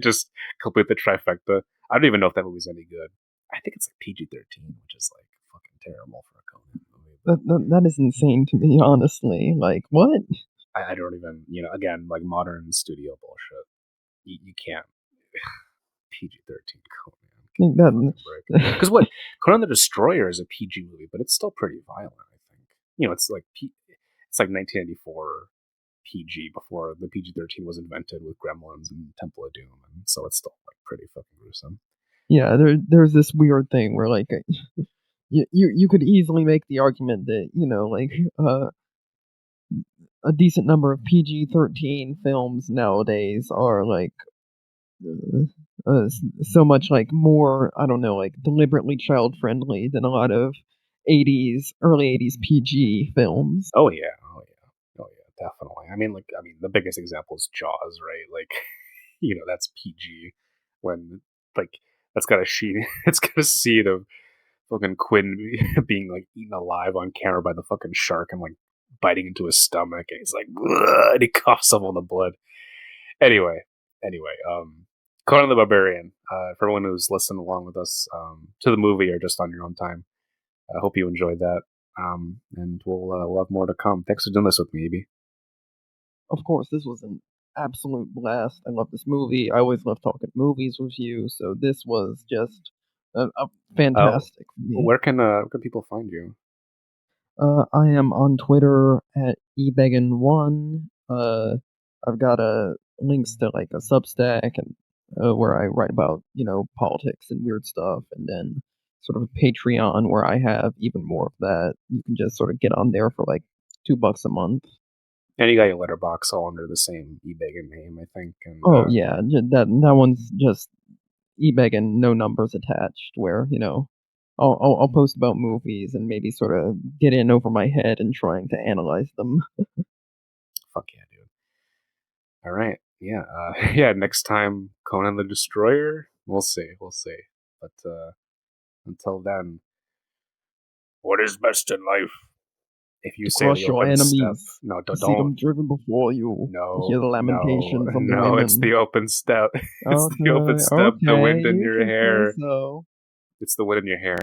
Just complete the trifecta. I don't even know if that movie's any good. I think it's like PG-13, which is like fucking terrible for a Conan movie. But
That is insane to me, honestly. Like what?
I don't even, again, like modern studio bullshit. You can't PG-13 Conan.
That,
Because what Conan the Destroyer is a PG movie, but it's still pretty violent. I think it's like it's like 1994 PG before the PG-13 was invented with Gremlins and Temple of Doom, and so it's still like pretty fucking gruesome.
yeah, there's this weird thing where like you could easily make the argument that like a decent number of PG-13 films nowadays are like so much like more I don't know like deliberately child friendly than a lot of early 80s PG films.
Oh yeah, definitely. I mean, the biggest example is Jaws, right? Like, that's PG when like that's got a sheet, it's got a seed of fucking Quinn being like eaten alive on camera by the fucking shark and like biting into his stomach, and he's like, "Ugh," and he coughs up all the blood. Anyway, Conan the Barbarian. For everyone who's listened along with us to the movie or just on your own time, I hope you enjoyed that. And we'll have more to come. Thanks for doing this with me, Evie.
Of course, this was an absolute blast. I love this movie. I always love talking movies with you, so this was just a fantastic for me.
Where can people find you?
I am on Twitter at ebegan1. I've got links to like a Substack and where I write about politics and weird stuff, and then sort of a Patreon where I have even more of that. You can just sort of get on there for like $2 a month.
And you got your letterbox all under the same eBegan name, I think. And,
yeah, that one's just eBegan, no numbers attached. Where I'll post about movies and maybe sort of get in over my head and trying to analyze them.
Fuck yeah, dude. All right. Yeah. Yeah. Next time, Conan the Destroyer. We'll see. But until then, what is best in life? If you say
Crush
the
your
open
enemies.
step, no,
See them
don't.
driven before you.
No,
Hear the lamentations of the
no.
women.
It's the open step. It's the open step.
Okay,
The wind in
you
your
can say
hair.
so.
It's the wind in your hair.